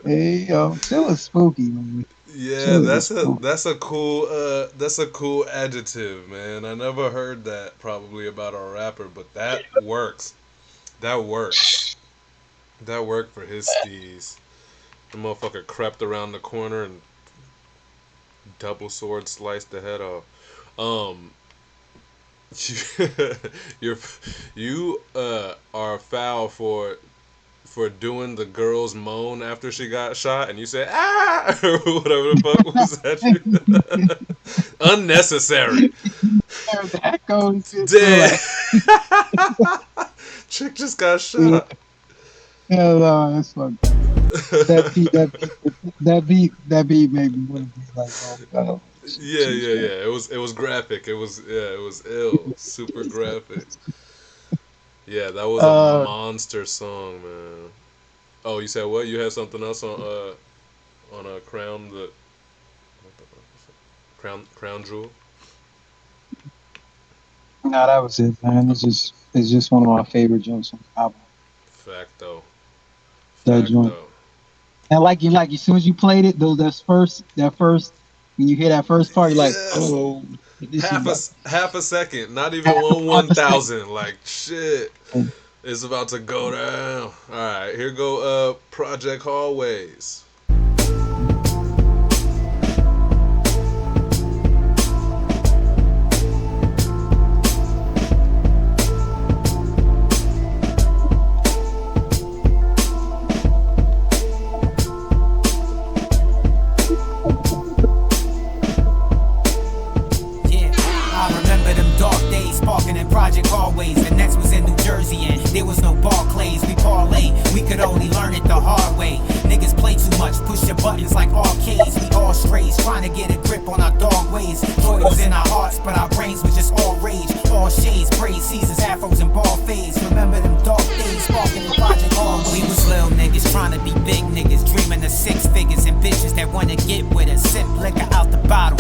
[SPEAKER 4] hey, yo, Chilla's spooky, man.
[SPEAKER 1] Yeah, that's a cool adjective, man. I never heard that probably about a rapper, but that works. That works. That worked for his skis. The motherfucker crept around the corner and double sword sliced the head off. You are foul for doing the girl's moan after she got shot, and you said ah or whatever the fuck was that? Unnecessary. Damn. Chick just got shot.
[SPEAKER 4] Hell no, that's fucked. that beat made me want to be like, oh,
[SPEAKER 1] Yeah, yeah, yeah. It was graphic. It was ill. Super graphic. Yeah, that was a
[SPEAKER 4] uh,
[SPEAKER 1] monster song, man. Oh, you said what? You had something else on a crown the what the fuck was it? Crown jewel.
[SPEAKER 4] no, that was it, man. It's just one of my favorite joints on the album.
[SPEAKER 1] Facto.
[SPEAKER 4] That joint.
[SPEAKER 1] Facto.
[SPEAKER 4] And like as soon as you played it, though, that first when you hear that first part, you're like,
[SPEAKER 1] Yes.
[SPEAKER 4] oh, this is about
[SPEAKER 1] Half a second, not even
[SPEAKER 4] half
[SPEAKER 1] one
[SPEAKER 4] a second.
[SPEAKER 1] 1,000. Like shit, it's about to go down. All right, here go Project Hallways.
[SPEAKER 3] Yeah, I remember them dark days, sparking in Project Hallways. The Nets was in New Jersey and there was no Barclays. We parlay, we could only learn it the hard way. Niggas play too much, push your buttons like arcades. We all strays, trying to get a grip on our dog ways. Joy was in our hearts, but our brains was just all rage. All shades, praise, seasons, afros, and ball fades. Remember them dark days, sparking in Project Hallways. We was little niggas trying to be big niggas, dreaming of six figures and bitches that wanna get with us. Sip liquor out the bottle.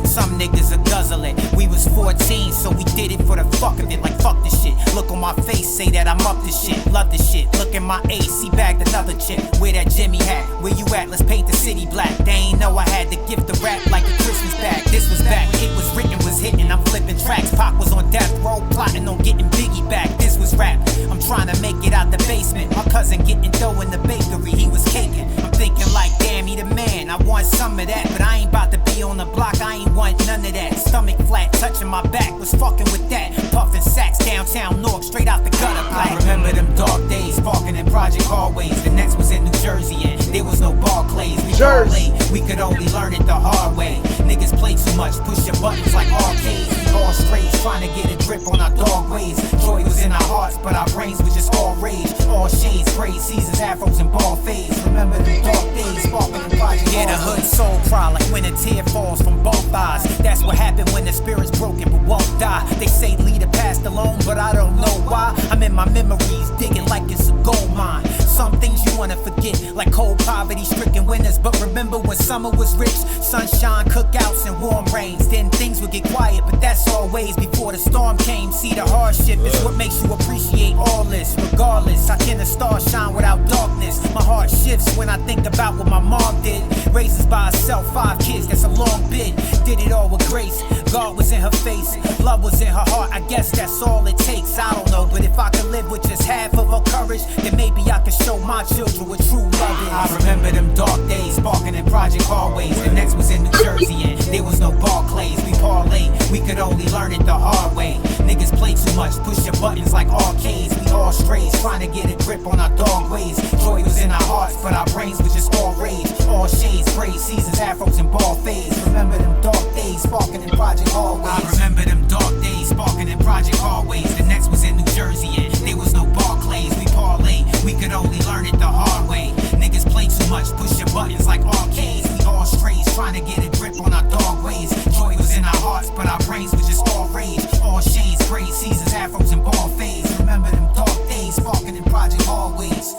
[SPEAKER 3] Some niggas a guzzle it. We was 14, so we did it for the fuck of it. Like fuck this shit. Look on my face, say that I'm up this shit. Love this shit. Look in my ace, he bagged another chick. Wear that Jimmy hat. Where you at? Let's paint the city black. They ain't know I had the gift of rap like a Christmas bag. This was back. It was written, was hitting. I'm flipping tracks. Pac was on death row, plotting on getting Biggie back. This was rap. I'm trying to make it out the basement. My cousin getting dough in the bakery. He was caking. I'm thinking like, damn, he the man. I want some of that, but I ain't about to be on the block. I ain't want none of that. Stomach flat, touching my back, was fucking with that. Puffing sacks downtown North, straight out the gutter black. I remember them dark days, sparking in Project Hallways. The Nets was in New Jersey and there was no Barclays. We parlay, we could only learn it the hard way. Niggas play too much, push your buttons like arcades. We all strays, trying to get a grip on our dog ways. Joy was in our hearts, but our brains was just all rage. All shades, praise, seasons, afros, and ball fades. Remember them dark days, sparking in Project Hallways. Yeah, the hood soul cry like when a tear falls from both eyes. That's what happened when the spirit's broken but won't die. They say lead a past alone, but I don't know why. I'm in my memories, digging like it's a gold mine. Some things you wanna forget, like cold poverty stricken winters. But remember when summer was rich, sunshine, cookouts, and warm rains. Then things would get quiet, but that's always before the storm came. See, the hardship is what makes you appreciate all this. Regardless, how can a star shine without darkness? My heart shifts when I think about what my mom did. Raises by herself, 5 kids, that's a long bid. Did it all with grace. God was in her face, love was in her heart. I guess that's all it takes. I don't know, but if I could live with just half of her courage, then maybe I could show my children what true love is. I remember them dark days, sparking in Project Hallways. The Nets was in New Jersey and there was no Barclays. We parlay, we could only learn it the hard way. Niggas play too much, push your buttons like arcades. We all strays, trying to get a grip on our dog ways. Joy was in our hearts, but our brains was just all rage. All shades, praise, seasons, afros, and ball fades. Remember them dark days, sparking in Project Hallways. I remember them dark days, sparking in Project Hallways. The Nets was in New Jersey and there was no Barclays. We parlay, we could only learn it the hard way. Niggas play too much, push your buttons like arcades. We all strays, trying to get a grip on our dog ways. Joy was in our hearts, but our brains was just all rage. All shades, praise, seasons, afros, and ball fades. Remember them dark days, sparking in Project Hallways.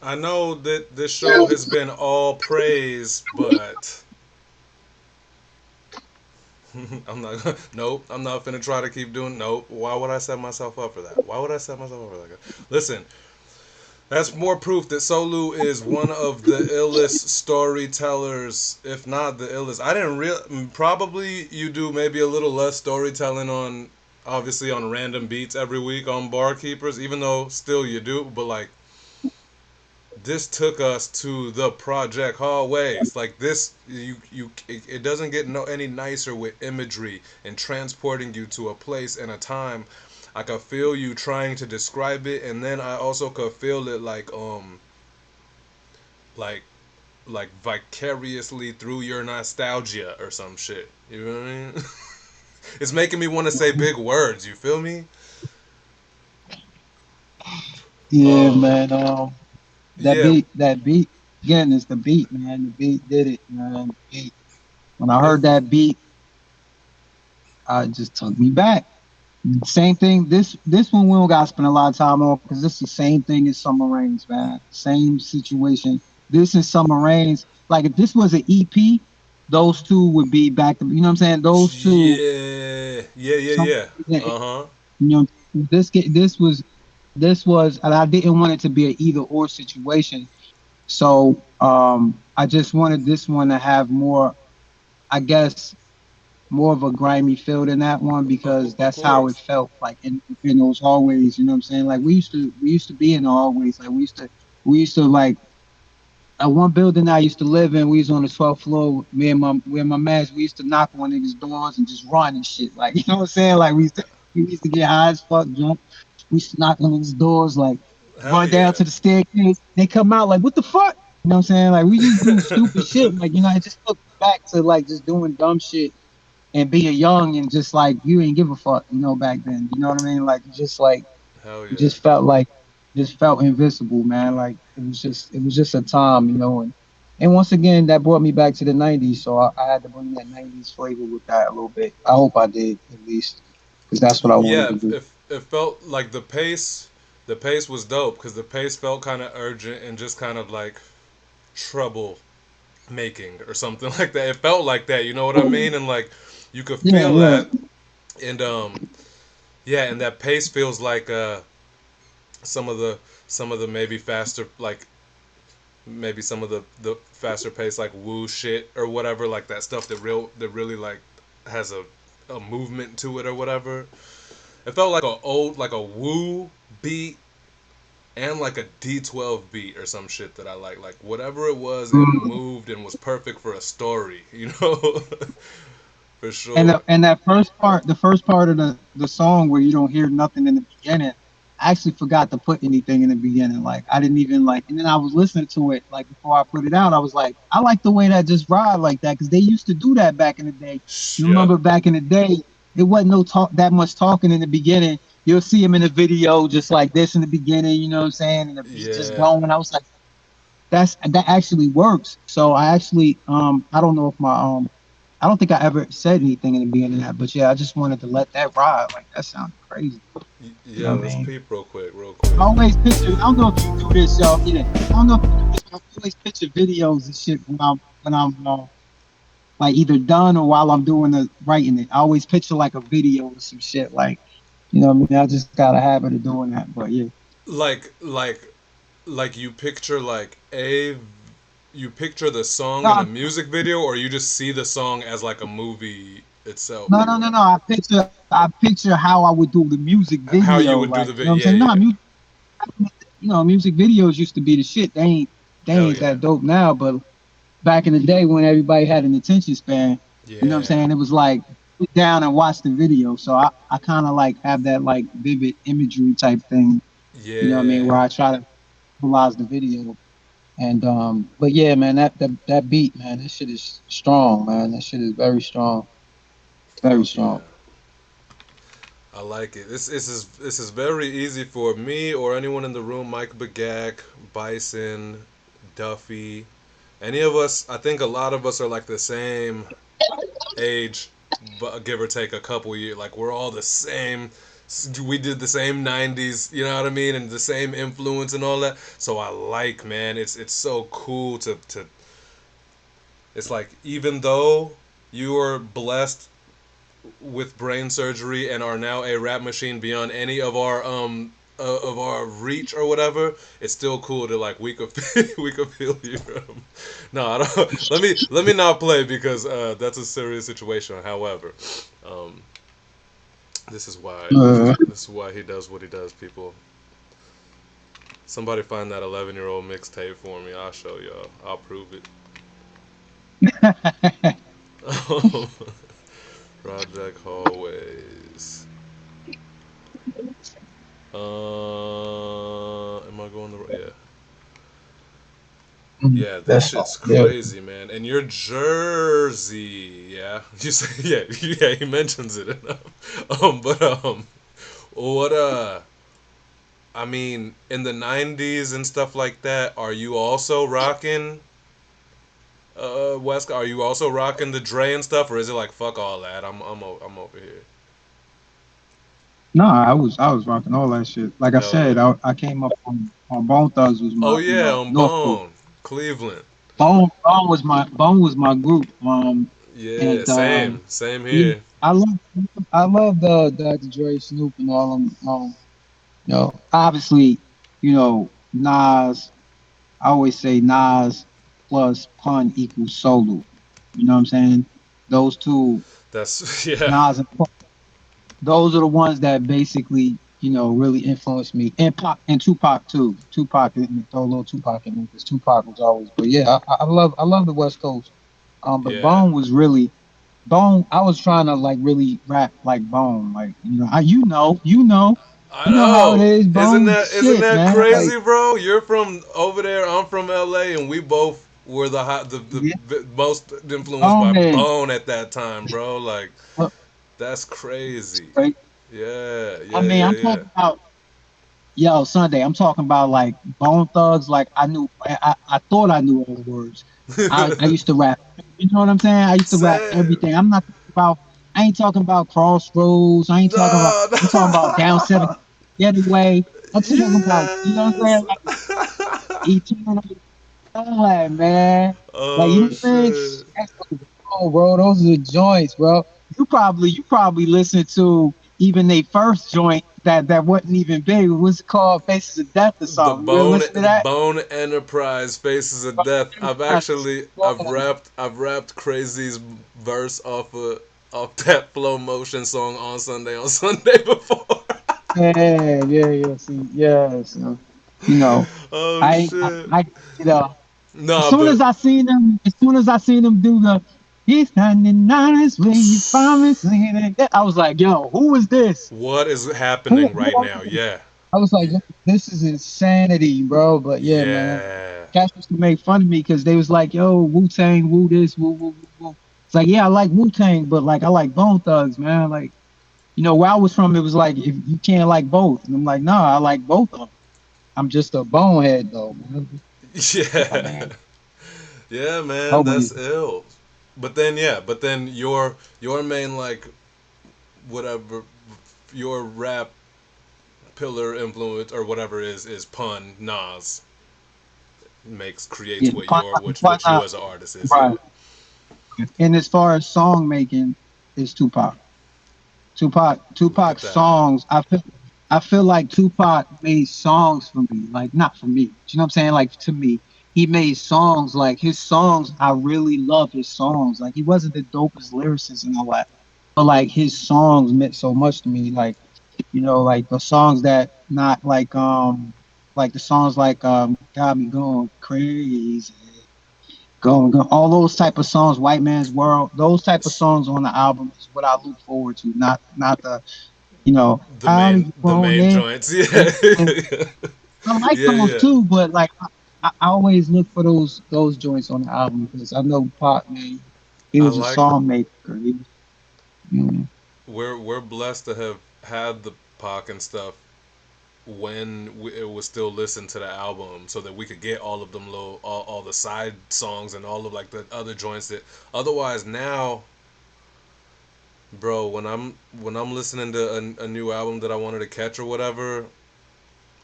[SPEAKER 1] I know that this show has been all praise, but nope, I'm not finna try to keep doing. Nope. Why would I set myself up for that? Why would I set myself up for that? Listen, that's more proof that SOLU is one of the illest storytellers, if not the illest. I didn't probably you do maybe a little less storytelling on, obviously on random beats every week on Barkeepers, even though still you do, but like, this took us to the Project Hallways. Like this, it doesn't get any nicer with imagery and transporting you to a place and a time. I could feel you trying to describe it, and then I also could feel it like vicariously through your nostalgia or some shit. You know what I mean? It's making me want to say big words. You feel me?
[SPEAKER 4] Yeah,
[SPEAKER 1] Um,
[SPEAKER 4] man.
[SPEAKER 1] yeah,
[SPEAKER 4] That beat again is the beat, man. The beat did it, man. The beat. When I
[SPEAKER 1] if
[SPEAKER 4] heard that beat, it just took me back. Same thing. This one we don't got to spend a lot of time on because it's the same thing as Summer Rains, man. Same situation. This is Summer Rains. Like if this was an EP, those two would be back to, you know what I'm saying? Those two, some,
[SPEAKER 1] yeah.
[SPEAKER 4] you
[SPEAKER 1] Uh-huh.
[SPEAKER 4] know, this was, and I didn't want it to be an either or situation. So I just wanted this one to have more, I guess, more of a grimy feel than that one because
[SPEAKER 1] Of
[SPEAKER 4] that's how it
[SPEAKER 1] course.
[SPEAKER 4] felt like in those hallways. You know what I'm saying? Like we used to be in the hallways. Like we used to like one building I used to live in. We was on the 12th floor. Me and my mans. We used to knock on niggas' doors and just run and shit. Like you know what I'm saying? Like we used to get high as fuck, drunk. We used to knock on niggas' doors, like
[SPEAKER 1] Hell
[SPEAKER 4] run down
[SPEAKER 1] yeah.
[SPEAKER 4] to the staircase. They come out like, what the fuck? You know what I'm saying? Like we just do stupid shit. Like it just took back to like just doing dumb shit and being young and just like you ain't give a fuck, back then. You know what I mean? Like
[SPEAKER 1] Hell
[SPEAKER 4] it
[SPEAKER 1] yeah.
[SPEAKER 4] just felt invincible, man. Like it was just a time, and once again that brought me back to the '90s. So I had to bring that '90s flavor with that a little bit. I hope I did at least, because that's what I wanted
[SPEAKER 1] Yeah,
[SPEAKER 4] to do.
[SPEAKER 1] it felt like the pace was dope because the pace felt kind of urgent and just kind of like trouble making or something like that. It felt like that, you know what I mean? And like you could
[SPEAKER 4] Yeah,
[SPEAKER 1] feel
[SPEAKER 4] yeah.
[SPEAKER 1] that, and yeah, and that pace feels like some of the some of the maybe faster like maybe some of the faster pace like woo shit or whatever, like that stuff that really like has a movement to it or whatever. It felt like a woo beat and like a D12 beat or some shit that I like whatever it was, it
[SPEAKER 4] Mm.
[SPEAKER 1] moved and was perfect for a story, you know. For
[SPEAKER 4] And
[SPEAKER 1] sure.
[SPEAKER 4] the first part of the song where you don't hear nothing in the beginning, I actually forgot to put anything in the beginning. Like I didn't even like, and then I was listening to it like before I put it out. I was like, I like the way that just ride like that because they used to do that back in the day. You
[SPEAKER 1] Yeah.
[SPEAKER 4] remember back in the day, it wasn't no talk that much talking in the beginning. You'll see him in the video just like this in the beginning. You know what I'm saying? And the beat just
[SPEAKER 1] Yeah.
[SPEAKER 4] going. I was like, that actually works. So I actually I don't know if my I don't think I ever said anything in the beginning of that, but yeah, I just wanted to let that ride. Like that sounded crazy. You
[SPEAKER 1] Yeah,
[SPEAKER 4] know what I
[SPEAKER 1] let's
[SPEAKER 4] mean?
[SPEAKER 1] peep real quick, real quick.
[SPEAKER 4] I always picture. I don't know if you do this, y'all. Yeah, I don't know if you do this. But I always picture videos and shit when I'm like either done or while I'm doing the writing it. I always picture like a video or some shit. Like what I mean? I just got a habit of doing that. But yeah.
[SPEAKER 1] Like like you picture like a you picture the song in a
[SPEAKER 4] No,
[SPEAKER 1] music video, or you just see the song as like a movie itself
[SPEAKER 4] no,
[SPEAKER 1] or
[SPEAKER 4] no, no,
[SPEAKER 1] whatever.
[SPEAKER 4] no. I picture how I would do the music
[SPEAKER 1] How you
[SPEAKER 4] video.
[SPEAKER 1] would do
[SPEAKER 4] Like
[SPEAKER 1] the
[SPEAKER 4] you know what I'm
[SPEAKER 1] yeah,
[SPEAKER 4] saying? No,
[SPEAKER 1] yeah.
[SPEAKER 4] music videos used to be the shit. They
[SPEAKER 1] Hell
[SPEAKER 4] ain't
[SPEAKER 1] yeah.
[SPEAKER 4] that dope now, but back in the day when everybody had an attention span, you know what I'm
[SPEAKER 1] Yeah.
[SPEAKER 4] saying? It was like sit down and watch the video. So I kind of like have that like vivid imagery type thing, you know what I mean,
[SPEAKER 1] Yeah.
[SPEAKER 4] where I try to visualize the video. And but yeah, man, that beat, man, that shit is strong, man. That shit is very strong, very
[SPEAKER 1] Fuck yeah.
[SPEAKER 4] strong.
[SPEAKER 1] I like it. This is very easy for me or anyone in the room. Mike Begak, Bison, Duffy, any of us. I think a lot of us are like the same age, but give or take a couple years. Like we're all the same. We did the same '90s, you know what I mean, and the same influence and all that. So I like, man. It's so cool to. It's like even though you are blessed with brain surgery and are now a rap machine beyond any of our reach or whatever, it's still cool to like we could we could feel you. No, I don't. Let me not play because that's a serious situation. However, um, this is why he does what he does. People, somebody find that 11-year-old mixtape for me. I'll show y'all. I'll prove it. Project Hallways. Am I going the right? Yeah. Yeah, this
[SPEAKER 4] That's
[SPEAKER 1] shit's
[SPEAKER 4] yeah.
[SPEAKER 1] crazy, man. And you're Jersey, yeah. You say, yeah, he mentions it enough. But what I mean, in the '90s and stuff like that, are you also rocking West? Are you also rocking the Dre and stuff, or is it like fuck all that? I'm over here.
[SPEAKER 4] No, I was rocking all that shit. Like I
[SPEAKER 1] Hell
[SPEAKER 4] said,
[SPEAKER 1] yeah.
[SPEAKER 4] I came up on Bone Thugs was
[SPEAKER 1] Oh
[SPEAKER 4] my,
[SPEAKER 1] yeah, on
[SPEAKER 4] North Coast.
[SPEAKER 1] Bone, Cleveland.
[SPEAKER 4] Bone was my group.
[SPEAKER 1] Yeah,
[SPEAKER 4] And
[SPEAKER 1] same
[SPEAKER 4] yeah,
[SPEAKER 1] here.
[SPEAKER 4] I love the Dre, Snoop, and all them. Obviously, Nas. I always say Nas plus pun equals Solu. You know what I'm saying? Those two,
[SPEAKER 1] That's yeah,
[SPEAKER 4] Nas and Pun, those are the ones that basically, really influenced me. And Pac and Tupac too. Tupac, throw a little Tupac in there because Tupac was always. But yeah, I love the West Coast. But
[SPEAKER 1] yeah.
[SPEAKER 4] Bone was really Bone. I was trying to like really rap like Bone, like
[SPEAKER 1] I
[SPEAKER 4] you know how it
[SPEAKER 1] know.
[SPEAKER 4] is.
[SPEAKER 1] Isn't
[SPEAKER 4] Bone
[SPEAKER 1] that isn't
[SPEAKER 4] shit,
[SPEAKER 1] that
[SPEAKER 4] man. Like
[SPEAKER 1] crazy, bro? You're from over there. I'm from LA, and we both were
[SPEAKER 4] yeah,
[SPEAKER 1] the most influenced by
[SPEAKER 4] Bone head.
[SPEAKER 1] Bone at that time, bro. Like
[SPEAKER 4] Uh,
[SPEAKER 1] that's crazy.
[SPEAKER 4] Right?
[SPEAKER 1] Yeah,
[SPEAKER 4] I
[SPEAKER 1] yeah,
[SPEAKER 4] mean,
[SPEAKER 1] yeah,
[SPEAKER 4] I'm
[SPEAKER 1] yeah.
[SPEAKER 4] talking about Sunday. I'm talking about like Bone Thugs. Like I thought I knew all the words. I used to rap. You know what I'm saying? I used to rap
[SPEAKER 1] Same.
[SPEAKER 4] everything. I'm not talking about. I ain't talking about Crossroads. I ain't talking about.
[SPEAKER 1] No,
[SPEAKER 4] I'm talking about Down
[SPEAKER 1] no.
[SPEAKER 4] 7 Getaway. I'm talking about. You know what I'm
[SPEAKER 1] Yes.
[SPEAKER 4] saying? Like Eternal. All that, man. Like you know
[SPEAKER 1] Oh
[SPEAKER 4] what I'm saying?
[SPEAKER 1] shit.
[SPEAKER 4] Oh, bro, those are the joints, bro. You probably listened to even they first joint that wasn't even big. What's it called? Faces of Death or
[SPEAKER 1] The
[SPEAKER 4] something. You ever listen to that?
[SPEAKER 1] Bone Enterprise Faces of Death. I've rapped Crazy's verse off that Flow Motion song on Sunday before.
[SPEAKER 4] Yeah, yeah, yeah. See, yeah. So, you know,
[SPEAKER 1] Oh
[SPEAKER 4] I, I,
[SPEAKER 1] shit.
[SPEAKER 4] I, you know, as
[SPEAKER 1] Nah,
[SPEAKER 4] soon as
[SPEAKER 1] but
[SPEAKER 4] I seen them, do the "He's standing honest when you promise me that," I was like, "Yo, who is this?
[SPEAKER 1] what is
[SPEAKER 4] Who,
[SPEAKER 1] happening
[SPEAKER 4] who
[SPEAKER 1] right
[SPEAKER 4] are
[SPEAKER 1] now?
[SPEAKER 4] they?"
[SPEAKER 1] Yeah.
[SPEAKER 4] I was like, "Yo, this is insanity, bro." But yeah, man,
[SPEAKER 1] Yeah.
[SPEAKER 4] cats used to make fun of me because they was like, "Yo, Wu Tang, Wu this, Wu Wu Wu Wu." It's like, yeah, I like Wu Tang, but like I like Bone Thugs, man. Like, where I was from, it was like if you can't like both, and I'm like, nah, I like both of them. I'm just a bonehead though, man. Yeah,
[SPEAKER 1] Yeah.
[SPEAKER 4] man.
[SPEAKER 1] Yeah, man,
[SPEAKER 4] Always.
[SPEAKER 1] that's ill. But then yeah, your main like whatever your rap pillar influence or whatever is pun Nas creates
[SPEAKER 4] Yeah,
[SPEAKER 1] what
[SPEAKER 4] pun,
[SPEAKER 1] your
[SPEAKER 4] pun,
[SPEAKER 1] what you as an artist is. Yeah.
[SPEAKER 4] right. And as far as song making, is Tupac.
[SPEAKER 1] Look at
[SPEAKER 4] Tupac's
[SPEAKER 1] that.
[SPEAKER 4] songs. I feel like Tupac made songs for me, like not for me. You know what I'm saying? Like to me, he made songs. Like his songs, I really love his songs. Like he wasn't the dopest lyricist and all that, but like his songs meant so much to me. Like like the songs that not like the songs like got me going crazy. Go, all those type of songs, White Man's World, those type of songs on the album is what I look forward to, not the, I'll be
[SPEAKER 1] The main
[SPEAKER 4] rolling.
[SPEAKER 1] joints.
[SPEAKER 4] And,
[SPEAKER 1] Yeah.
[SPEAKER 4] and I like
[SPEAKER 1] Yeah,
[SPEAKER 4] those
[SPEAKER 1] yeah.
[SPEAKER 4] too, but like I always look for those joints on the album because I know Pop, man, he
[SPEAKER 1] I
[SPEAKER 4] was a
[SPEAKER 1] like
[SPEAKER 4] song maker. Mm,
[SPEAKER 1] we're blessed to have had the Pac and stuff when it was still listened to the album so that we could get all of them little all the side songs and all of like the other joints that otherwise now bro when I'm listening to a new album that I wanted to catch or whatever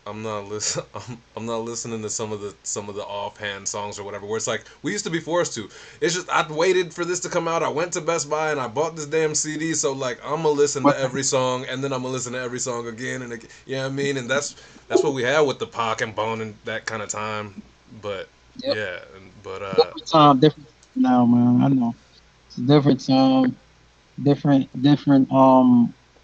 [SPEAKER 1] I'm not listen. I'm not listening to some of the offhand songs or whatever. Where it's like we used to be forced to. It's just I waited for this to come out. I went to Best Buy and I bought this damn CD. So like I'm gonna listen to every song and then I'm gonna listen to every song again and again. You know what I mean? And that's what we had with the Pac and Bone and that kind of time. But
[SPEAKER 4] yep,
[SPEAKER 1] yeah, but
[SPEAKER 4] different now, man. I know it's a different time, different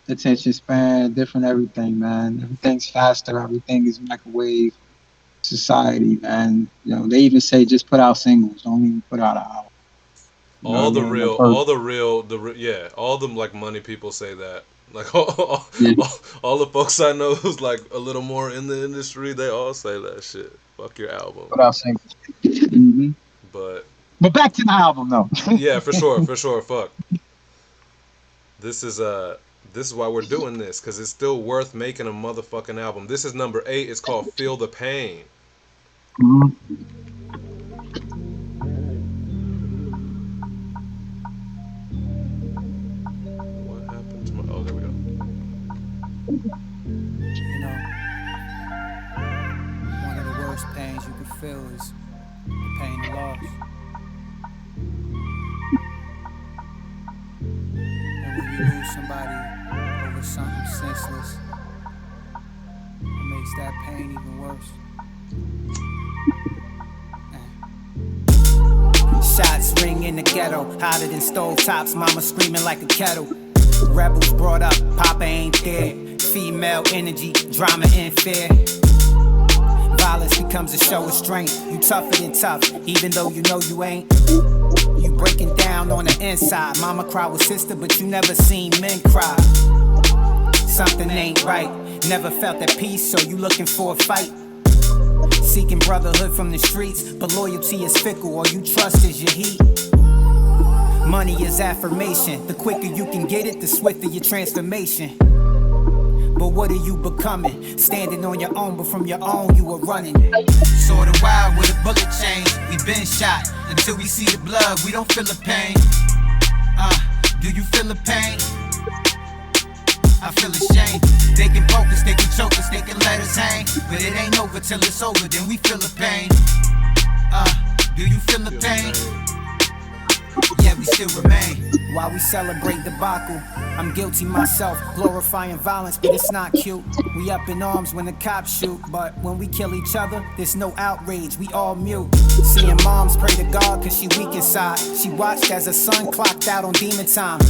[SPEAKER 4] attention span, different everything, man. Everything's faster. Everything is microwave society, man. They even say just put out singles, don't even put out an album. You know what I mean? The first,
[SPEAKER 1] yeah, all them like money people say that. Like all,
[SPEAKER 4] yeah,
[SPEAKER 1] all the folks I know who's like a little more in the industry, they all say that shit. Fuck your album.
[SPEAKER 4] put out singles. Hmm.
[SPEAKER 1] But
[SPEAKER 4] But back to the album, though.
[SPEAKER 1] yeah, for sure, for sure. Fuck. This is This is why we're doing this, because it's still worth making a motherfucking album. This is number 8. It's called Feel the Pain. What happened to my... Oh, there we go.
[SPEAKER 3] You know, one of the worst pains you could feel is the pain of loss. And when you lose somebody over something senseless, it makes that pain even worse. Shots ring in the ghetto, hotter than stove tops, mama screaming like a kettle. Rebels brought up, Papa ain't there. Female energy, drama and fear. Violence becomes a show of strength. You tougher than tough, even though you know you ain't. You breaking down on the inside. Mama cry with sister, but you never seen men cry. Something ain't right. Never felt at peace, so you looking for a fight. Seeking brotherhood from the streets, but loyalty is fickle. All you trust is your heat. Money is affirmation. The quicker you can get it, the swifter your transformation. But what are you becoming? Standing on your own, but from your own you are running.
[SPEAKER 8] Sorta wild with a bullet change. We been shot until we see the blood. We don't feel the pain. Do you feel the pain? I feel ashamed. They can poke us, they can choke us, they can let us hang. But it ain't over till it's over, then we feel the pain. Do you feel the pain? Yeah, we still remain.
[SPEAKER 3] While we celebrate debacle, I'm guilty myself, glorifying violence, but it's not cute. We up in arms when the cops shoot, but when we kill each other, there's no outrage, we all mute. Seeing moms pray to God cause she weak inside. She watched as her son clocked out on demon time.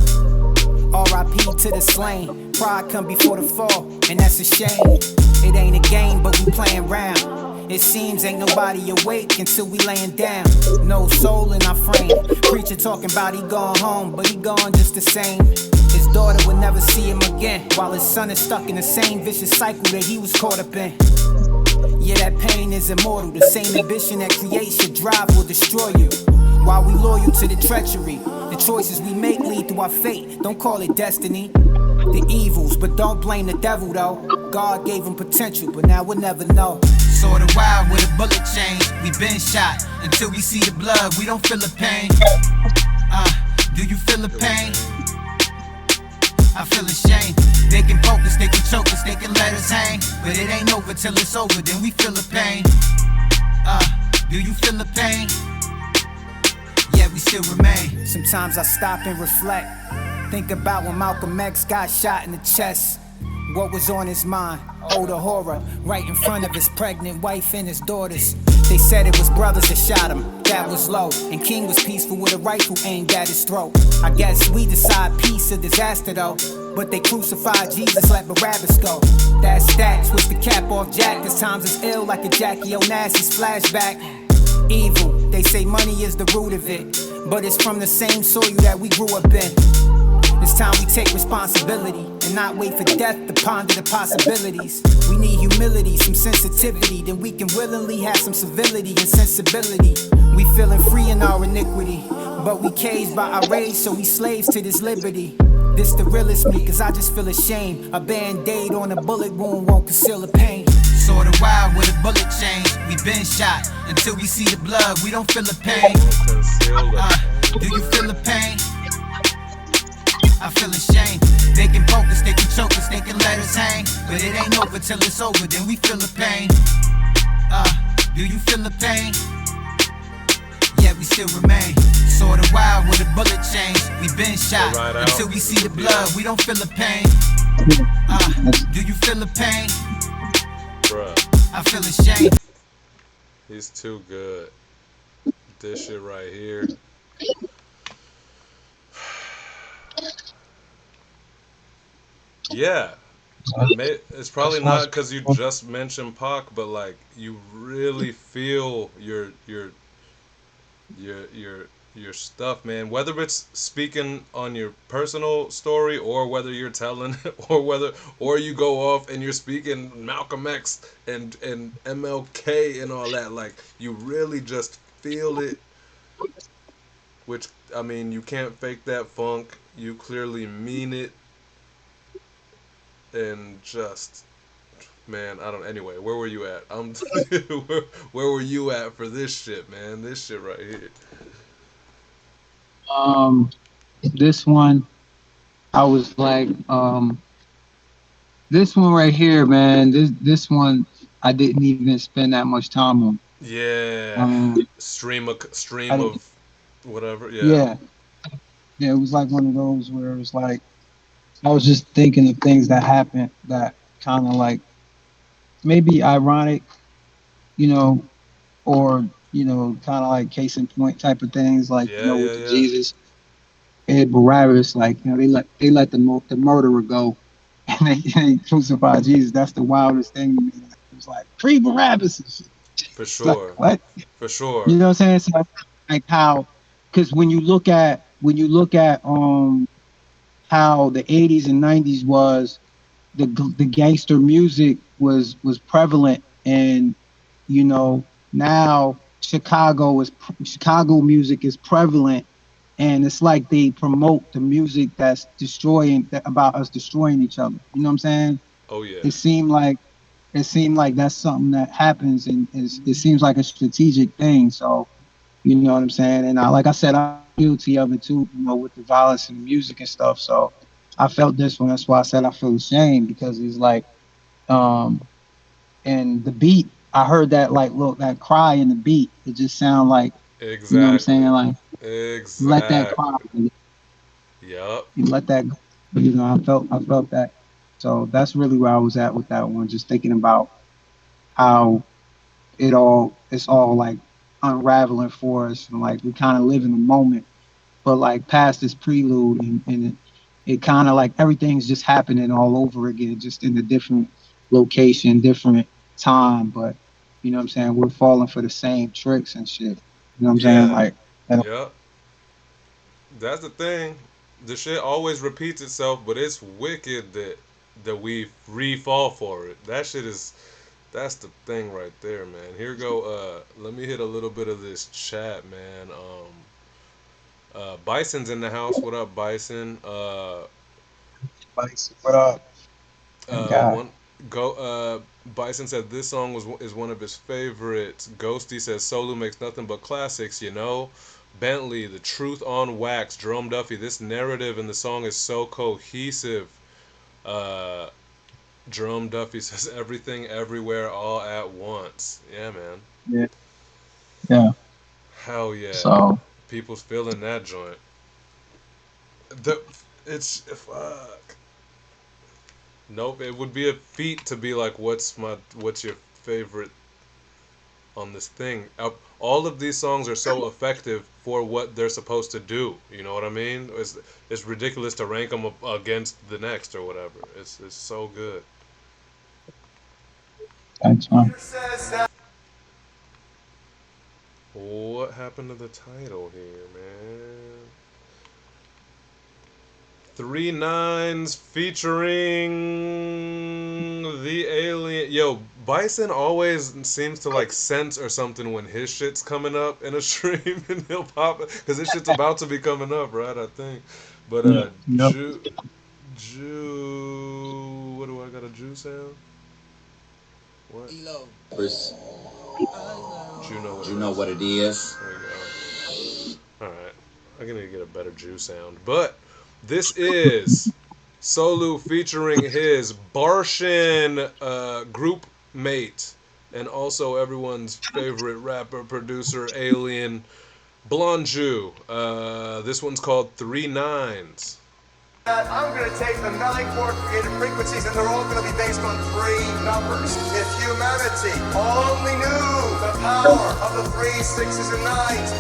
[SPEAKER 3] R.I.P. to the slain. Pride come before the fall, and that's a shame. It ain't a game, but we playing round. It seems ain't nobody awake until we laying down. No soul in our frame. Preacher talking about he gone home, but he gone just the same. His daughter would never see him again, while his son is stuck in the same vicious cycle that he was caught up in. Yeah, that pain is immortal. The same ambition that creates your drive will destroy you. While we loyal to the treachery, the choices we make lead to our fate. Don't call it destiny. The evils, but don't blame the devil though. God gave him potential, but now we'll never know.
[SPEAKER 8] Sorta wild with a bullet change. We been shot until we see the blood. We don't feel the pain. Do you feel the pain? I feel ashamed. They can poke us, they can choke us, they can let us hang. But it ain't over till it's over, then we feel the pain. Do you feel the pain? Yeah, we still remain.
[SPEAKER 3] Sometimes I stop and reflect. Think about when Malcolm X got shot in the chest. What was on his mind? Oh, the horror. Right in front of his pregnant wife and his daughters. They said it was brothers that shot him. That was low. And King was peaceful with a rifle aimed at his throat. I guess we decide peace or disaster though. But they crucified Jesus, let Barabbas go. That's that, twist the cap off Jack. Cause times is ill like a Jackie Onassis flashback. Evil, they say money is the root of it. But it's from the same soil that we grew up in. It's time we take responsibility and not wait for death to ponder the possibilities. We need humility, some sensitivity, then we can willingly have some civility and sensibility. We feeling free in our iniquity, but we caged by our rage, so we slaves to this liberty. This the realest me, cause I just feel ashamed. A band-aid on a bullet wound won't conceal the pain.
[SPEAKER 8] Sorta wild with a bullet change. We been shot until we see the blood. We don't feel the pain. Do you feel the pain? I feel ashamed. They can poke us, they can choke us, they can let us hang. But it ain't over till it's over, then we feel the pain. Do you feel the pain? Yeah, we still remain. Sorta wild with a bullet change. We been shot until we see the blood. We don't feel the pain. Do you feel the pain?
[SPEAKER 1] Bruh.
[SPEAKER 8] I feel ashamed.
[SPEAKER 1] He's too good. This shit right here. Yeah, it's probably not because you just mentioned Pac, but like you really feel your stuff, man. Whether it's speaking on your personal story, or whether you're telling, or you go off and you're speaking Malcolm X and MLK and all that, like you really just feel it. Which I mean, you can't fake that funk. You clearly mean it. and just man, I don't. Anyway, where were you at? Where were you at for this shit, man? This shit right here.
[SPEAKER 4] Um, this one, I was like, this one right here, man. This one, I didn't even spend that much time on.
[SPEAKER 1] Yeah,
[SPEAKER 4] Um,
[SPEAKER 1] stream
[SPEAKER 4] I didn't,
[SPEAKER 1] of whatever. Yeah,
[SPEAKER 4] yeah, yeah. It was like one of those where it was like I was just thinking of things that happened that kind of like maybe ironic, you know, or kind of like case in point type of things, like
[SPEAKER 1] yeah, yeah,
[SPEAKER 4] with the
[SPEAKER 1] yeah.
[SPEAKER 4] Jesus and Barabbas, like they let the murderer go, and they crucified Jesus. That's the wildest thing to me. Like, it was like free Barabbas and shit.
[SPEAKER 1] For
[SPEAKER 4] It's like
[SPEAKER 1] sure,
[SPEAKER 4] what?
[SPEAKER 1] for sure.
[SPEAKER 4] You know what I'm saying? So like how, because when you look at how the 80s and 90s was, the gangster music was prevalent, and now Chicago music is prevalent, and it's like they promote the music that's about us destroying each other. You know what I'm saying?
[SPEAKER 1] Oh yeah,
[SPEAKER 4] It seemed like that's something that happens, and it seems like a strategic thing. So you know what I'm saying? And like I said, I'm guilty of it too, with the violence and the music and stuff. So I felt this one. That's why I said I feel ashamed, because it's like, um, and the beat, I heard that, like, look, that cry in the beat, it just sound like, you know what I'm saying?
[SPEAKER 1] exactly,
[SPEAKER 4] Like, let that cry,
[SPEAKER 1] exactly. Yup.
[SPEAKER 4] you let that go. I felt that. So that's really where I was at with that one, just thinking about how it's all like unraveling for us, and like we kind of live in the moment, but like past this prelude, and it kind of like everything's just happening all over again, just in a different location, different time. But you know what I'm saying? We're falling for the same tricks and shit. You know what I'm saying?
[SPEAKER 1] Yeah.
[SPEAKER 4] Like, and
[SPEAKER 1] Yup. That's the thing. The shit always repeats itself, but it's wicked that we re-fall for it. That shit is. That's the thing right there, man. Here go. Let me hit a little bit of this chat, man. Bison's in the house. What up, Bison?
[SPEAKER 4] what up? Thank God.
[SPEAKER 1] One go. Bison said this song is one of his favorites. Ghosty says Solu makes nothing but classics. Bentley, the truth on wax. Jerome Duffy, this narrative in the song is so cohesive. Uh, Jerome Duffy says everything, everywhere, all at once. Yeah, man.
[SPEAKER 4] Yeah, yeah.
[SPEAKER 1] Hell yeah.
[SPEAKER 4] So
[SPEAKER 1] People's feeling that joint. The it's fuck. Nope, it would be a feat to be like, what's your favorite on this thing? All of these songs are so effective for what they're supposed to do. You know what I mean? It's ridiculous to rank them against the next or whatever. It's so good.
[SPEAKER 4] thanks, man.
[SPEAKER 1] What happened to the title here, man? 3 Nines featuring the alien. Yo, Bison always seems to like sense or something when his shit's coming up in a stream, and he'll pop it because his shit's about to be coming up, right? I think. But
[SPEAKER 4] Yep.
[SPEAKER 1] what do I got, a Jew sound? What?
[SPEAKER 10] First,
[SPEAKER 1] Jew know what
[SPEAKER 10] you
[SPEAKER 1] it
[SPEAKER 10] know
[SPEAKER 1] is.
[SPEAKER 10] what it is.
[SPEAKER 1] There you go. All right, I'm gonna get a better Jew sound, but this is SOLU featuring his Barshin group mate, and also everyone's favorite rapper, producer, alien, Blonde Jew. This one's called 3 Nines.
[SPEAKER 11] I'm going to take the 9 chord creative frequencies, and they're all going to be based on 3 numbers. If humanity only knew the power of the 3s, 6s, and 9s.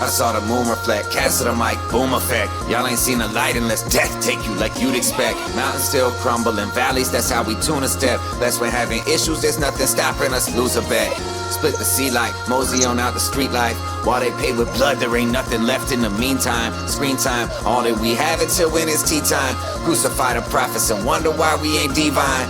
[SPEAKER 8] I saw the moon reflect, cast of the mic, boom effect. Y'all ain't seen the light unless death take you like you'd expect. Mountains still crumbling, valleys, that's how we tune a step. That's when having issues, there's nothing stopping us, lose a bet. Split the sea light, mosey on out the street life. While they pay with blood, there ain't nothing left in the meantime. Screen time, all that we have until when it's tea time. Crucify the prophets and wonder why we ain't divine.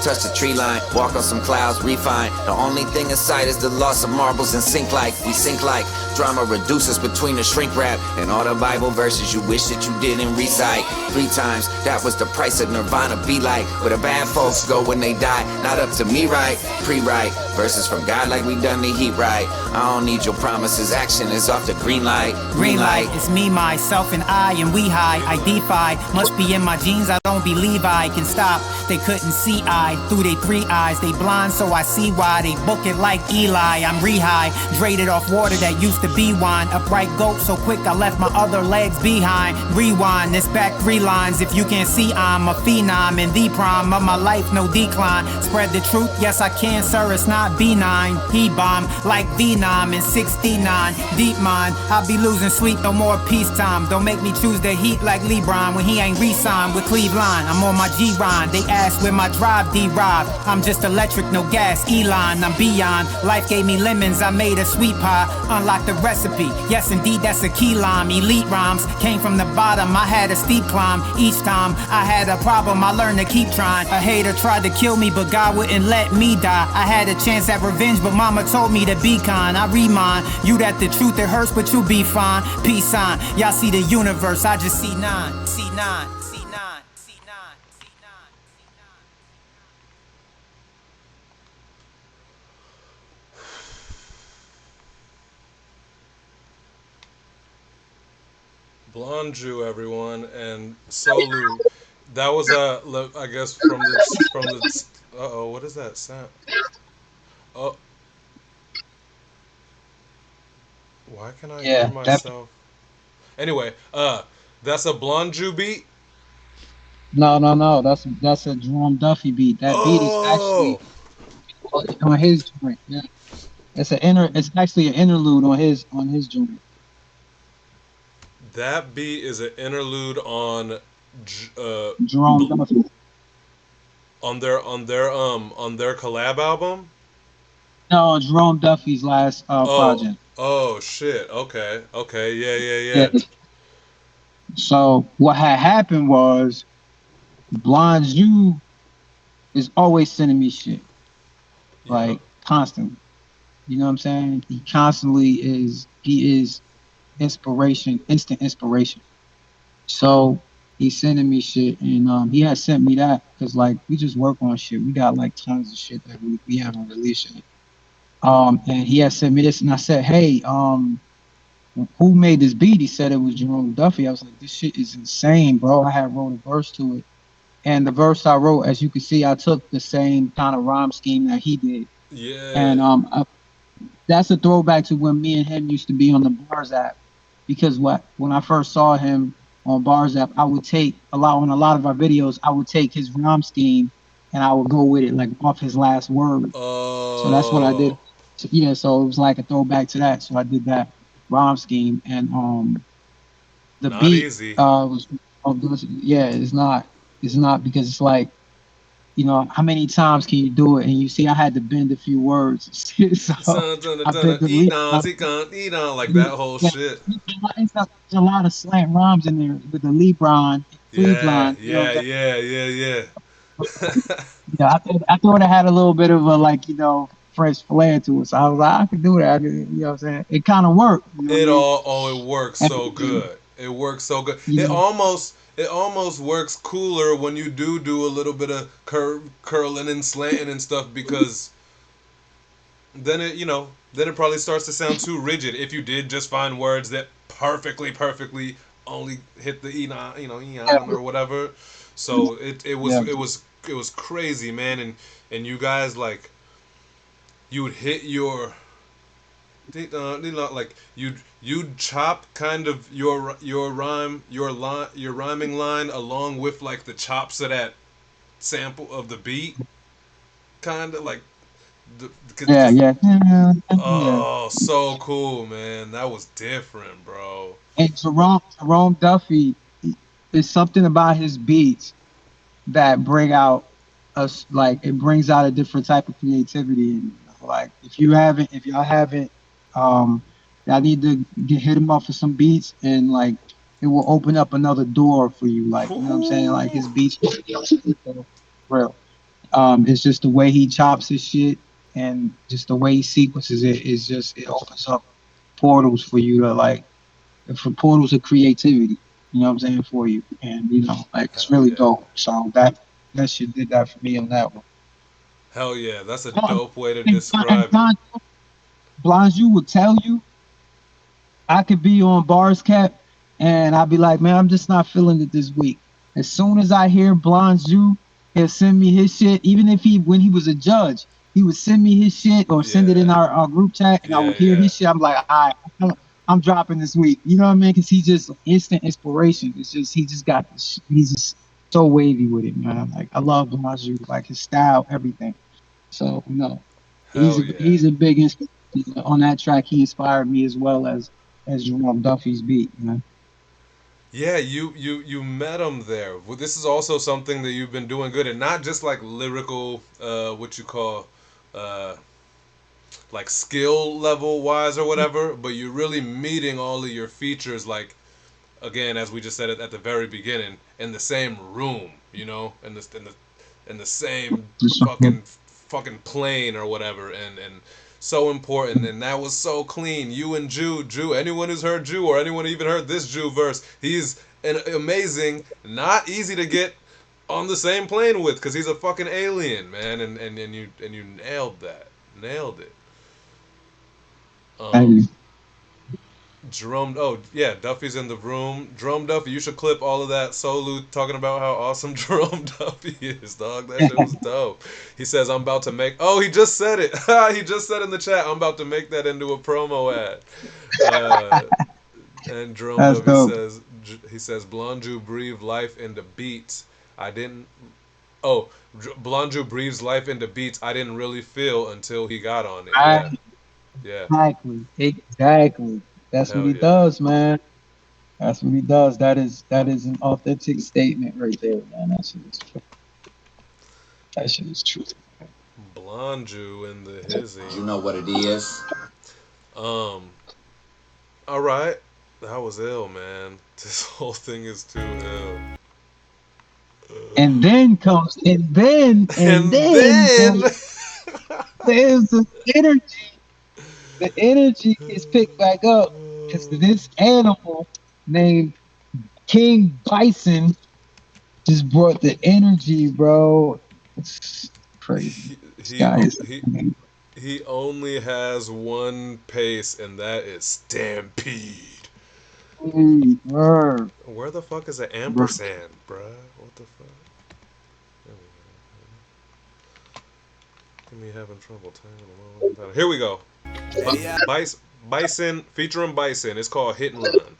[SPEAKER 10] touch the tree line, walk on some clouds, refine. The only thing in sight is the loss of marbles and sink like. We sink like drama reduces between the shrink wrap and all the Bible verses you wish that you didn't recite 3 times. That was the price of Nirvana be like. Where the bad folks go when they die, not up to me, right? Pre-write verses from God like we done the heat right. I don't need your promises, action is off the green light.
[SPEAKER 3] Green light, it's me, myself, and I, and we high. I defy, must be in my genes. I don't believe I can stop. They couldn't see I through they 3 eyes. They blind, so I see why they book it like Eli. I'm rehydrated off water that used to be wine. Upright goat, so quick I left my other legs behind. Rewind, this back 3 lines. If you can't see, I'm a phenom in the prime of my life, no decline. Spread the truth, yes I can, sir. It's not benign. He bomb like Venom in 69. Deep mind, I'll be losing sleep, no more peacetime. Don't make me choose the heat like LeBron when he ain't re-signed with Cleveland. I'm on my G-Ride. They ask where my drive derived. I'm just electric, no gas. Elon, I'm beyond. Life gave me lemons, I made a sweet pie. Unlock the recipe. Yes, indeed, that's a key lime. Elite rhymes came from the bottom. I had a steep climb. Each time I had a problem, I learned to keep trying. A hater tried to kill me, but God wouldn't let me die. I had a chance at revenge, but mama told me to be kind. I remind you that the truth it hurts, but you'll be fine. Peace sign. Y'all see the universe, I just see 9. See 9. See 9. See 9. See 9.
[SPEAKER 1] Blonde Jew, everyone, and SOLU. That was I guess from the. Uh-oh, what is that sound? Oh, why can I hear myself? Anyway, that's a Blonde Jew beat.
[SPEAKER 4] No. That's a Jerome Duffy beat. That beat is actually on his joint. Yeah, It's actually an interlude on his joint.
[SPEAKER 1] That beat is an interlude on
[SPEAKER 4] Jerome Duffy.
[SPEAKER 1] on their collab album.
[SPEAKER 4] No, Jerome Duffy's last project.
[SPEAKER 1] Oh shit. Okay. Yeah.
[SPEAKER 4] So what had happened was Blonde Jew is always sending me shit. Like constantly. You know what I'm saying? He is inspiration, instant inspiration. So he's sending me shit, and he has sent me that because like we just work on shit. We got like tons of shit that we haven't released yet. And he has sent me this, and I said, hey, who made this beat? He said it was Jerome Duffy. I was like, this shit is insane, bro. I had wrote a verse to it, and the verse I wrote, as you can see, I took the same kind of rhyme scheme that he did.
[SPEAKER 1] Yeah.
[SPEAKER 4] And that's a throwback to when me and him used to be on the Bars app, because when I first saw him on Bars app, I would take on a lot of our videos, I would take his rhyme scheme and I would go with it like off his last word. So that's what I did. So, yeah, so it was like a throwback to that. So I did that rhyme scheme, and the
[SPEAKER 1] not
[SPEAKER 4] beat
[SPEAKER 1] easy.
[SPEAKER 4] It's not because it's like, you know, how many times can you do it? And you see, I had to bend a few words. So
[SPEAKER 1] eat on, like that whole shit.
[SPEAKER 4] There's a lot of slant rhymes in there with the LeBron, Cleveland.
[SPEAKER 1] Yeah.
[SPEAKER 4] Yeah, I thought it had a little bit of a, like, you know, fresh flair to it. So I was like, I could do that. You know what I'm saying? It kind of worked. You know
[SPEAKER 1] it works so good. It works so good. It almost works cooler when you do a little bit of curling and slanting and stuff, because then it probably starts to sound too rigid if you did just find words that perfectly only hit the eon or whatever. So it was crazy, man, and you guys, like, you would hit your like you'd chop kind of your rhyming line along with like the chops of that sample of the beat, kind of like so cool, man. That was different, bro.
[SPEAKER 4] And Jerome Duffy, is something about his beats that bring out it brings out a different type of creativity. And like, if y'all haven't, y'all need to hit him off with some beats, and like it will open up another door for you. Like, you know what I'm saying? Like, his beats, real. It's just the way he chops his shit and just the way he sequences it is just it opens up portals for you to like for portals of creativity. You know what I'm saying for you, and you know like it's really dope. So that shit did that for me on that one.
[SPEAKER 1] Hell yeah, that's a
[SPEAKER 4] Oh,
[SPEAKER 1] dope way to
[SPEAKER 4] and
[SPEAKER 1] describe it.
[SPEAKER 4] Blanju will tell you I could be on bars cap and I'll be like, man, I'm just not feeling it this week. As soon as I hear Blanju, he'll send me his shit. Even if when he was a judge, he would send me his shit or send it in our group chat and I would hear his shit. I'm like, all right, I'm dropping this week. You know what I mean? Because he's just instant inspiration. It's just, he just got this, he's just so wavy with it, man. Like, I love Blanju, like his style, everything. So, you know, he's a big inspiration. On that track, he inspired me as well as Jerome Duffy's beat, you know.
[SPEAKER 1] Yeah, you met him there. Well, this is also something that you've been doing good, and not just like lyrical, what you call, like skill level wise or whatever, but you're really meeting all of your features, like, again, as we just said at the very beginning, in the same room, you know, in the same fucking plane or whatever, and so important, and that was so clean. You and Jew, anyone who's heard Jew or anyone even heard this Jew verse, he's an amazing, not easy to get on the same plane with, because he's a fucking alien, man, and you nailed it. Jerome, oh yeah, Duffy's in the room. Jerome Duffy, you should clip all of that SOLU talking about how awesome Jerome Duffy is, dog. That shit was dope. He says, I'm about to make, oh, he just said it. He just said in the chat, I'm about to make that into a promo ad. And Jerome
[SPEAKER 4] That's
[SPEAKER 1] Duffy
[SPEAKER 4] dope.
[SPEAKER 1] says, Blanju breathed life into beats. Blanju breathes life into beats I didn't really feel until he got on it. Yeah.
[SPEAKER 4] Exactly. That's what he does, man. That's what he does. That is an authentic statement right there, man. That shit is true.
[SPEAKER 1] Blanju in the hizzy.
[SPEAKER 10] You know what it is.
[SPEAKER 1] All right, that was ill, man. This whole thing is too ill.
[SPEAKER 4] And then comes there's the energy. The energy is picked back up. It's this animal named King Bison just brought the energy, bro. It's crazy.
[SPEAKER 1] He only has one pace, and that is Stampede. Where the fuck is the ampersand, bruh? What the fuck? Me having trouble typing. Here we go. Bison featuring Bison. It's called Hit and Run.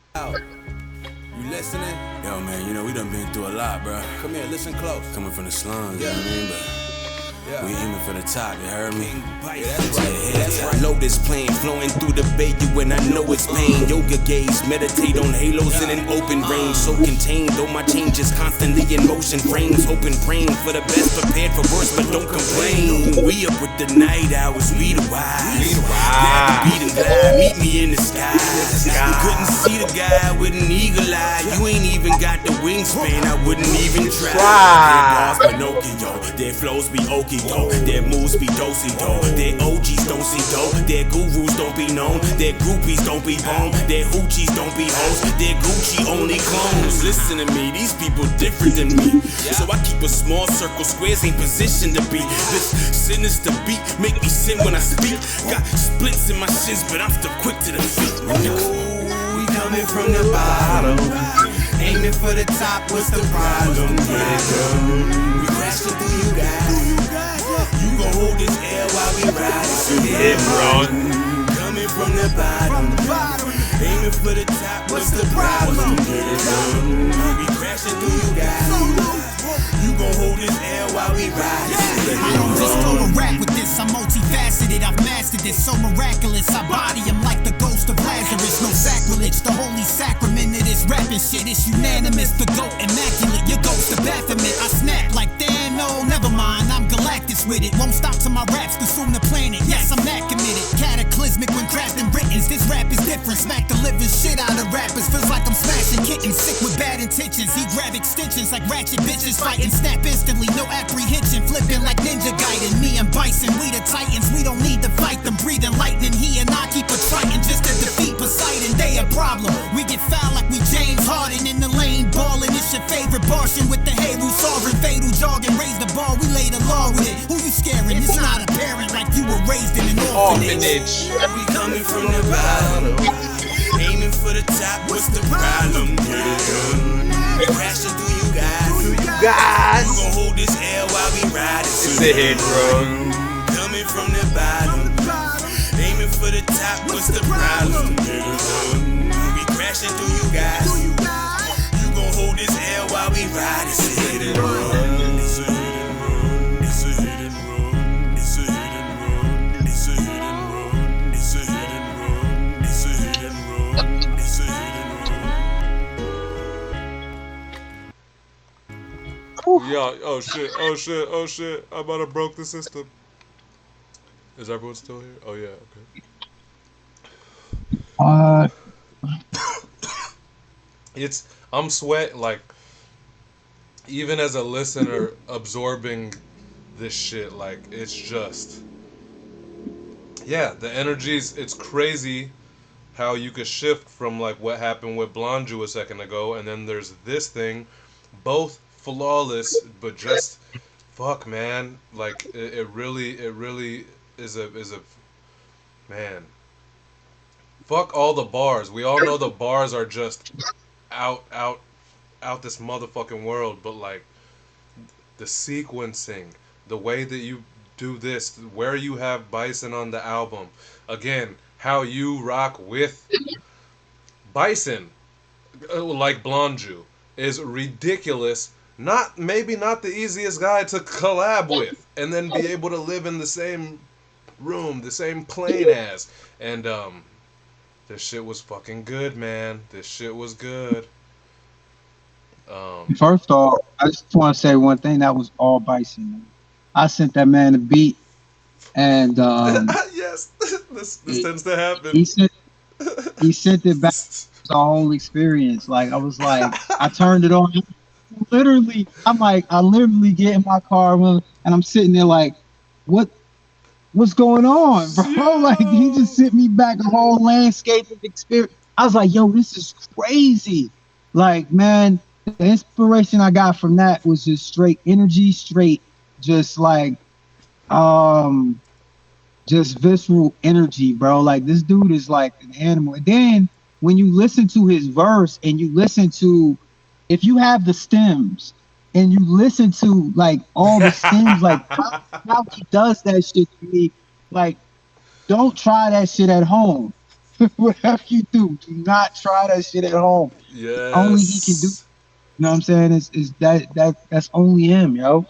[SPEAKER 5] You listening? Yo, man, you know we done been through a lot, bro. Come here, listen close. Coming from the slums, you know what I mean? But we aiming for the top, you heard me? That's right. Lotus plane flowing through the bay, you and I know it's pain. Yoga gaze, meditate on halos in an open range. So contained, though my change is constantly in motion. Frames, hoping, praying for the best, prepared for worse, but don't complain. We up with the night hours, we the wise. Grab the beat and glide, meet me in the sky. You couldn't see the guy with an eagle eye. You ain't even got the wingspan, I wouldn't even try. Their bars Pinocchio, their flows be okie doke, their moves be dosey do, their OGs don't see dope, their gurus don't be known, their groupies don't be bone, their hoochies don't be hoes, their Gucci only clones. Listen to me, these people different than me, so I keep a small circle, squares ain't positioned to be. This sinister beat make me sin when I speak. Got splits in my shins, but I'm still quick to the feet.
[SPEAKER 12] We coming from the bottom, aiming for the top. What's the problem? We crashing through you guys. You gon' hold this air while we ride. Coming from the bottom, aiming for the top. What's the problem? We crashing through you guys. You gon' hold this air while we ride.
[SPEAKER 3] I'm just gonna rap with this. I'm multifaceted. I've mastered this. So miraculous. I body him like the ghost of Lazarus. No sacrilege. The holy sacrament of this rapping shit is unanimous. The goat immaculate. Your ghost of Baphomet. I snap like damn. No, never mind. I'm Galactus with it. Won't stop till my raps consume the planet. Yes, I'm that committed. Cataclysmic when crafting Britons. This rap is different. Smack the living shit out of rappers. Feels like I'm smashing kittens. Sick with bad intentions. He grab extensions like ratchet bitches fighting. Snap instantly. No apprehension. Flipping like ninja. Bison, we the titans, we don't need to fight them. Breathing lightning, he and I keep a triton just to defeat Poseidon. They a problem. We get foul like we James Harden in the lane, ballin'. It's your favorite Bartian with the Haru sovereign, fatal jogging. Raise the bar, we lay the law with it. Who you scaring? It's not apparent like you were raised in an orphanage.
[SPEAKER 12] We coming from the bottom, aiming for the top. What's the problem? We crashing through you guys. You gon' hold this L while we ride it.
[SPEAKER 1] It's the hit, bro.
[SPEAKER 12] Coming from the bottom, aiming for the top. What's the problem? We crashing through you guys. You gon' hold this L while we ride it. It's a hit and run. It's a hit and run. It's a hit and run. It's a hit and run. It's a hit and run. It's a hit and run. It's a hit and run. It's a hit and run.
[SPEAKER 1] Yo, oh shit, oh shit, oh shit. I about to broke the system. Is everyone still here? Oh yeah, okay. I'm sweat like even as a listener absorbing this shit, like it's just yeah, the energies, it's crazy how you could shift from like what happened with Blonju a second ago, and then there's this thing, both flawless, but just fuck, man. Like it really is a man. Fuck all the bars. We all know the bars are just out this motherfucking world, but like the sequencing, the way that you do this, where you have Bison on the album, again, how you rock with Bison, like Blonju, is ridiculous. Maybe not the easiest guy to collab with, and then be able to live in the same room, the same plane as, and this shit was fucking good, man. This shit was good.
[SPEAKER 4] First off, I just want to say one thing. That was all Bison. Man. I sent that man a beat, and
[SPEAKER 1] yes, this tends to happen.
[SPEAKER 4] He sent it back to the whole experience. Like I was like, I turned it on. Literally, I literally get in my car and I'm sitting there like, what's going on, bro? Yo. Like he just sent me back a whole landscape of experience. I was like, yo, this is crazy. Like, man, the inspiration I got from that was just straight energy, straight, just like, just visceral energy, bro. Like this dude is like an animal. And then when you listen to his verse and you listen to, if you have the stems and you listen to like all the stems, like how he does that shit to me, like don't try that shit at home. Whatever you do not try that shit at home.
[SPEAKER 1] Yes.
[SPEAKER 4] Only he can do. You know what I'm saying? Is that's only him, yo.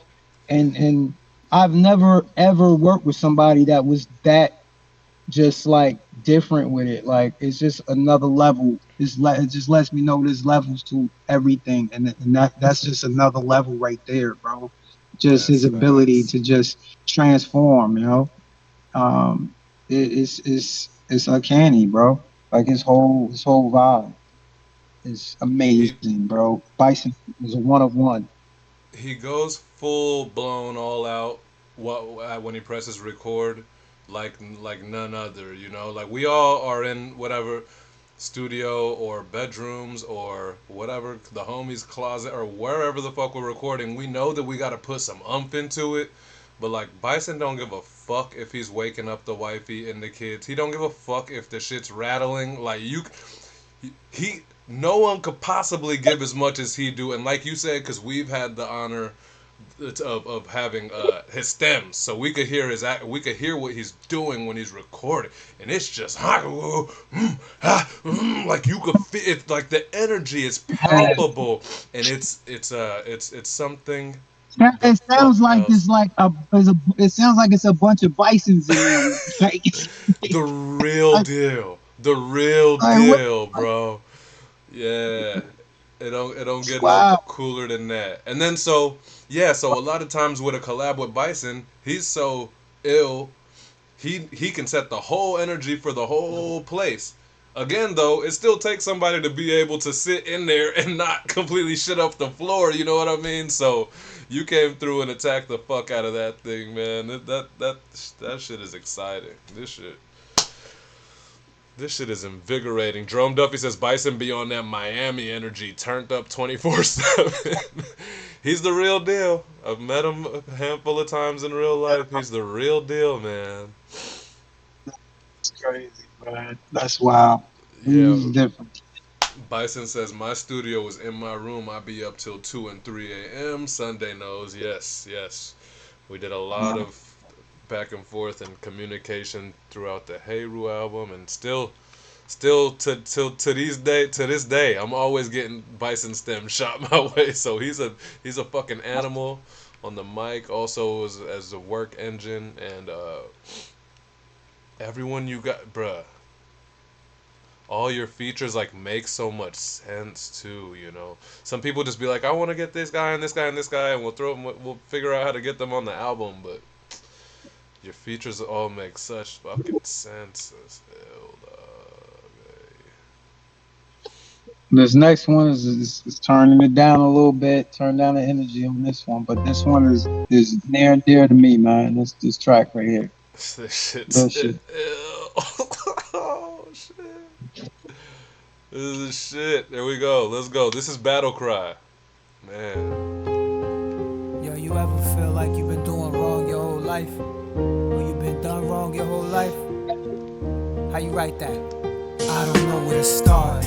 [SPEAKER 4] And I've never ever worked with somebody that was that just like different with it. Like it's just another level. It just lets me know there's levels to everything, and that's just another level right there, bro. Just his ability to just transform, you know. It's uncanny, bro. Like his whole vibe is amazing, bro. Bison is a one of one.
[SPEAKER 1] He goes full blown all out when he presses record, like none other, you know. Like we all are in whatever studio or bedrooms or whatever, the homie's closet or wherever the fuck we're recording. We know that we gotta put some umph into it, but like Bison don't give a fuck if he's waking up the wifey and the kids. He don't give a fuck if the shit's rattling. Like no one could possibly give as much as he do. And like you said, because we've had the honor of having his stems, so we could hear what he's doing when he's recording, and it's just like you could feel it, like the energy is palpable, and it's something.
[SPEAKER 4] It sounds like it's like it sounds like it's a bunch of bisons in there.
[SPEAKER 1] The real deal, bro. Yeah, it don't get no cooler than that. And then so a lot of times with a collab with Bison, he's so ill, he can set the whole energy for the whole place. Again, though, it still takes somebody to be able to sit in there and not completely shit up the floor. You know what I mean? So you came through and attacked the fuck out of that thing, man. That shit is exciting. This shit is invigorating. Jerome Duffy says Bison be on that Miami energy, turned up 24/7. He's the real deal. I've met him a handful of times in real life. He's the real deal, man.
[SPEAKER 4] It's crazy, man. That's wild.
[SPEAKER 1] Yeah.
[SPEAKER 4] It's different.
[SPEAKER 1] Bison says, my studio was in my room. I be up till 2 and 3 a.m. Sunday knows. Yes. We did a lot of back and forth and communication throughout the Heiru album, and still to this day, I'm always getting Bison stem shot my way. So he's a fucking animal on the mic, also as a work engine, and everyone you got, bruh. All your features like make so much sense too, you know. Some people just be like, I want to get this guy and this guy and this guy, and we'll figure out how to get them on the album. But your features all make such fucking sense as hell, dog.
[SPEAKER 4] This next one is turning it down a little bit. Turn down the energy on this one, but this one is near and dear to me, man. This track right here.
[SPEAKER 1] This shit. Oh shit. This is shit. There we go. Let's go. This is Battle Cry. Man.
[SPEAKER 3] Yo, you ever feel like you've been doing wrong your whole life? Or you've been done wrong your whole life? How you write that? I don't know where to start.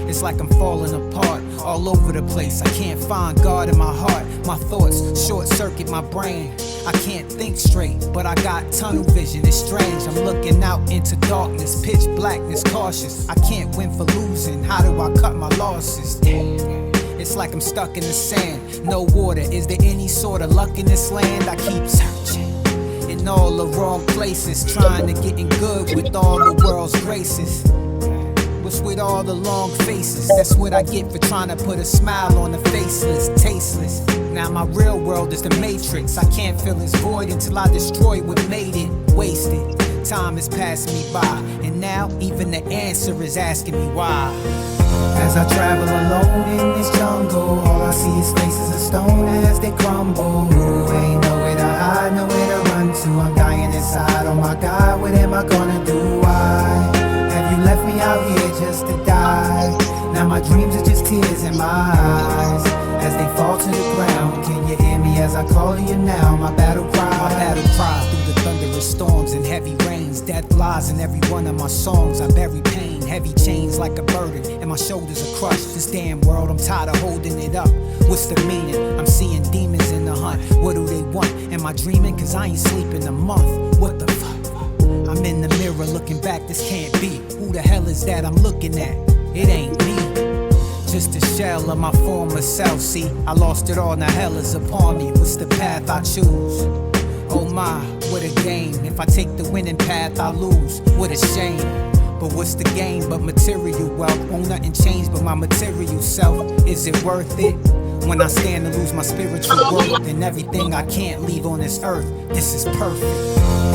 [SPEAKER 3] It's like I'm falling apart, all over the place. I can't find God in my heart. My thoughts short circuit my brain. I can't think straight, but I got tunnel vision. It's strange, I'm looking out into darkness, pitch blackness, cautious. I can't win for losing, how do I cut my losses? It's like I'm stuck in the sand, no water. Is there any sort of luck in this land? I keep searching in all the wrong places, trying to get in good with all the world's graces. What's with all the long faces? That's what I get for trying to put a smile on the faceless, tasteless. Now my real world is the matrix. I can't fill its void until I destroy what made it. Wasted. Time is passing me by, and now even the answer is asking me why. As I travel alone in this jungle, all I see is faces of stone as they crumble. Ain't nowhere to hide, nowhere to run to. I'm dying inside, oh my God, what am I gonna do? Why have you left me out here just to die? Now my dreams are just tears in my eyes as they fall to the ground. Can you hear me as I call to you now? My battle cry through the thunderous storms and heavy rains. Death lies in every one of my songs. I bury pain, heavy chains like a burden, and my shoulders are crushed. This damn world, I'm tired of holding it up. What's the meaning? I'm seeing demons in the hunt. What do they want? Am I dreaming? Cause I ain't sleeping a month. What the fuck? I'm in the mirror looking back, this can't be. Who the hell is that I'm looking at? It ain't me. Just a shell of my former self. See, I lost it all, now hell is upon me. What's the path I choose? Oh my, what a game. If I take the winning path, I lose. What a shame. But what's the game but material wealth? Won't nothing change but my material self. Is it worth it? When I stand to lose my spiritual worth and everything I can't leave on this earth, this is perfect.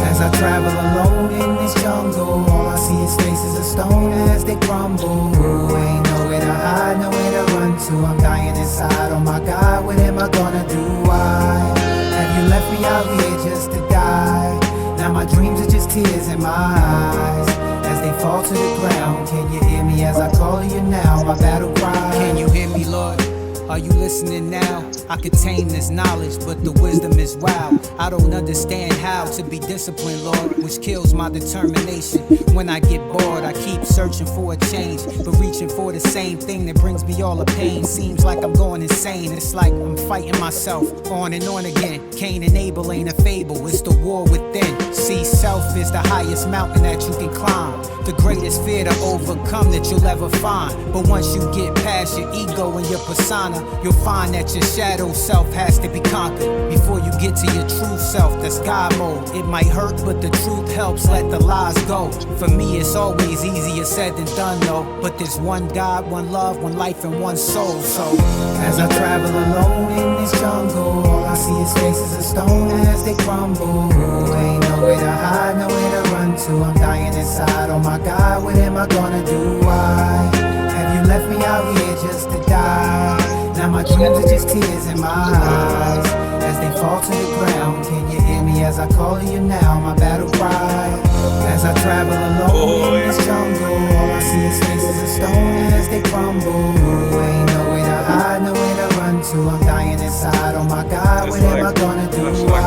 [SPEAKER 3] As I travel alone in this jungle, all I see is faces of stone as they crumble. Ain't nowhere to hide, nowhere to run to. I'm dying inside, oh my God, what am I gonna do? Why have you left me out here just to die? Now my dreams are just tears in my eyes as they fall to the ground. Can you hear me as I call to you now? My battle cry. Can you hear me, Lord? Are you listening now? I contain this knowledge, but the wisdom is wild. I don't understand how to be disciplined, Lord, which kills my determination. When I get bored, I keep searching for a change, but reaching for the same thing that brings me all the pain. Seems like I'm going insane. It's like I'm fighting myself on and on again. Cain and Abel ain't a fable, it's the war within. See, self is the highest mountain that you can climb, the greatest fear to overcome that you'll ever find. But once you get past your ego and your persona, you'll find that your shadow self has to be conquered before you get to your true self. That's God mode. It might hurt, but the truth helps. Let the lies go. For me, it's always easier said than done, though. But there's one God, one love, one life, and one soul. So as I travel alone in this jungle, all I see is faces of stone as they crumble. Ain't nowhere to hide, nowhere to run to. I'm dying inside. Oh my God, what am I gonna do? Why have you left me out here just to die? Now my dreams are just tears in my eyes as they fall to the ground. Can you hear me as I call you now? My battle cry as I travel alone in this jungle. All I see is faces of stone as they crumble. Ain't nowhere to hide, nowhere to run to. I'm dying inside. Oh my God, what am I gonna do? Why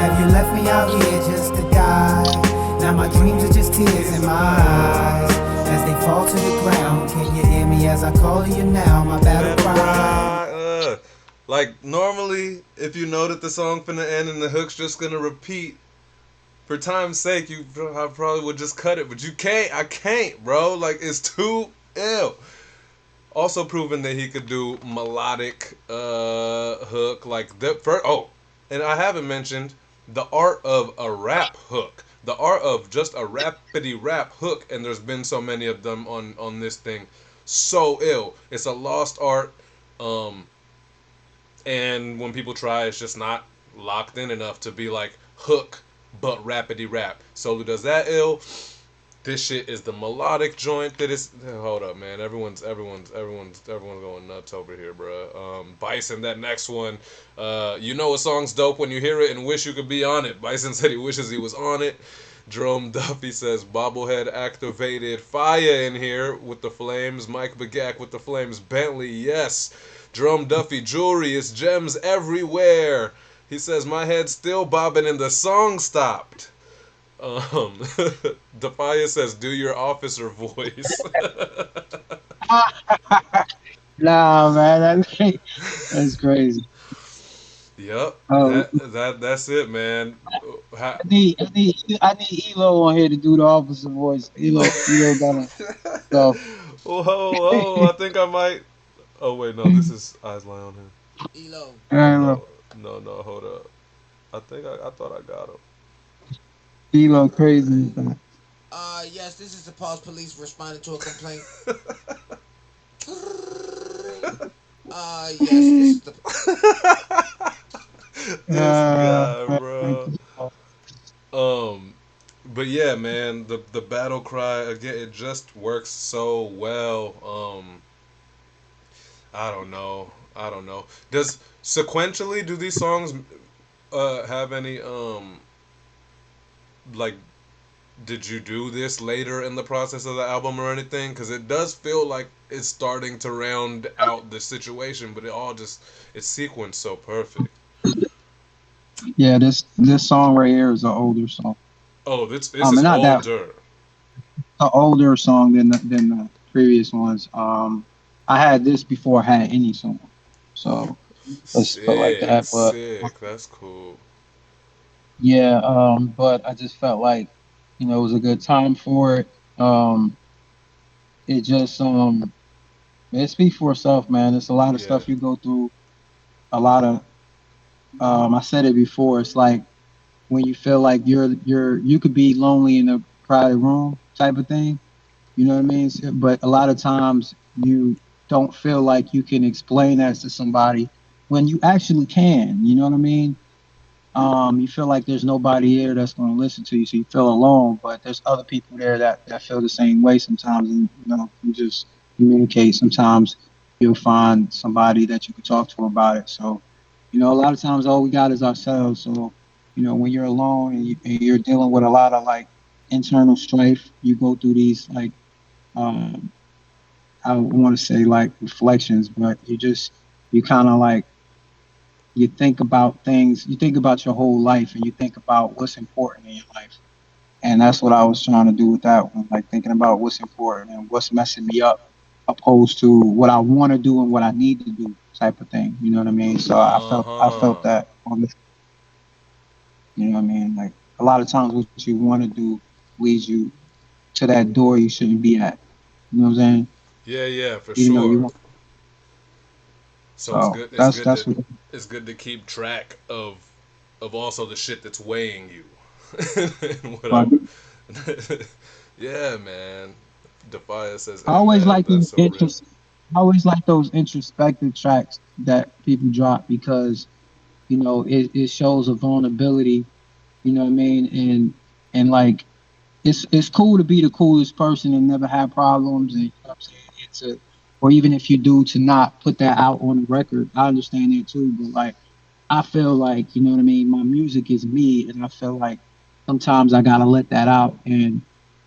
[SPEAKER 3] have you left me out here just to die? Now my dreams are just tears in my eyes as they fall to the ground. Can you hear me as I call you now? My battle cry.
[SPEAKER 1] Like normally, if you know that the song finna end and the hook's just gonna repeat, for time's sake, I probably would just cut it. But you can't. I can't, bro. Like it's too ill. Also proving that he could do melodic hook like the first. Oh, and I haven't mentioned the art of a rap hook. The art of just a rapidy rap hook, and there's been so many of them on this thing. So ill. It's a lost art. And when people try, it's just not locked in enough to be like hook, but rapidy rap. SOLU does that ill. This shit is the melodic joint that is. Hold up, man. Everyone's going nuts over here, bro. Bison, that next one. You know a song's dope when you hear it and wish you could be on it. Bison said he wishes he was on it. Jerome Duffy says bobblehead activated. Fire in here with the flames. Mike Begak with the flames. Bentley, yes. Jerome Duffy, jewelry is gems everywhere. He says my head's still bobbing and the song stopped. Defia says, do your officer voice.
[SPEAKER 4] Nah, man, that's crazy.
[SPEAKER 1] Yep, that's it, man.
[SPEAKER 4] I need Elo on here to do the officer voice. Elo gotta go.
[SPEAKER 1] Whoa, I think I might. Oh wait, no, this is Eyes Lie on Him.
[SPEAKER 7] Elo.
[SPEAKER 1] No, hold up. I thought I got him.
[SPEAKER 4] Elo crazy.
[SPEAKER 7] Yes, this is the Pulse Police responding to a complaint. Yes, this is the.
[SPEAKER 1] This guy, bro. But yeah, man, the battle cry again, it just works so well. I don't know. Does sequentially do these songs have any like, did you do this later in the process of the album or anything? Because it does feel like it's starting to round out the situation, but it's sequenced so perfect.
[SPEAKER 4] Yeah, this song right here is an older song.
[SPEAKER 1] Oh, this is older.
[SPEAKER 4] An older song than the previous ones. I had this before I had any song, so let's put like that. But
[SPEAKER 1] sick, that's cool.
[SPEAKER 4] Yeah, but I just felt like, it was a good time for it. It just it speaks for itself, man. It's a lot of stuff you go through. A lot of I said it before. It's like when you feel like you could be lonely in a crowded room type of thing. You know what I mean? But a lot of times you don't feel like you can explain that to somebody when you actually can. You know what I mean? You feel like there's nobody here that's going to listen to you, so you feel alone. But there's other people there that feel the same way sometimes, and you just communicate. Sometimes you'll find somebody that you can talk to about it. So, a lot of times all we got is ourselves. So, when you're alone and you're dealing with a lot of like internal strife, you go through these like I want to say like reflections, but you kind of like. You think about things, you think about your whole life, and you think about what's important in your life. And that's what I was trying to do with that one, like thinking about what's important and what's messing me up, opposed to what I want to do and what I need to do, type of thing. You know what I mean? So I felt that on this. You know what I mean? Like a lot of times, what you want to do leads you to that door you shouldn't be at. You know what I'm saying?
[SPEAKER 1] Yeah, for sure. So it's good.
[SPEAKER 4] That's what.
[SPEAKER 1] It's good to keep track of also the shit that's weighing you. And
[SPEAKER 4] Right.
[SPEAKER 1] Yeah, man. Defia says,
[SPEAKER 4] I always
[SPEAKER 1] "Amen."
[SPEAKER 4] like
[SPEAKER 1] That's
[SPEAKER 4] these
[SPEAKER 1] so real.
[SPEAKER 4] I always like those introspective tracks that people drop because it shows a vulnerability. You know what I mean? And like it's cool to be the coolest person and never have problems, and you know what I'm saying, or even if you do, to not put that out on the record. I understand that too, but like I feel like, you know what I mean, my music is me, and I feel like sometimes I gotta let that out, and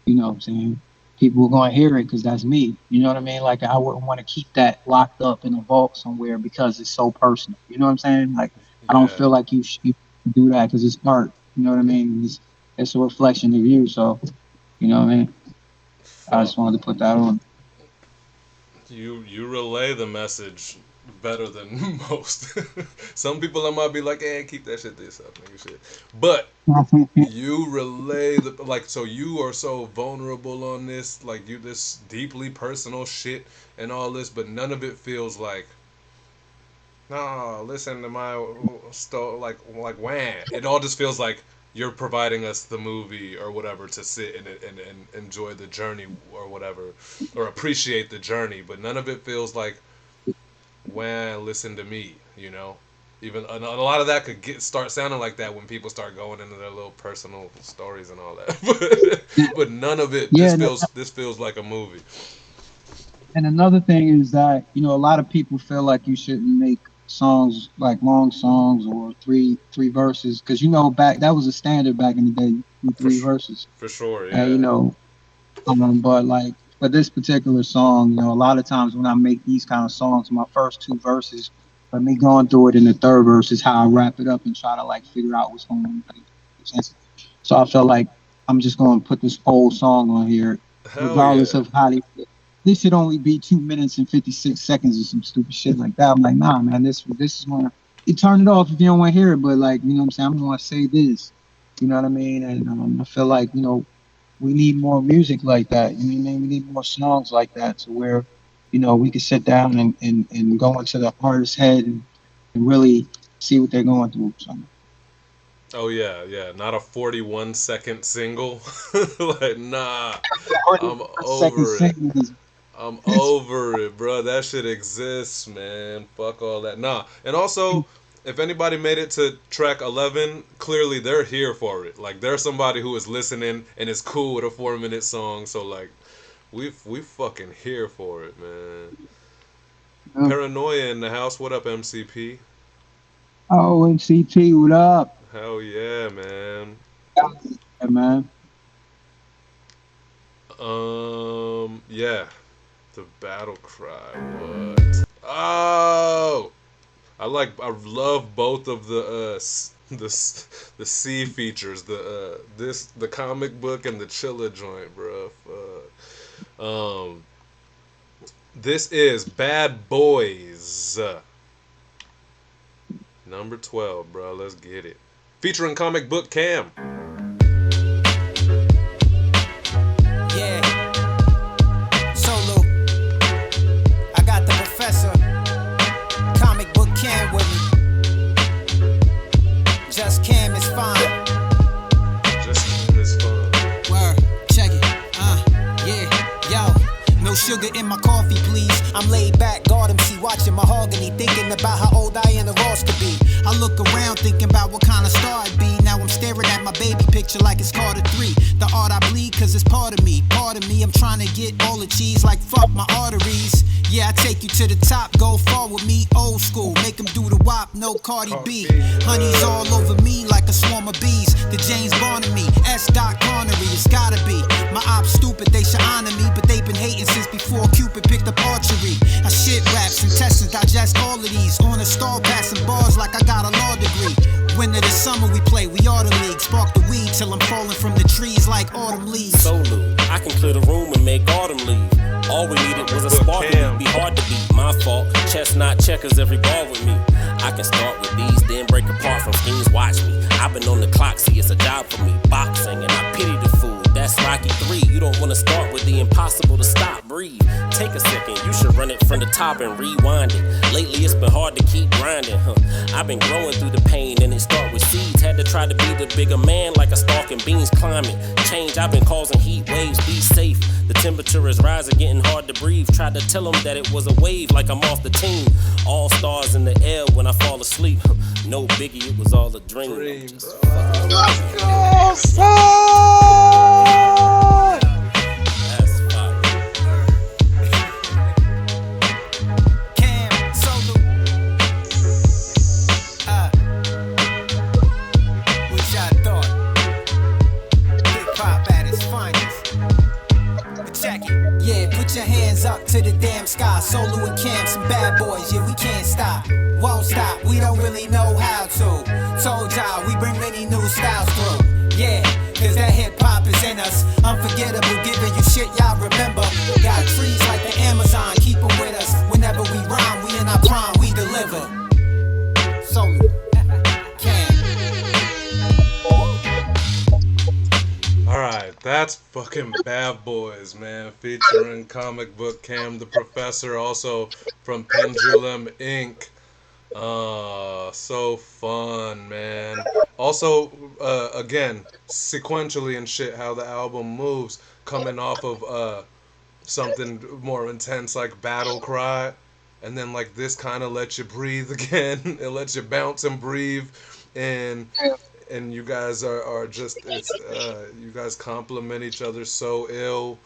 [SPEAKER 4] you know what I'm saying, people are gonna hear it because that's me. You know what I mean? Like I wouldn't want to keep that locked up in a vault somewhere because it's so personal. You know what I'm saying? Like I don't
[SPEAKER 1] Yeah.
[SPEAKER 4] feel like you should do that because it's art. You know what I mean? It's a reflection of you. So you know what I mean? I
[SPEAKER 1] Fuck.
[SPEAKER 4] just wanted to put that on.
[SPEAKER 1] You relay the message better than most. Some people I might be like, "Hey, keep that shit to yourself, nigga." Shit. But you relay the like, so you are so vulnerable on this, like you this deeply personal shit and all this, but none of it feels like, no, listen to my like wham. It all just feels like you're providing us the movie or whatever to sit and enjoy the journey or whatever, or appreciate the journey. But none of it feels like, wham, listen to me. You know, even a lot of that could start sounding like that when people start going into their little personal stories and all that. But none of it.
[SPEAKER 4] Yeah,
[SPEAKER 1] This feels like a movie.
[SPEAKER 4] and another thing is that a lot of people feel like you shouldn't make songs like long songs or three verses because back that was a standard back in the day,
[SPEAKER 1] For
[SPEAKER 4] three verses,
[SPEAKER 1] for sure,
[SPEAKER 4] and
[SPEAKER 1] yeah.
[SPEAKER 4] but like for this particular song, a lot of times when I make these kind of songs, my first two verses, but me going through it in the third verse is how I wrap it up and try to like figure out what's going on. So I felt like I'm just going to put this whole song on here,
[SPEAKER 1] Hell
[SPEAKER 4] regardless
[SPEAKER 1] yeah.
[SPEAKER 4] of how this should only be 2 minutes and 56 seconds or some stupid shit like that. I'm like, nah, man, this is going to, you turn it off if you don't want to hear it, but like, you know what I'm saying? I'm going to say this, you know what I mean? And I feel like, we need more music like that. You know what I mean? We need more songs like that to where, we can sit down and go into the artist's head and really see what they're going through. So.
[SPEAKER 1] Oh yeah, yeah. Not a 41-second single. Like, nah. I'm
[SPEAKER 4] 41 second
[SPEAKER 1] over it.
[SPEAKER 4] singles.
[SPEAKER 1] I'm over it, bro. That shit exists, man. Fuck all that. Nah. And also, if anybody made it to track 11, clearly they're here for it. Like, there's somebody who is listening and is cool with a 4-minute song. So like, we fucking here for it, man.
[SPEAKER 4] Yeah.
[SPEAKER 1] Paranoia in the house. What up, MCP?
[SPEAKER 4] Oh, MCT, what up?
[SPEAKER 1] Hell yeah, man.
[SPEAKER 4] Yeah, man.
[SPEAKER 1] Yeah. The battle cry. What? Oh, I love both of the C features. The comic book and the Chilla joint, bro. Fuck. This is Bad Boys. Number 12, bro. Let's get it. Featuring comic book Cam.
[SPEAKER 8] Yeah. SOLU. I got the professor. Comic book Cam with me. Just Cam is fine.
[SPEAKER 1] Just Cam is fine.
[SPEAKER 8] Word. Check it. Yeah. Yo. No sugar in my coffee, please. I'm laid back, guard MC, watching mahogany, thinking about how old Diana Ross could be. I look around, thinking about what kind of star I'd be. Now I'm staring at my baby picture like it's Carter 3. The art I bleed, cause it's part of me. Part of me, I'm trying to get all the cheese like fuck my arteries. Yeah, I take you to the top, go far with me, old school. Make them do the wop, no Cardi B. Honey's all over me like a swarm of bees. The James Bond of me, S. Dot Connery, it's gotta be. My ops stupid, they should honor me, but they've been hating since before Cupid picked up archery. I shit raps, intestines, digest all of these. On a stall, passing bars like I got a law degree. Winter to summer we play, we are the league. Spark the weed till I'm falling from the trees like autumn leaves.
[SPEAKER 13] SOLU, I can clear the room and make autumn leave. All we needed was a spark, and it'd be hard to beat. My fault. Chestnut checkers every ball with me. I can start with these, then break apart from schemes. Watch me. I've been on the clock, see it's a job for me. Boxing, and I pity the fool. That's Rocky 3. You don't wanna start with the impossible to stop. Breathe. Take a second. You should run it from the top and rewind it. Lately it's been hard to keep grinding, I've been growing through the pain, and it start with seeds. Had to try to be the bigger man like a stalking beans. Climate change, I've been causing heat waves. Be safe. The temperature is rising, getting hard to breathe. Tried to tell them that it was a wave, like I'm off the team. All stars in the air when I fall asleep. No biggie, it was all a dream. Just That's fire.
[SPEAKER 8] Cam, Solu. What y'all thought? Hip hop at its finest. Check it. Yeah, put your hands up to the damn sky. Solu and Cam, some bad boys. Yeah, we can't stop. Won't stop. We don't really know how to. Told y'all we bring many new styles through. Yeah, cause that hip hop is in us. Unforgettable, giving you shit y'all remember. Got trees like the Amazon, keep them with us. Whenever we rhyme, we in our prime, we deliver. Solu, Cam.
[SPEAKER 1] Alright, that's fucking Bad Boys, man. Featuring comic book Cam the Professor, also from Pendulum Inc. So fun, man. Also, again, sequentially and shit, how the album moves, coming off of something more intense like Battle Cry, and then like this kind of lets you breathe again. It lets you bounce and breathe, and you guys are just, it's you guys complement each other so ill.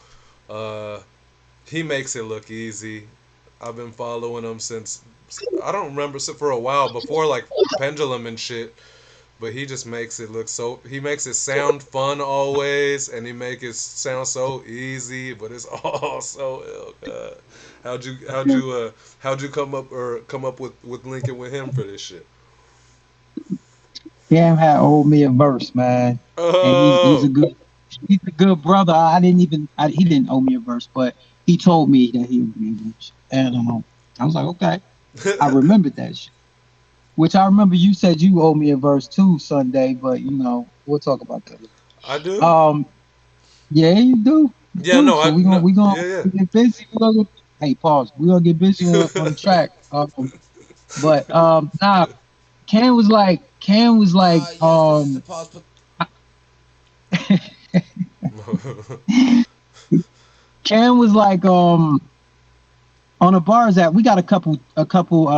[SPEAKER 1] He makes it look easy. I've been following him since, I don't remember, so for a while before like Pendulum and shit, but he just makes it look so, he makes it sound fun always, and he make it sound so easy, but it's all so ill. God. How'd you come up with linking with him for this shit?
[SPEAKER 4] Cam had owed me a verse, man, and he's a good brother. He didn't owe me a verse, but he told me that he owed me a verse, and I was like, okay. I remembered that shit. Which I remember you said you owe me a verse too Sunday, but we'll talk about that.
[SPEAKER 1] I do.
[SPEAKER 4] Yeah, you do.
[SPEAKER 1] Yeah, no,
[SPEAKER 4] so we gonna get busy. Hey, pause. We gonna get busy on the track. But nah, Cam was like,
[SPEAKER 7] Yes, this is the pause.
[SPEAKER 4] Cam was like, on the Bars app, we got a couple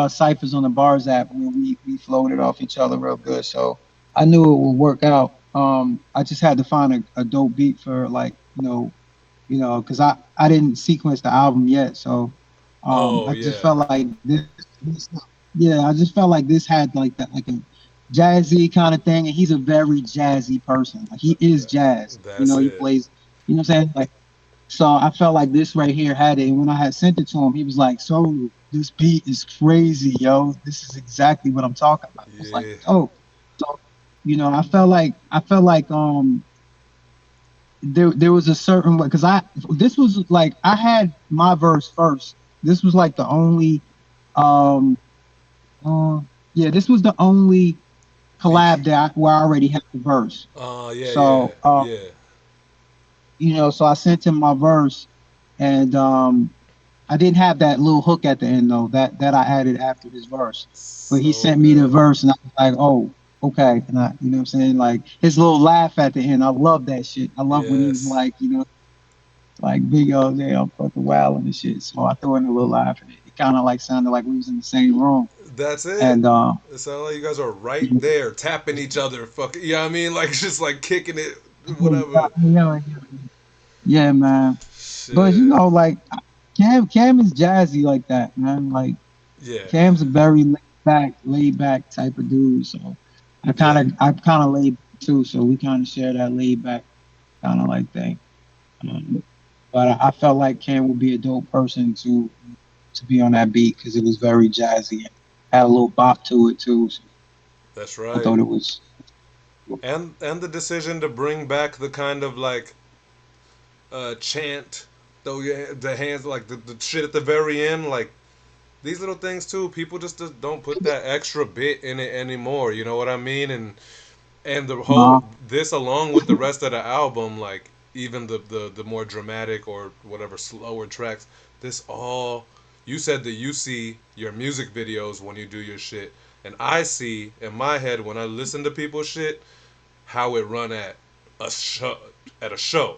[SPEAKER 4] ciphers on the Bars app where we floated off each other real good. So I knew it would work out. I just had to find a dope beat for because I didn't sequence the album yet. So I just felt like this I just felt like this had like that, like a jazzy kind of thing, and he's a very jazzy person. Like he is jazz. He plays. You know what I'm saying? Like. So I felt like this right here had it. And when I had sent it to him, he was like, "So this beat is crazy, yo. This is exactly what I'm talking about." I was like, "Oh." So, I felt like there was a certain way, because this was like, I had my verse first. This was like the only this was the only collab where I already had the verse. So so I sent him my verse, and I didn't have that little hook at the end though, that I added after his verse. But he sent me the verse, and I was like, oh, okay. And I, you know what I'm saying? Like his little laugh at the end, I love that shit. I love when he was like, like big old damn fucking wilding and shit. So I threw in a little laugh, and it kind of like sounded like we was in the same room.
[SPEAKER 1] That's it.
[SPEAKER 4] And
[SPEAKER 1] it sounded like you guys are right there, tapping each other, fucking. You know what I mean? Like just like kicking it, whatever.
[SPEAKER 4] Yeah, man. Shit. But like Cam is jazzy like that, man. Like Cam's a very laid back type of dude. So I kind of laid back too. So we kind of share that laid back kind of like thing. But I felt like Cam would be a dope person to be on that beat, because it was very jazzy and had a little bop to it too. So
[SPEAKER 1] that's right.
[SPEAKER 4] I thought it was.
[SPEAKER 1] And the decision to bring back the kind of like chant, though, the hands, like the shit at the very end, like these little things too. People just don't put that extra bit in it anymore. You know what I mean? And the whole this along with the rest of the album, like even the more dramatic or whatever slower tracks, this all you said that you see your music videos when you do your shit, and I see in my head when I listen to people's shit how it run at a show.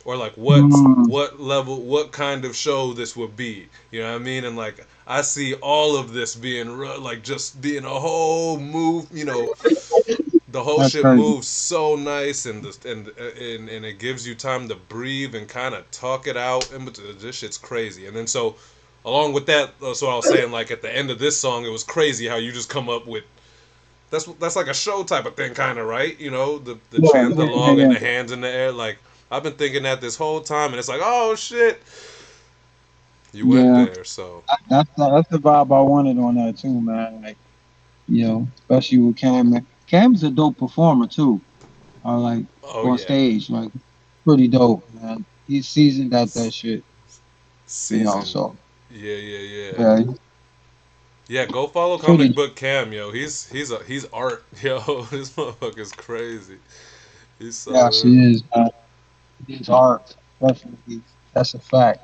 [SPEAKER 1] Or like what level, what kind of show this would be, you know what I mean? And like I see all of this being like just being a whole move, you know, the whole
[SPEAKER 4] That's
[SPEAKER 1] shit
[SPEAKER 4] crazy.
[SPEAKER 1] moves so nice, and and it gives you time to breathe and kind of talk it out. And this shit's crazy. And then so, along with that, so I was saying like at the end of this song, it was crazy how you just come up with that's like a show type of thing, kind of, right? You know, the chant along and the hands in the air. Like I've been thinking that this whole time, and it's like, oh shit, you went there. So
[SPEAKER 4] That's the vibe I wanted on that too, man. Like, you know, especially with Cam. Man. Cam's a dope performer too. Like on stage, like pretty dope, man. He's seasoned at that shit.
[SPEAKER 1] Seasoned.
[SPEAKER 4] You know, so
[SPEAKER 1] yeah. Yeah, go follow Comic Book Cam, yo. He's art, yo. This motherfucker's crazy. He's so
[SPEAKER 4] yes, he is, man. He's art, definitely. That's a fact.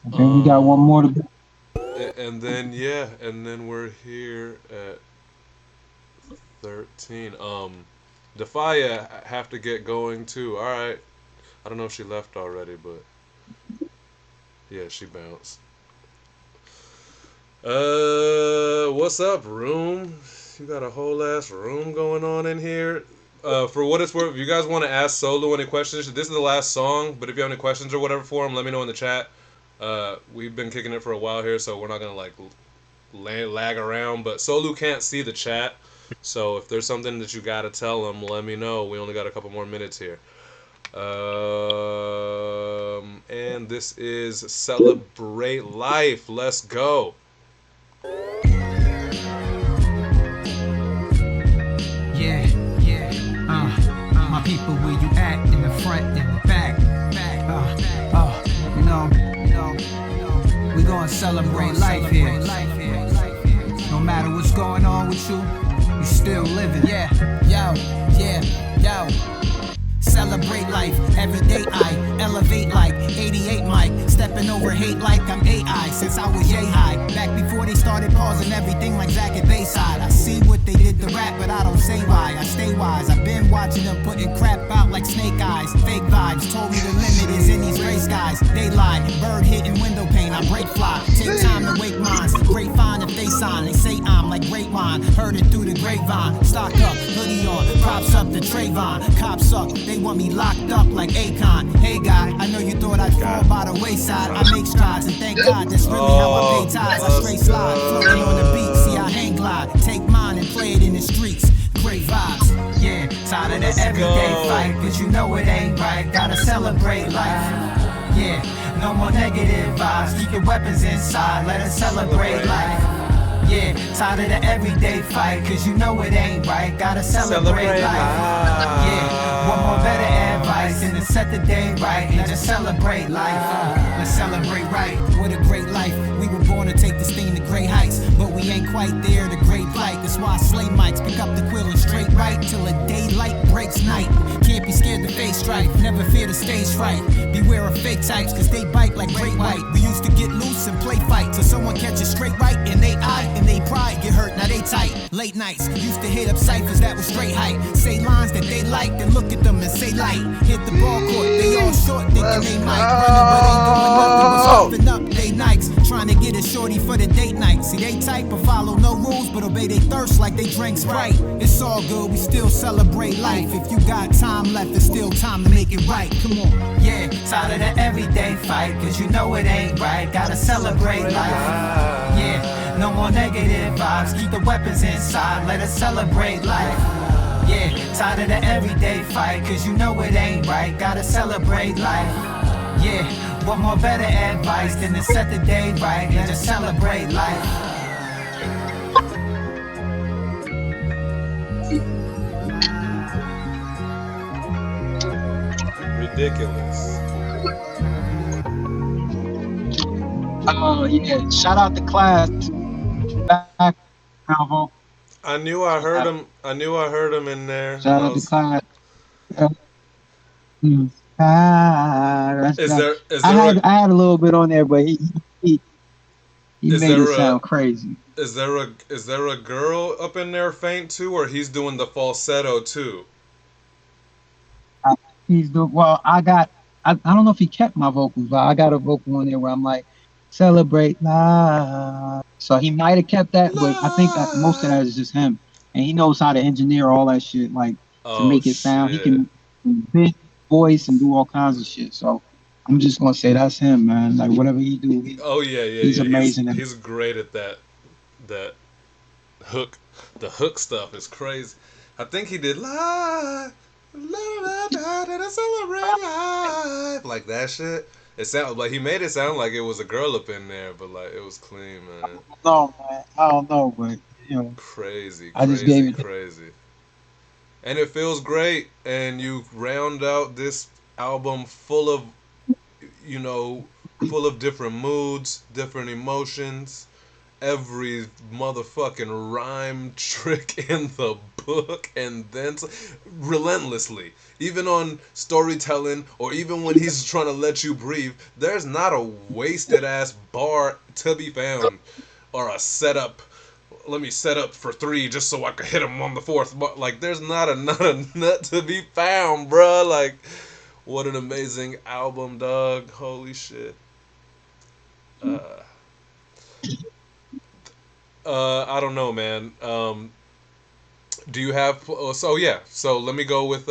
[SPEAKER 4] Okay, we got one more to go.
[SPEAKER 1] And then we're here at 13. Defia have to get going too. All right. I don't know if she left already, but yeah, she bounced. What's up, room? You got a whole ass room going on in here. For what it's worth, if you guys want to ask Solu any questions, this is the last song, but if you have any questions or whatever for him, let me know in the chat. We've been kicking it for a while here, so we're not gonna like lag around, but Solu can't see the chat, so if there's something that you gotta tell him, let me know. We only got a couple more minutes here. And this is Celebrate Life. Let's go.
[SPEAKER 3] My people, where you at? In the front, in the back. We gonna celebrate life here. No matter what's going on with you, you still living. Yo. Celebrate life, every day I elevate like 88 Mike, stepping over hate like I'm AI since I was yay high. Back before they started pausing everything like Zach at Bayside. I see what they did to rap, but I don't say why. I stay wise, I've been watching them putting crap out like snake eyes. Fake vibes, told me the limit is in these gray skies. They lie, bird hitting window pane, I break fly. Take time to wake minds, great fine if they sign. They say I'm like great wine, heard it through the grapevine. Stock up, hoodie on, props up to Trayvon. Cops suck, they want me locked up like Akon. Hey guy, I know you thought I'd fall by the wayside. I make strides and thank God that's really how I pay ties. I straight slide, floating on the beat, see I hang glide. Take mine and play it in the streets. Great vibes, yeah. Tired of the everyday fight, cause you know it ain't right. Gotta celebrate life, yeah. No more negative vibes, keep your weapons inside. Let us celebrate life. Yeah, tired of the everyday fight, cause you know it ain't right. Gotta celebrate life. Yeah, one more better advice than to set the day right and just celebrate life. Let's celebrate right. What a great life. We were born to take this thing to great heights, but we ain't quite there to great plight. That's why I slay mics, pick up the quill and straight right till the daylight breaks night. Can't be scared to face strife, never fear the stage fright. Beware of fake types, cause they bite like great white. We used to get loose and play fight till someone catches straight right in they eye. And they pride get hurt, now they tight. Late nights, used to hit up ciphers that was straight height. Say lines that they like, then look at them and say light. Hit the ball court, they all short, thinking they might. Running, but ain't doing nothing, was hopping up they Nikes. Trying to get a shorty for the date night. See, they type or follow no rules, but obey they thirst like they drink Sprite. It's all good, we still celebrate life. If you got time left, there's still time to make it right. Come on, yeah. Tired of the everyday fight, cause you know it ain't right. Gotta celebrate life, yeah. No more negative vibes, keep the weapons inside, let us celebrate life. Yeah, tired of the everyday fight, cause you know it ain't right, gotta celebrate life. Yeah, what more better advice than to set the day right and just celebrate life.
[SPEAKER 1] Ridiculous.
[SPEAKER 4] Yeah, shout out to class background vocal.
[SPEAKER 1] I knew I heard
[SPEAKER 4] Yeah,
[SPEAKER 1] him. I knew I heard him in there.
[SPEAKER 4] shout
[SPEAKER 1] I
[SPEAKER 4] out to
[SPEAKER 1] was.
[SPEAKER 4] class. Uh, that's
[SPEAKER 1] Is
[SPEAKER 4] that.
[SPEAKER 1] there is there a
[SPEAKER 4] I had a little bit on there, but he he
[SPEAKER 1] is
[SPEAKER 4] made it
[SPEAKER 1] there a
[SPEAKER 4] sound crazy.
[SPEAKER 1] is there a girl up in there faint too, or he's doing the falsetto too?
[SPEAKER 4] He's the well. I don't know if he kept my vocals, but I got a vocal on there where I'm like, celebrate life. So he might have kept that, but I think that most of that is just him, and he knows how to engineer all that shit, like to
[SPEAKER 1] Oh
[SPEAKER 4] make it sound. He
[SPEAKER 1] shit.
[SPEAKER 4] can bend voice and do all kinds of shit. So I'm just gonna say that's him, man. Like whatever he do,
[SPEAKER 1] Oh yeah, yeah,
[SPEAKER 4] he's
[SPEAKER 1] yeah.
[SPEAKER 4] amazing.
[SPEAKER 1] He's great at that hook. The hook stuff is crazy. I think he did live, la da da da celebrate live like that shit. It sounded like he made it sound like it was a girl up in there, but like it was clean, man.
[SPEAKER 4] No, man, I don't know, but you know,
[SPEAKER 1] Crazy,
[SPEAKER 4] I just
[SPEAKER 1] crazy,
[SPEAKER 4] gave it.
[SPEAKER 1] crazy. And it feels great. And you round out this album full of, you know, full of different moods, different emotions, every motherfucking rhyme trick in the book, and then relentlessly. Even on storytelling, or even when he's trying to let you breathe, there's not a wasted ass bar to be found, or a setup. Let me set up for three just so I can hit him on the fourth. But like, there's not a nut to be found, bruh. Like, what an amazing album, dog. Holy shit. Uh, I don't know, man. Do you have? So yeah. So let me go with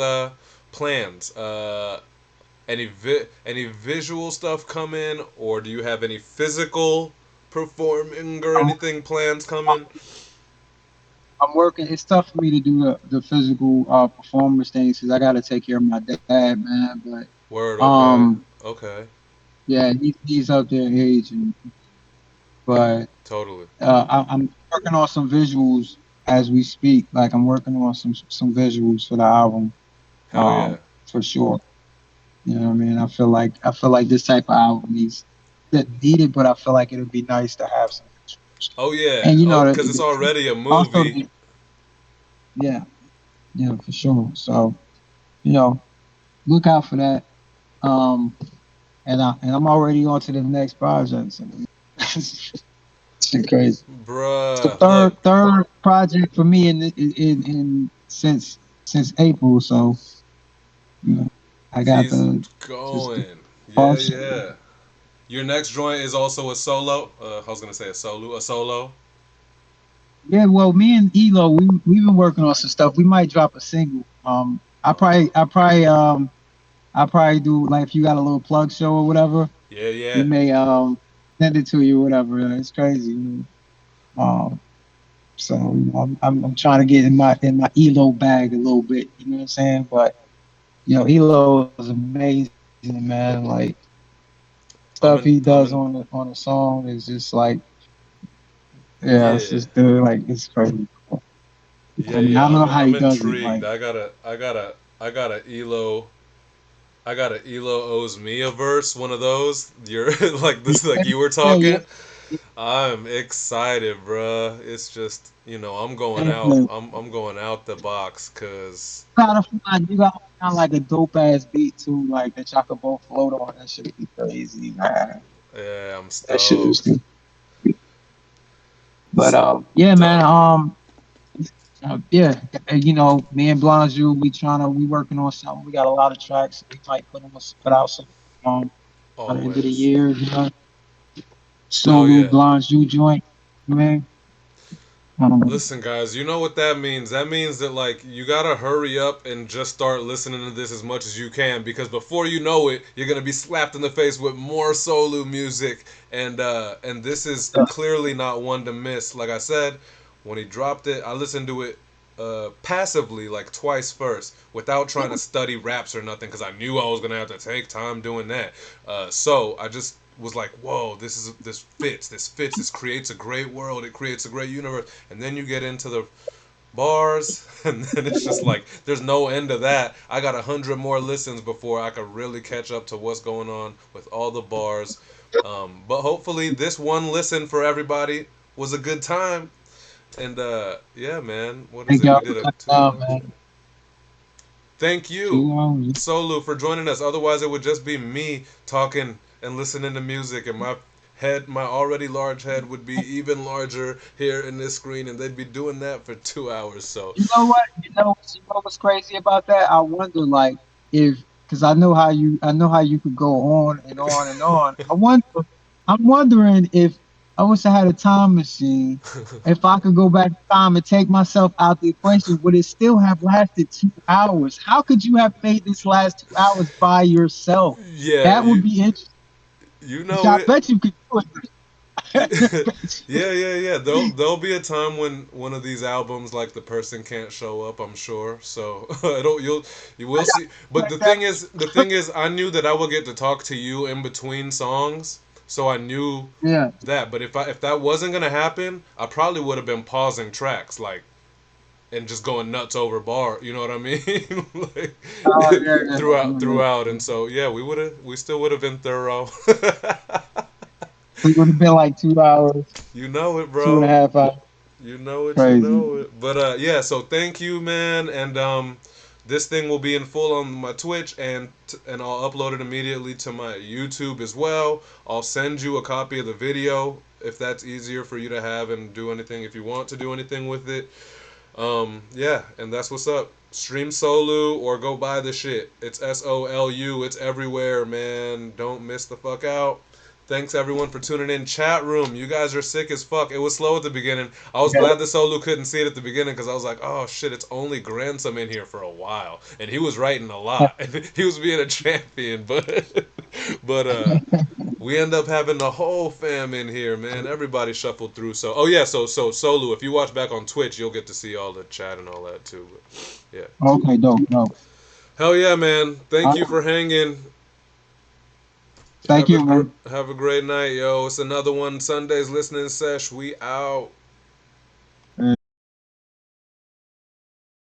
[SPEAKER 1] plans. Any visual stuff coming, or do you have any physical performing or
[SPEAKER 4] I'm,
[SPEAKER 1] anything plans coming?
[SPEAKER 4] I'm working. It's tough for me to do the physical performance things because I got to take care of my dad, man.
[SPEAKER 1] Word.
[SPEAKER 4] But
[SPEAKER 1] Okay. Okay.
[SPEAKER 4] yeah, he's up there in age, but
[SPEAKER 1] Totally.
[SPEAKER 4] I'm working on some visuals as we speak. Like I'm working on some visuals for the album,
[SPEAKER 1] Hell yeah.
[SPEAKER 4] for sure. You know what I mean? I feel like this type of album needs that needed, but I feel like it would be nice to have some.
[SPEAKER 1] Oh yeah.
[SPEAKER 4] And you
[SPEAKER 1] Oh,
[SPEAKER 4] know,
[SPEAKER 1] because it's already a
[SPEAKER 4] also,
[SPEAKER 1] movie.
[SPEAKER 4] yeah, yeah, for sure. So you know, look out for that. Um, and I'm already on to the next project. So shit crazy. It's the
[SPEAKER 1] Bruh. Look.
[SPEAKER 4] third project for me in since April. So you know, I got
[SPEAKER 1] He's
[SPEAKER 4] the just the
[SPEAKER 1] going. Yeah,
[SPEAKER 4] partial.
[SPEAKER 1] yeah. Your next joint is also a solo. I was gonna say a solo.
[SPEAKER 4] Yeah, well, me and Elo, we've been working on some stuff. We might drop a single. I probably do like if you got a little plug show or whatever,
[SPEAKER 1] Yeah,
[SPEAKER 4] we
[SPEAKER 1] yeah.
[SPEAKER 4] may send it to you or whatever. It's crazy. You know. So you know, I'm trying to get in my Elo bag a little bit. You know what I'm saying? But you know, Elo is amazing, man. Like stuff he does on the song is just like, yeah, it's
[SPEAKER 1] Yeah,
[SPEAKER 4] just like it's crazy. I
[SPEAKER 1] yeah,
[SPEAKER 4] mean, I
[SPEAKER 1] yeah.
[SPEAKER 4] don't know how
[SPEAKER 1] I'm
[SPEAKER 4] he does it.
[SPEAKER 1] intrigued.
[SPEAKER 4] Like,
[SPEAKER 1] I gotta Elo. I got a Elo owes me a verse. One of those. You're like
[SPEAKER 4] yeah,
[SPEAKER 1] this, like you were
[SPEAKER 4] yeah, yeah.
[SPEAKER 1] talking. I'm excited, bruh. It's just I'm going out.
[SPEAKER 4] Yeah.
[SPEAKER 1] I'm going out the box, cause
[SPEAKER 4] You gotta find like a dope ass beat too, like that y'all could both float on. That should be crazy, man.
[SPEAKER 1] yeah, I'm
[SPEAKER 4] That shit is
[SPEAKER 1] stoked.
[SPEAKER 4] good. But yeah, man.
[SPEAKER 1] Stoked.
[SPEAKER 4] Yeah, and, you know, me and Blanjou, we working on something. We got a lot of tracks. We might put out some by the end of the
[SPEAKER 1] Always.
[SPEAKER 4] year. You know,
[SPEAKER 1] Hell
[SPEAKER 4] SOLU
[SPEAKER 1] yeah.
[SPEAKER 4] Blanjou joint, man.
[SPEAKER 1] Listen, guys, you know what that means? That means that like you gotta hurry up and just start listening to this as much as you can, because before you know it, you're gonna be slapped in the face with more solo music, and this is clearly not one to miss. Like I said, when he dropped it, I listened to it passively like twice first, without trying to study raps or nothing, because I knew I was gonna have to take time doing that. So I just was like, whoa, this fits, this creates a great world, it creates a great universe. And then you get into the bars, and then it's just like there's no end to that. I got 100 more listens before I could really catch up to what's going on with all the bars. But hopefully this one listen for everybody was a good time. And yeah, man, what is
[SPEAKER 4] Thank
[SPEAKER 1] it?
[SPEAKER 4] y'all
[SPEAKER 1] We
[SPEAKER 4] for
[SPEAKER 1] did a
[SPEAKER 4] coming
[SPEAKER 1] 2
[SPEAKER 4] out,
[SPEAKER 1] hours.
[SPEAKER 4] man.
[SPEAKER 1] Thank you,
[SPEAKER 4] 2 hours.
[SPEAKER 1] Solu, for joining us. Otherwise, it would just be me talking and listening to music, and my already large head, would be even larger here in this screen, and they'd be doing that for 2 hours. So,
[SPEAKER 4] You know what? You know what's crazy about that? I wonder, like, if because I know how you could go on and on and on. I'm wondering if I wish I had a time machine. If I could go back in time and take myself out the equation, would it still have lasted 2 hours? How could you have made this last 2 hours by yourself?
[SPEAKER 1] yeah,
[SPEAKER 4] That would be interesting.
[SPEAKER 1] you
[SPEAKER 4] Which
[SPEAKER 1] know
[SPEAKER 4] I
[SPEAKER 1] it.
[SPEAKER 4] bet you could do
[SPEAKER 1] Yeah,
[SPEAKER 4] it.
[SPEAKER 1] yeah. There'll be a time when one of these albums, like the person can't show up. I'm sure. So it'll you will see. But the thing is, I knew that I would get to talk to you in between songs, so I knew
[SPEAKER 4] Yeah.
[SPEAKER 1] that. But if that wasn't gonna happen, I probably would have been pausing tracks, like, and just going nuts over bar. You know what I mean? Like,
[SPEAKER 4] Oh yeah, yeah,
[SPEAKER 1] throughout.
[SPEAKER 4] yeah.
[SPEAKER 1] And so yeah, we still would have been thorough.
[SPEAKER 4] It would have been like 2 hours,
[SPEAKER 1] You know it,
[SPEAKER 4] two and a
[SPEAKER 1] bro.
[SPEAKER 4] half hours.
[SPEAKER 1] You know it, you
[SPEAKER 4] Crazy.
[SPEAKER 1] know it. But yeah, so thank you, man. And this thing will be in full on my Twitch, and I'll upload it immediately to my YouTube as well. I'll send you a copy of the video if that's easier for you to have and do anything if you want to do anything with it. Yeah, and that's what's up. Stream SOLU or go buy the shit. It's SOLU. It's everywhere, man. Don't miss the fuck out. Thanks everyone for tuning in. Chat room, you guys are sick as fuck. It was slow at the beginning. I was glad the SOLU couldn't see it at the beginning because I was like, oh shit, it's only Gransom in here for a while, and he was writing a lot. He was being a champion, but we end up having the whole fam in here, man. Everybody shuffled through. So, oh yeah, so SOLU, if you watch back on Twitch, you'll get to see all the chat and all that too. But, yeah.
[SPEAKER 4] Okay, dope, dope.
[SPEAKER 1] Hell yeah, man. Thank you for hanging.
[SPEAKER 4] Thank you, man.
[SPEAKER 1] Have a great night, yo. It's another one. Sunday's listening sesh. We out.